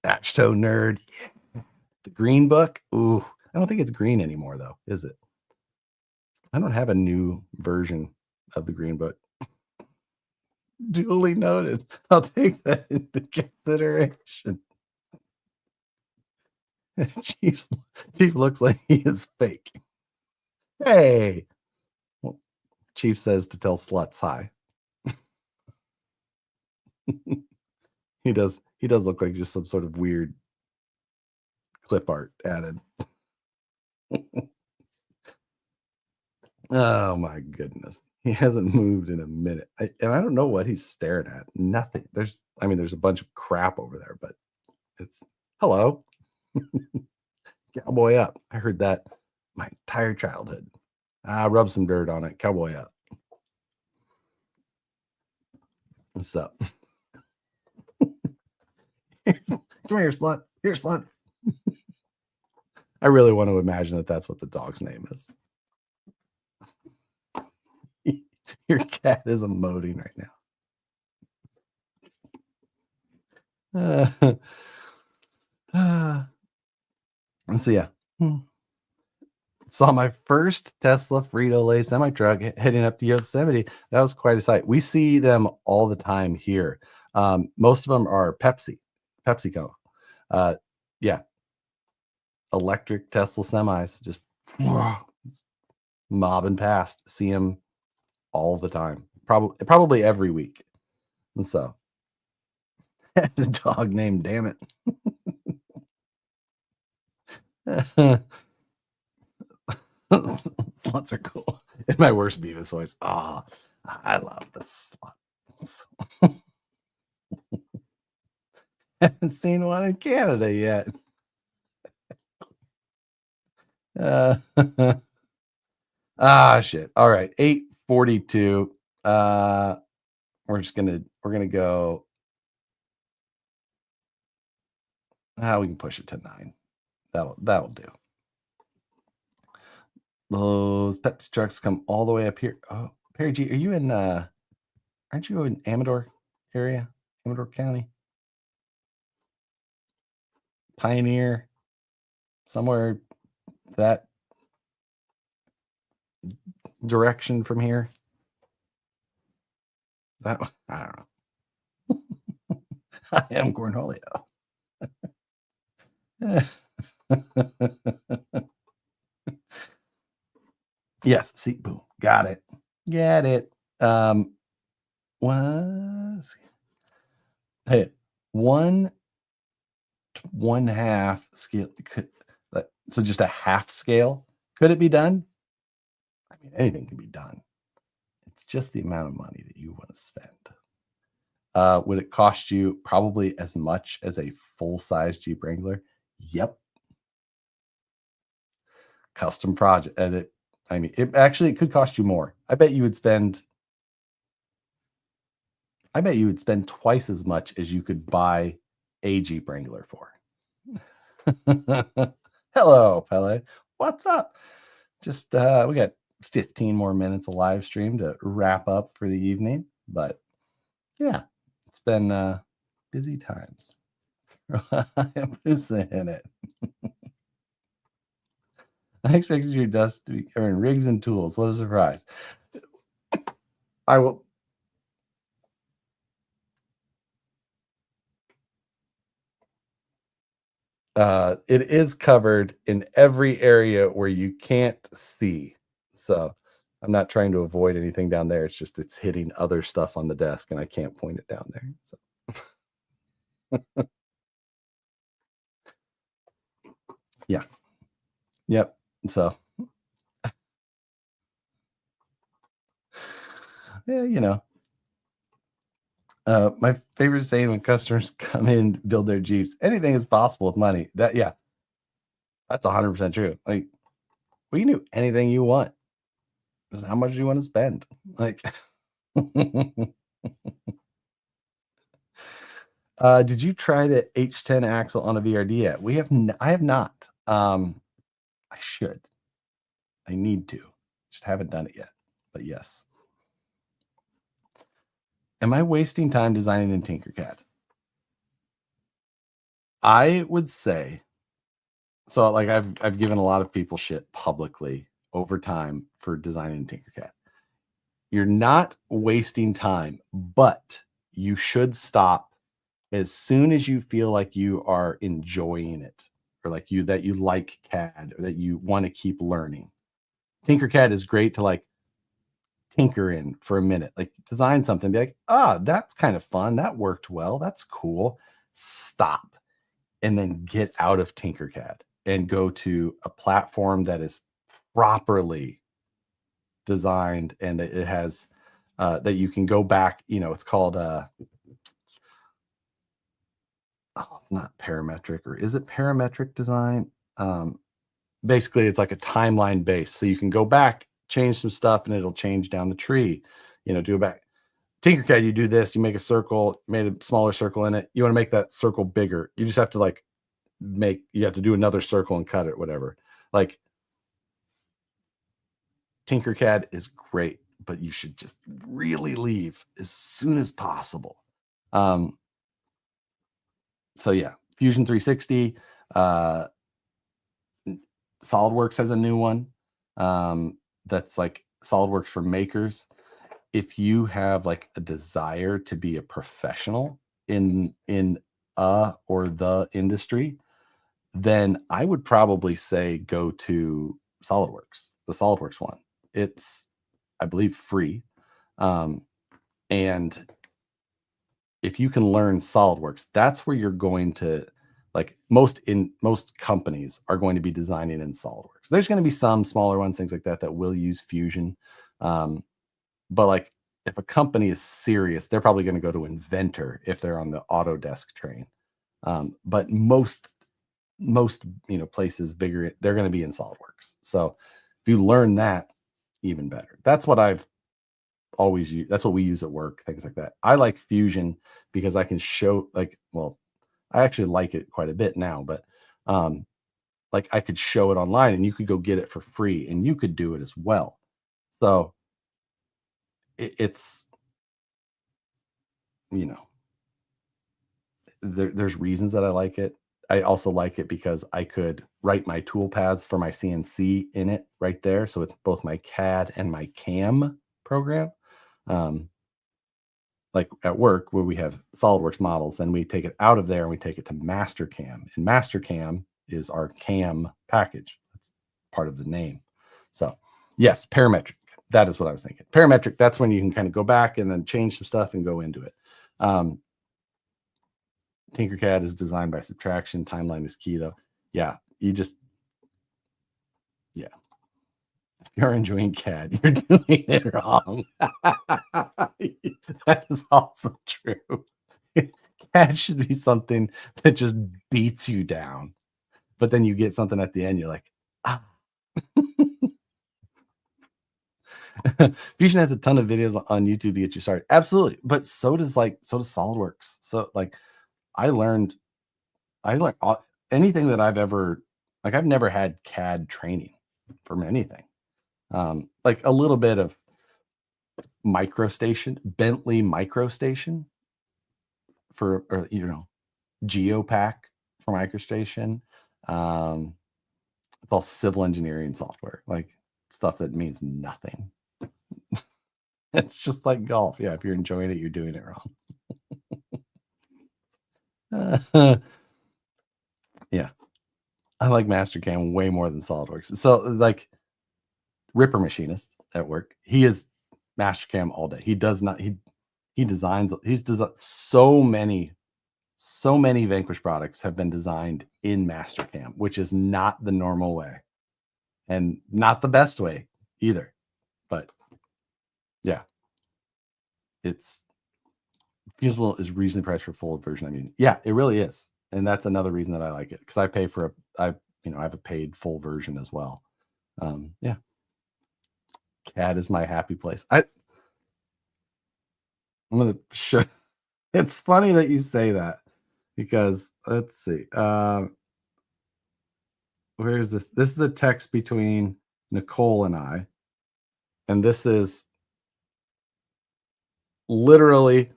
nerd. Yeah. The green book. Ooh, I don't think it's green anymore though, is it? I don't have a new version of the green book. Duly noted. I'll take that into consideration. Chief looks like he is fake. Hey. Well, Chief says to tell sluts hi. He does look like just some sort of weird clip art added. Oh my goodness. He hasn't moved in a minute. And I don't know what he's staring at. Nothing. There's a bunch of crap over there, but it's hello. Cowboy up. I heard that my entire childhood. Rub some dirt on it. Cowboy up. What's up? Come here, sluts. Here, sluts. I really want to imagine that that's what the dog's name is. Your cat is emoting right now. So yeah. Saw my first Tesla Frito-Lay semi-truck heading up to Yosemite. That was quite a sight. We see them all the time here. Most of them are PepsiCo. Yeah. Electric Tesla semis, just mobbing past. See them all the time. Probably every week. And so, a dog named Damn It. Sluts are cool. In my worst Beavis voice. I love the sluts. Haven't seen one in Canada yet. Shit. All right. 8:42. We're gonna go. We can push it to 9. That'll do. Those Pepsi trucks come all the way up here. Oh, Perry G, are you in aren't you in Amador area? Amador County? Pioneer? Somewhere that direction from here? I don't know. I am Cornholio. Yes, see, boom, got it. Get it. Was hey, 1/2 scale so just a half scale. Could it be done? I mean, anything can be done. It's just the amount of money that you want to spend. Would it cost you probably as much as a full-size Jeep Wrangler? Yep. Custom project. It could cost you more. I bet you would spend twice as much as you could buy a Jeep Wrangler for. Hello, Pele. What's up? Just we got 15 more minutes of live stream to wrap up for the evening, but yeah, it's been busy times. I am saying it. I expected your dust to be covering rigs and tools. What a surprise. I will. It is covered in every area where you can't see. So I'm not trying to avoid anything down there. It's just it's hitting other stuff on the desk and I can't point it down there. So. Yeah. Yep. So yeah, my favorite saying when customers come in, build their Jeeps, anything is possible with money. That's 100% true. Like, we can do anything you want. Just how much do you want to spend? Like, did you try the H10 axle on a VRD yet? I have not. I should. I need to. Just haven't done it yet. But yes. Am I wasting time designing in Tinkercad? I would say so. Like I've given a lot of people shit publicly over time for designing in Tinkercad. You're not wasting time, but you should stop as soon as you feel like you are enjoying it, or like you like CAD, or that you want to keep learning. Tinkercad is great to like tinker in for a minute, like design something, be like, that's kind of fun. That worked well. That's cool. Stop. And then get out of Tinkercad and go to a platform that is properly designed and it has that you can go back. It's called it's not parametric, or is it parametric design? Basically, it's like a timeline base, so you can go back, change some stuff, and it'll change down the tree. Do it back. Tinkercad, you do this, you make a circle, made a smaller circle in it. You want to make that circle bigger. You just have to you have to do another circle and cut it, whatever. Like Tinkercad is great, but you should just really leave as soon as possible. So yeah, Fusion 360, SolidWorks has a new one. That's like SolidWorks for makers. If you have like a desire to be a professional in or the industry, then I would probably say go to SolidWorks, the SolidWorks one. It's, I believe, free. And if you can learn SolidWorks, that's where you're going to, like most companies are going to be designing in SolidWorks. There's going to be some smaller ones, things like that will use Fusion. But like if a company is serious, they're probably going to go to Inventor if they're on the Autodesk train. But most places bigger, they're going to be in SolidWorks. So if you learn that, even better. That's what I've always used. That's what we use at work, things like that. I like Fusion because I can show I actually like it quite a bit now, but like I could show it online and you could go get it for free and you could do it as well. So it's there's reasons that I like it. I also like it because I could write my tool paths for my CNC in it right there. So it's both my CAD and my CAM program. Like at work where we have SolidWorks models, then we take it out of there and we take it to Mastercam. And Mastercam is our CAM package. That's part of the name. So yes, parametric. That is what I was thinking. Parametric, that's when you can kind of go back and then change some stuff and go into it. Tinkercad is designed by subtraction. Timeline is key, though. Yeah, if you're enjoying CAD, you're doing it wrong. That is also true. CAD should be something that just beats you down, but then you get something at the end, you're like, ah. Fusion has a ton of videos on YouTube to get you started. Absolutely, but so does SolidWorks. So like, I learned anything that I've ever I've never had CAD training from anything. Like a little bit of Bentley MicroStation for Geopack for MicroStation. It's all civil engineering software, like stuff that means nothing. It's just like golf. Yeah, if you're enjoying it, you're doing it wrong. Yeah, I like Mastercam way more than SolidWorks. So like Ripper Machinist at work, he is Mastercam all day. He does not. He's designed so many Vanquish products have been designed in Mastercam, which is not the normal way and not the best way either. But yeah, it's Fusible is reasonably priced for full version. I mean, yeah, it really is. And that's another reason that I like it, because I pay for I have a paid full version as well. Yeah. CAD is my happy place. I'm gonna show. It's funny that you say that, because let's see. Where is this? This is a text between Nicole and I, and this is literally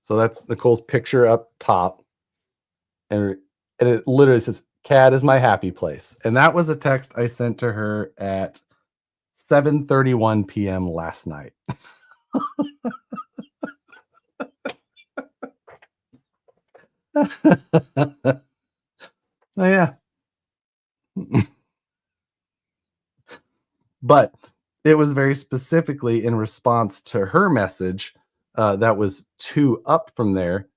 So that's Nicole's picture up top. And it literally says, "CAD is my happy place." And that was a text I sent to her at 7:31 p.m. last night. Oh, yeah. But it was very specifically in response to her message that was 2 up from there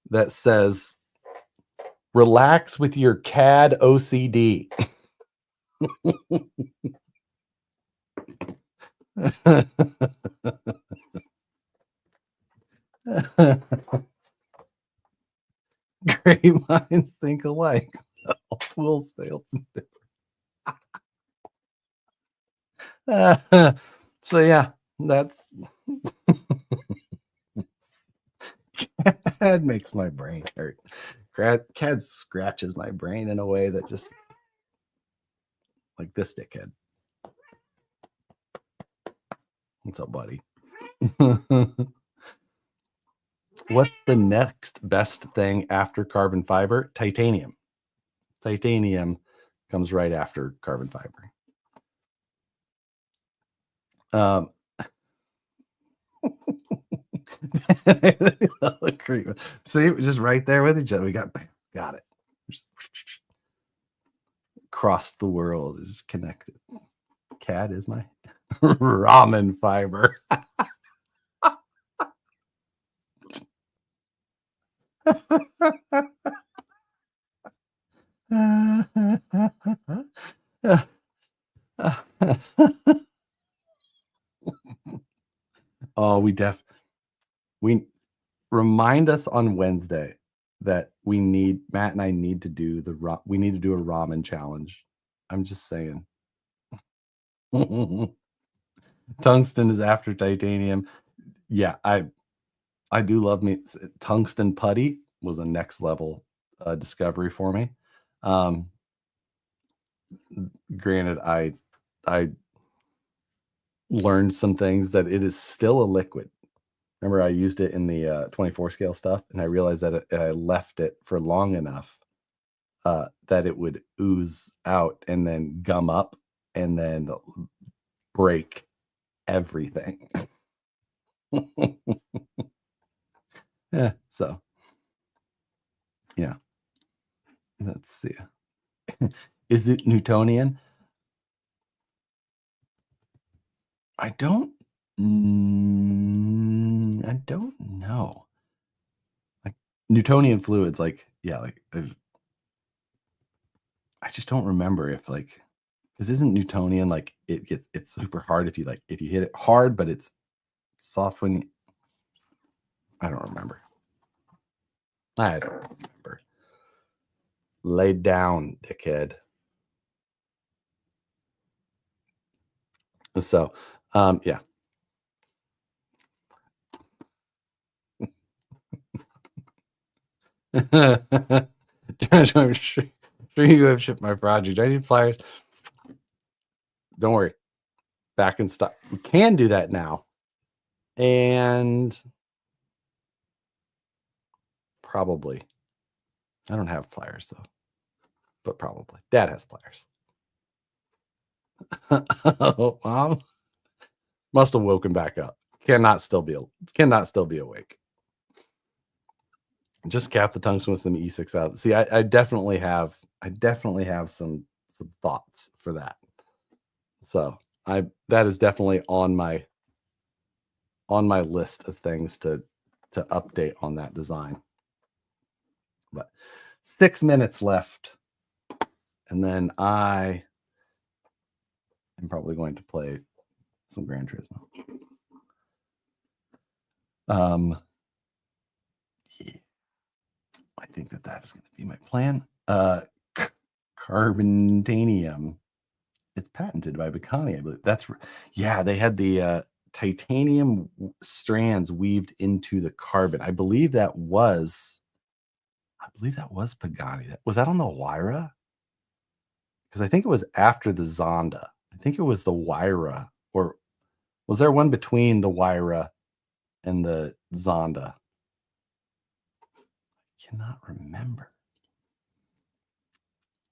that says, "Relax with your CAD OCD." Great minds think alike. All fools fail to differ. So yeah, that's CAD makes my brain hurt. CAD scratches my brain in a way that just like this dickhead. What's up, buddy? What's the next best thing after carbon fiber? Titanium. Titanium comes right after carbon fiber. See, just right there with each other. We got it. Across the world is connected. CAD is my ramen fiber. Oh, we remind us on Wednesday that Matt and I need to do a ramen challenge. I'm just saying. Tungsten is after titanium. Yeah, I do love me. Tungsten putty was a next level discovery for me. Granted, I learned some things that it is still a liquid. Remember, I used it in the 24 scale stuff, and I realized that I left it for long enough that it would ooze out and then gum up and then break everything. Yeah, so yeah, let's see. Is it Newtonian? I don't know. Like Newtonian fluids, like yeah, like I just don't remember if like because isn't Newtonian like it's super hard if you hit it hard, but it's soft when you, I don't remember. Lay down, dickhead. So yeah. I'm sure you have shipped my project. I need flyers. Don't worry. Back in stock. We can do that now. And probably. I don't have pliers though. But probably. Dad has pliers. Oh, Mom must have woken back up. Cannot still be awake. Just cap the tungsten with some E6 out. See, I definitely have some thoughts for that. So that is definitely on my list of things to update on that design. But 6 minutes left, and then I am probably going to play some Gran Turismo. Yeah. I think that is going to be my plan. Carbonitanium. It's patented by Bacani, I believe. They had the titanium strands weaved into the carbon. I believe that was Pagani. Was that on the Wyra? Because I think it was after the Zonda. I think it was the Wyra, or was there one between the Wyra and the Zonda? cannot remember.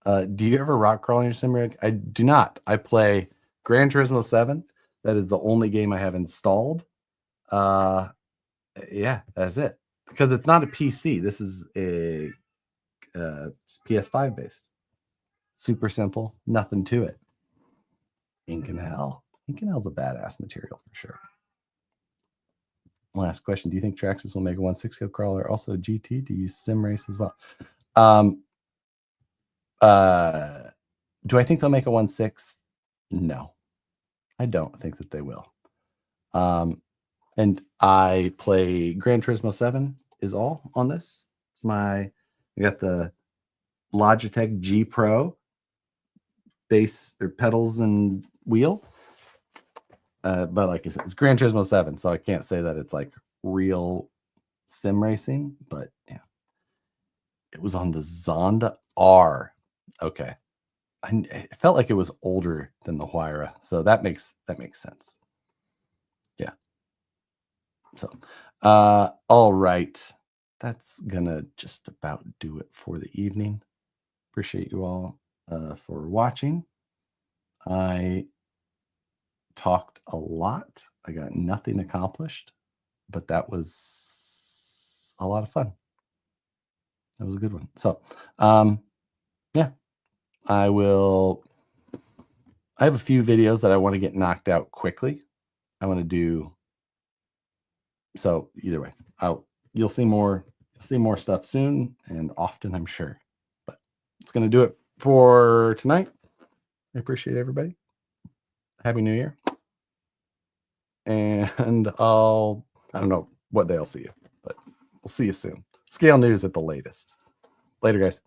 Do you ever rock crawl on your sim rig? I do not. I play Gran Turismo 7. That is the only game I have installed. Yeah, that's it. Because it's not a PC. This is a PS5 based. Super simple. Nothing to it. Ink and Hell. Ink and Hell's a badass material for sure. Last question. Do you think Traxxas will make a 1/6 scale crawler also GT? Do you sim race as well? Do I think they'll make a 1/6? No, I don't think that they will. And I play Gran Turismo 7 is all on this. It's I got the Logitech G Pro bass or pedals and wheel. But like I said, it's Gran Turismo 7, so I can't say that it's like real sim racing, but yeah. It was on the Zonda R. Okay. It felt like it was older than the Huayra, so that makes sense. Yeah. So, all right. That's gonna just about do it for the evening. Appreciate you all for watching. I talked a lot. I got nothing accomplished, but that was a lot of fun. That was a good one. So, yeah, I have a few videos that I want to get knocked out quickly. I want to do so either way. You'll see more stuff soon and often, I'm sure. But it's going to do it for tonight. I appreciate everybody. Happy New Year. And I don't know what day I'll see you, but we'll see you soon. Scale news at the latest. Later, guys.